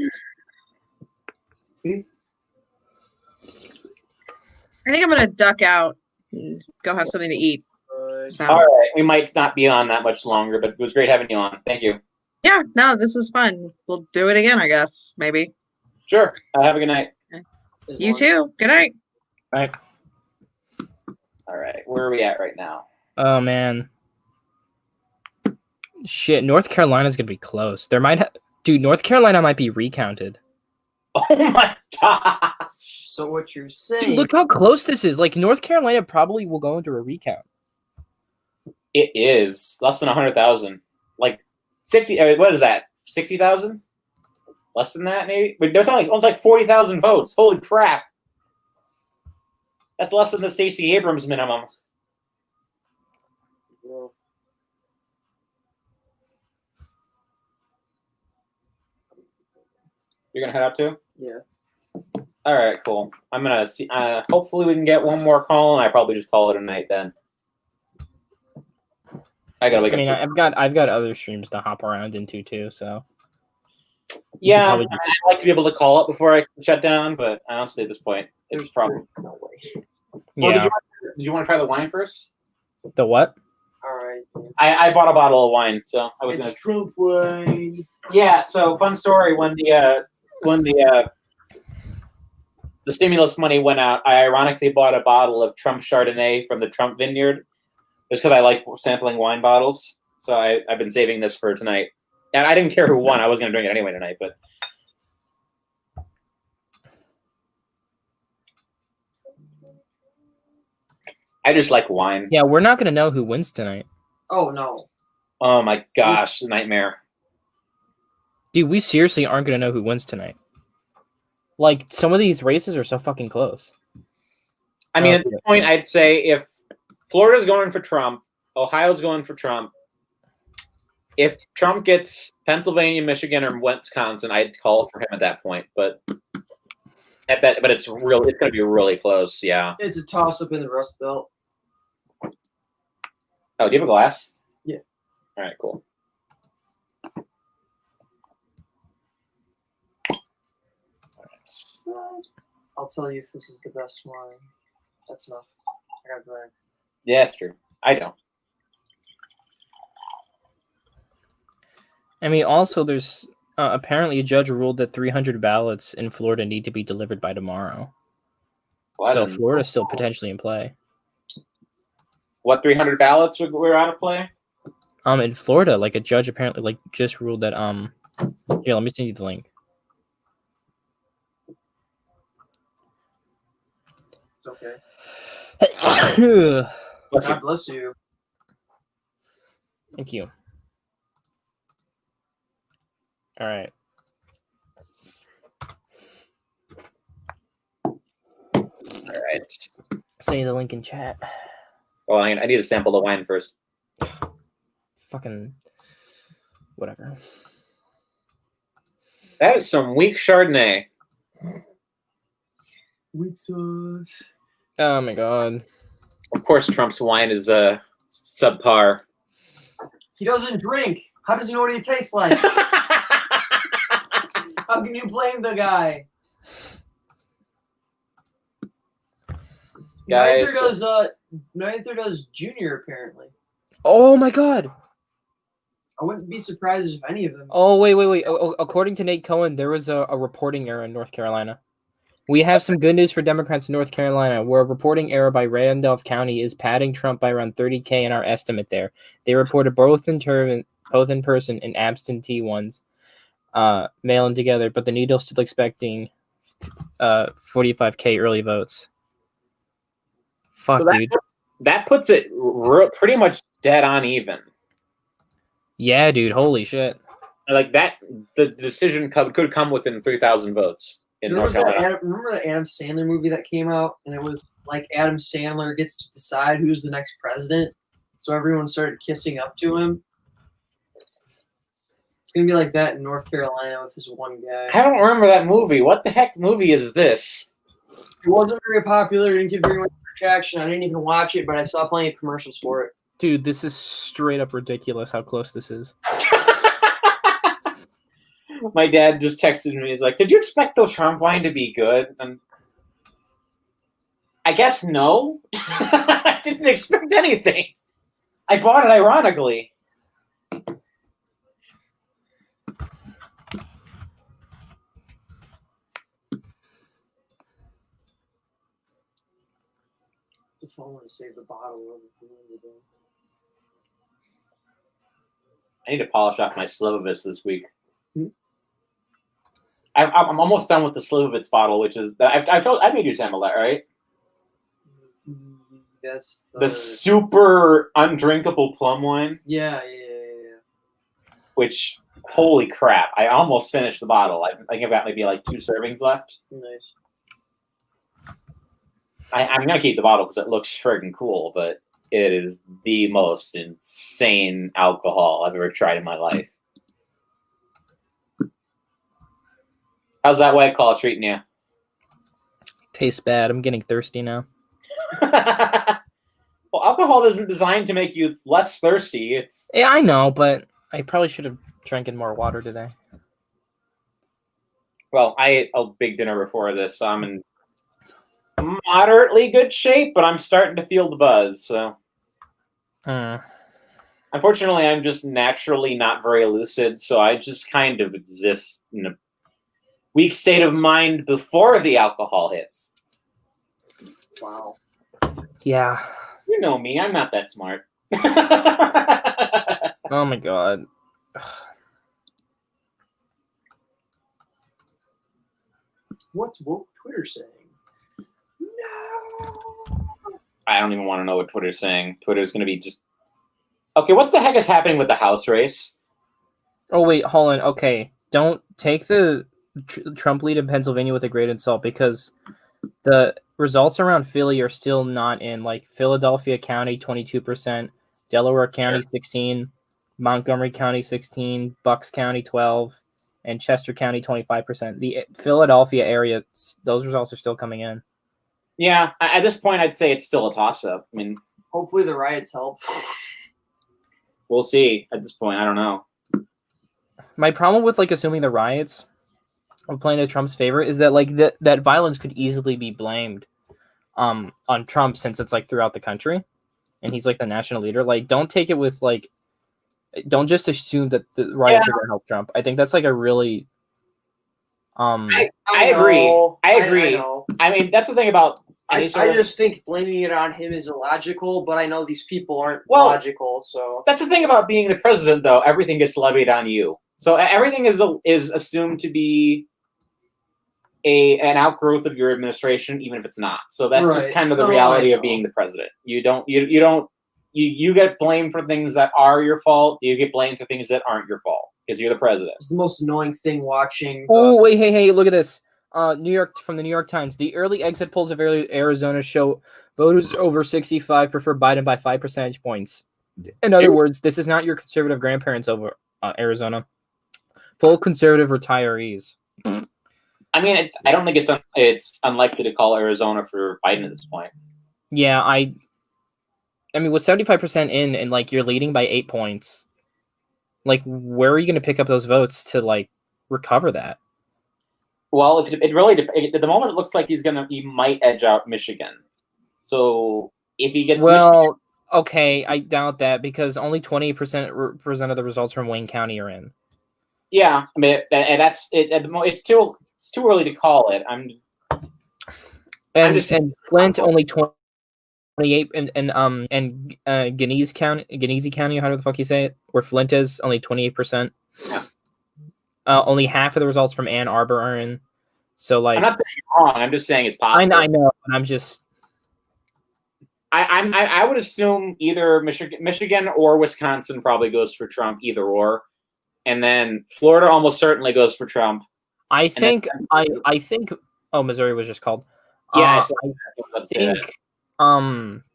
I think I'm going to duck out and go have something to eat. So All right, we might not be on that much longer, but it was great having you on. Thank you. yeah, no, this was fun. We'll do it again, I guess. Maybe. Sure. Have a good night. You too. Good night. Right. All right, where are we at right now? Oh man. Shit, North Carolina's gonna be close. Dude, North Carolina might be recounted. Oh my god! So what you're Dude, saying? look how close this is. Like, North Carolina probably will go into a recount. It is less than 100,000. Like 60. What is that? 60,000? Less than that, maybe. But there's only almost like 40,000 votes. Holy crap! That's less than the Stacey Abrams minimum. You're gonna head out too? Yeah. All right, cool. I'm gonna see. Hopefully, we can get one more call, and I probably just call it a night then. I gotta wake up. I've got other streams to hop around into too. So Yeah, probably I'd like to be able to call up before I shut down, but honestly, at this point, it was probably no way. Oh, yeah. did you want to try the wine first? The what? All right. I bought a bottle of wine, so I was gonna. Trump wine. Yeah. So fun story. When the stimulus money went out, I ironically bought a bottle of Trump Chardonnay from the Trump Vineyard, just because I like sampling wine bottles. So I've been saving this for tonight, and I didn't care who won. I was gonna drink it anyway tonight, but. I just like wine. Yeah, we're not gonna know who wins tonight. Oh no. Oh my gosh, nightmare. Dude, we seriously aren't gonna know who wins tonight. Like, some of these races are so fucking close. I mean, at this point, I'd say if Florida's going for Trump, Ohio's going for Trump. If Trump gets Pennsylvania, Michigan, or Wisconsin, I'd call for him at that point. But it's going to be really close. Yeah. It's a toss up in the Rust Belt. Oh, do you have a glass? Yeah. All right. Cool. I'll tell you if this is the best wine. That's enough. I got drink. Yeah, that's true. I don't. I mean, also, there's apparently a judge ruled that 300 ballots in Florida need to be delivered by tomorrow. Well, So Florida's still potentially in play. What 300 ballots were out of play? In Florida, like, a judge apparently like just ruled that here, let me send you the link. It's okay. What's God it? bless you. Thank you. All right. All right. Send you the link in chat. Well, I need to sample the wine first. Fucking whatever. That is some weak Chardonnay. With sauce. Oh my god. Of course, Trump's wine is subpar. He doesn't drink. How does he know what he tastes like? How can you blame the guy? Guys, Neither does Junior, apparently. Oh my god. I wouldn't be surprised if any of them. Oh wait. According to Nate Cohen, there was a reporting error in North Carolina. We have some good news for Democrats in North Carolina, where a reporting error by Randolph County is padding Trump by around 30K in our estimate there. They reported both in person and absentee ones mail-in together, but the needle's still expecting 45K early votes. Fuck, so dude. That puts it pretty much dead on even. Yeah, dude. Holy shit. Like that, the decision could come within 3,000 votes in North Carolina. Remember the Adam Sandler movie that came out, and it was like Adam Sandler gets to decide who's the next president, so everyone started kissing up to him. It's gonna be like that in North Carolina with this one guy. I don't remember that movie. What the heck movie is this? It wasn't very popular. It didn't get very much traction. I didn't even watch it, but I saw plenty of commercials for it. Dude, this is straight up ridiculous how close this is. My dad just texted me. He's like, "Did you expect the Trump wine to be good?" And I guess no. I didn't expect anything. I bought it ironically. If I want to save the bottle. I need to polish off my Slivovitz this week. I'm almost done with the Slivovitz bottle, which is I made you sample that, right? Yes. The super undrinkable plum wine. Yeah. Which, holy crap! I almost finished the bottle. I think I've got maybe like 2 servings left. Nice. I'm gonna keep the bottle because it looks friggin' cool, but it is the most insane alcohol I've ever tried in my life. How's that White Claw treating you? Tastes bad. I'm getting thirsty now. Well, alcohol isn't designed to make you less thirsty. It's Yeah, I know, but I probably should have drank more water today. well, I ate a big dinner before this, so I'm in moderately good shape, but I'm starting to feel the buzz. So, unfortunately, I'm just naturally not very lucid, so I just kind of exist in a weak state of mind before the alcohol hits. Wow. Yeah. You know me, I'm not that smart. Oh my god. What's woke Twitter saying? No. I don't even want to know what Twitter's saying. Twitter's going to be just... Okay, what the heck is happening with the House race? Oh wait, hold on. Okay, don't take the Trump lead in Pennsylvania with a grain of salt because the results around Philly are still not in. Like Philadelphia County, 22%, Delaware County, 16%, Montgomery County, 16%, Bucks County, 12%, and Chester County, 25%. The Philadelphia area, those results are still coming in. Yeah, at this point, I'd say it's still a toss-up. I mean, hopefully the riots help. We'll see at this point. I don't know. My problem with like assuming the riots are playing to Trump's favor is that like that violence could easily be blamed on Trump since it's like throughout the country and he's like the national leader. Like don't take it with like don't just assume that the riots are gonna help Trump. I think that's like a really I agree. I agree. I mean that's the thing about I just think blaming it on him is illogical, but I know these people aren't logical, so that's the thing about being the president though, everything gets levied on you. So everything is assumed to be an outgrowth of your administration, even if it's not. So that's just kind of the reality of being the president. You get blamed for things that are your fault. You get blamed for things that aren't your fault because you're the president. It's the most annoying thing watching. Oh wait, hey, look at this. New York from the New York Times. The early exit polls of Arizona show voters over 65 prefer Biden by 5 percentage points. In other words, this is not your conservative grandparents over Arizona. Full conservative retirees. I mean, I don't think it's unlikely to call Arizona for Biden at this point. Yeah, I mean, with 75% in and like you're leading by 8 points, like where are you going to pick up those votes to like recover that? Well, if it really at the moment it looks like he might edge out Michigan. So if he gets Michigan, okay, I doubt that because only 20% of the results from Wayne County are in. Yeah, I mean, and that's it. At the moment, it's too early to call it. And Flint only 28, and Genesee County, how the fuck you say it, where Flint is only 28%. Yeah. Only half of the results from Ann Arbor are in. So like, I'm not saying you're wrong. I'm just saying it's possible. I know. I'm just. I would assume either Michigan or Wisconsin probably goes for Trump, either or. And then Florida almost certainly goes for Trump. I think. Oh, Missouri was just called. Yeah, I think.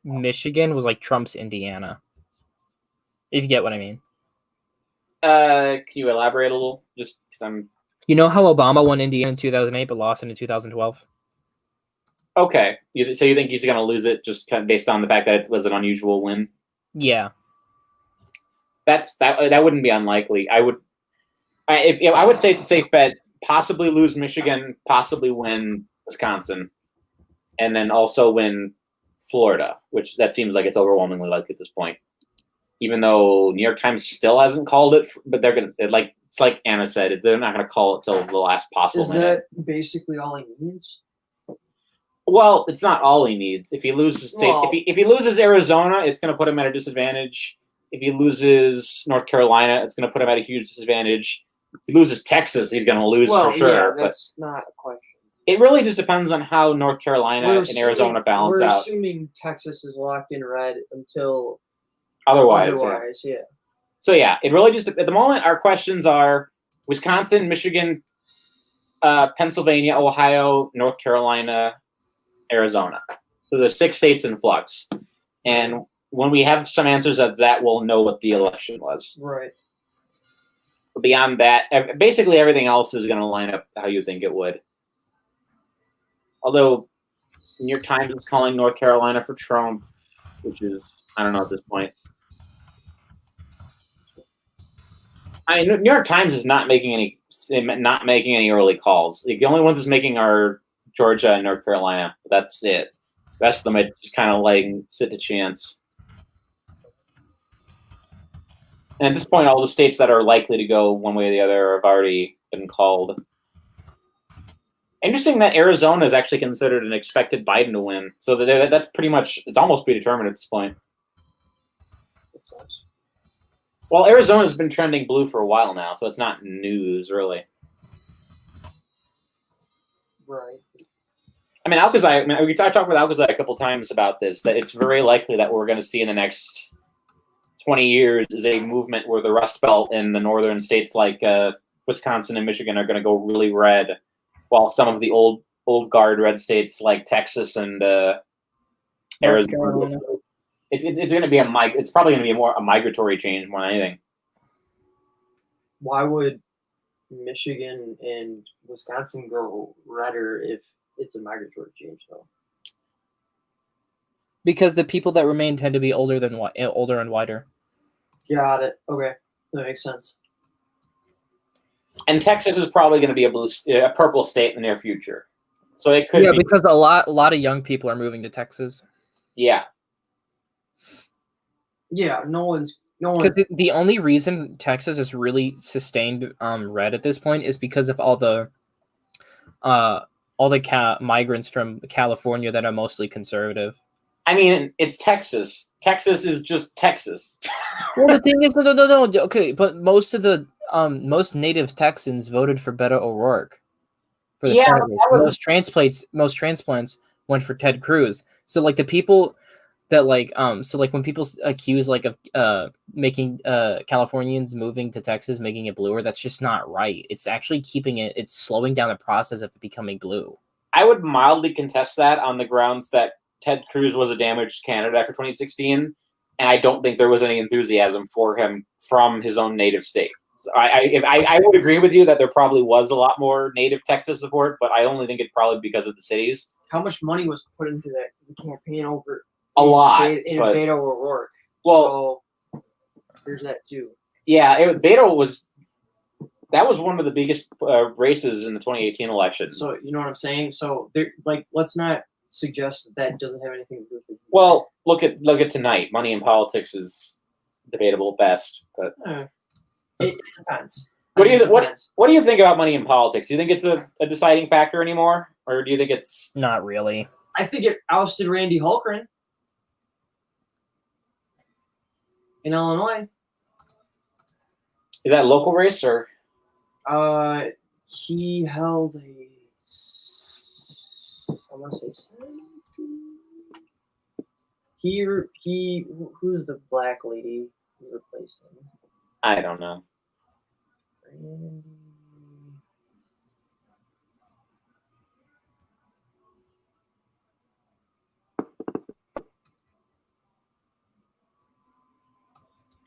Michigan was like Trump's Indiana. If you get what I mean. Can you elaborate a little? Just because I'm. You know how Obama won Indiana in 2008 but lost it in 2012. Okay, so you think he's going to lose it just kind of based on the fact that it was an unusual win? Yeah. That wouldn't be unlikely. I would say it's a safe bet. Possibly lose Michigan, possibly win Wisconsin, and then also win Florida, which that seems like it's overwhelmingly likely at this point. even though New York Times still hasn't called it, but they're gonna it's like Anna said, they're not gonna call it till the last possible minute. That basically all he needs? Well, it's not all he needs. If he loses, if he loses Arizona, it's gonna put him at a disadvantage. If he loses North Carolina, it's gonna put him at a huge disadvantage. If he loses Texas, he's gonna lose for sure. Yeah, that's not a question. It really just depends on how North Carolina and Arizona balance out. We're assuming Texas is locked in red until otherwise, yeah. So yeah, it really just at the moment our questions are Wisconsin, Michigan, Pennsylvania, Ohio, North Carolina, Arizona. So there's 6 states in flux, and when we have some answers of that, we'll know what the election was. Right. But beyond that, basically everything else is going to line up how you think it would. Although New York Times is calling North Carolina for Trump, which is, I don't know at this point. I mean, New York Times is not making any early calls. The only ones it's making are Georgia and North Carolina. That's it. The rest of them it's just kind of letting sit to chance. And at this point, all the states that are likely to go one way or the other have already been called. Interesting that Arizona is actually considered an expected Biden to win. So that's pretty much, it's almost predetermined at this point. Well, Arizona's been trending blue for a while now, so it's not news, really. Right. I mean, Alkazei, I talked with Alkazei a couple times about this, that it's very likely that we're going to see in the next 20 years is a movement where the Rust Belt and the northern states like Wisconsin and Michigan are going to go really red, while some of the old guard red states like Texas and Arizona, it's going to be it's probably going to be a migratory change more than anything. Why would Michigan and Wisconsin go redder if it's a migratory change though? Because the people that remain tend to be older and whiter. Got it. Okay, that makes sense. And Texas is probably going to be a purple state in the near future, so it could. Yeah, because a lot of young people are moving to Texas. Yeah. Yeah, no one's. Because the only reason Texas is really sustained red at this point is because of all the migrants from California that are mostly conservative. I mean, it's Texas. Texas is just Texas. Well, the thing is, no. Okay, but most of the most native Texans voted for Beto O'Rourke for the Senate race. Most transplants went for Ted Cruz. So like the people that when people accuse of making Californians moving to Texas, making it bluer, that's just not right. It's actually it's slowing down the process of it becoming blue. I would mildly contest that on the grounds that Ted Cruz was a damaged candidate after 2016, and I don't think there was any enthusiasm for him from his own native state. So I would agree with you that there probably was a lot more native Texas support, but I only think it's probably because of the cities. How much money was put into the campaign over a lot in Beto O'Rourke? Well, so there's that too. Yeah, Beto was. That was one of the biggest races in the 2018 election. So you know what I'm saying. So let's not suggest that doesn't have anything to do with it. Well, look at tonight. Money in politics is debatable at best, but it depends. What do you think about money in politics? Do you think it's a deciding factor anymore, or do you think it's not really? I think it ousted Randy Hultgren in Illinois. Is that a local race or? He held I want to say 17. Who's the black lady who replaced him? I don't know.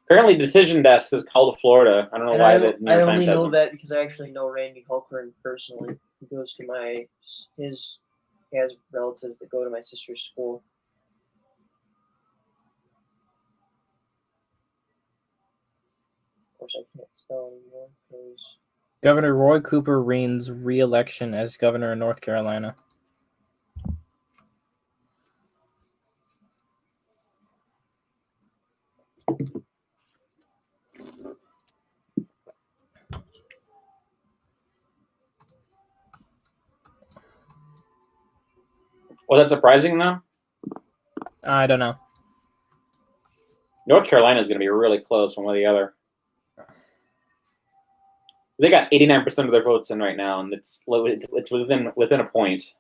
Apparently, Decision Desk is called to Florida. I don't know why I that New York Times only know hasn't. that because I actually know Randy Hultgren personally. He goes to he has relatives that go to my sister's school. Of course, I can't spell anymore because Governor Roy Cooper reigns re-election as governor of North Carolina. Well, that's surprising though. I don't know. North Carolina is going to be really close one way or the other. They got 89% of their votes in right now, and it's within a point.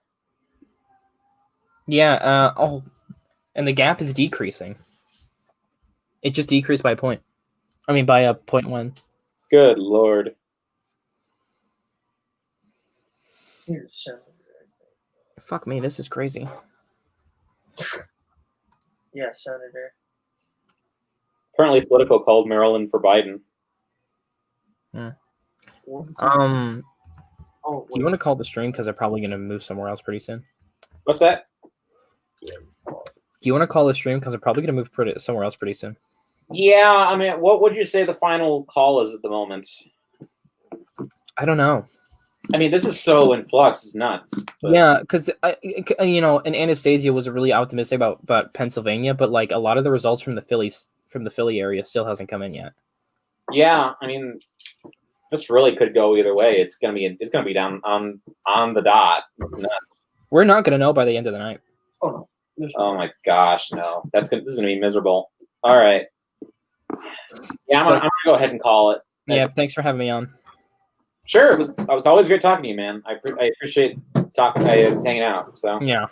Yeah. And the gap is decreasing. It just decreased by a point. I mean, by a 0.1. Good Lord. Here's Senator. Fuck me, this is crazy. Yeah, Senator. Apparently, Politico called Maryland for Biden. Oh, Do you want to call the stream because they're probably going to move somewhere else pretty soon? What's that? Do you want to call the stream because they're probably going to move somewhere else pretty soon? Yeah, I mean, what would you say the final call is at the moment? I don't know. I mean, this is so in flux. It's nuts. But... Yeah, because and Anastasia was really optimistic about Pennsylvania, but like a lot of the results from the Philly area still hasn't come in yet. Yeah, I mean, this really could go either way. It's gonna be down on the dot. It's nuts. We're not gonna know by the end of the night. Oh no. Oh my gosh, no. This is gonna be miserable. All right. Yeah, I'm gonna go ahead and call it. Yeah, thanks for having me on. Sure, it was always great talking to you, man. I appreciate hanging out. So yeah.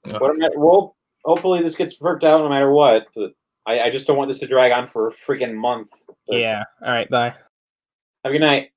Well, hopefully this gets worked out no matter what. But I just don't want this to drag on for a freaking month. But yeah. All right. Bye. Have a good night.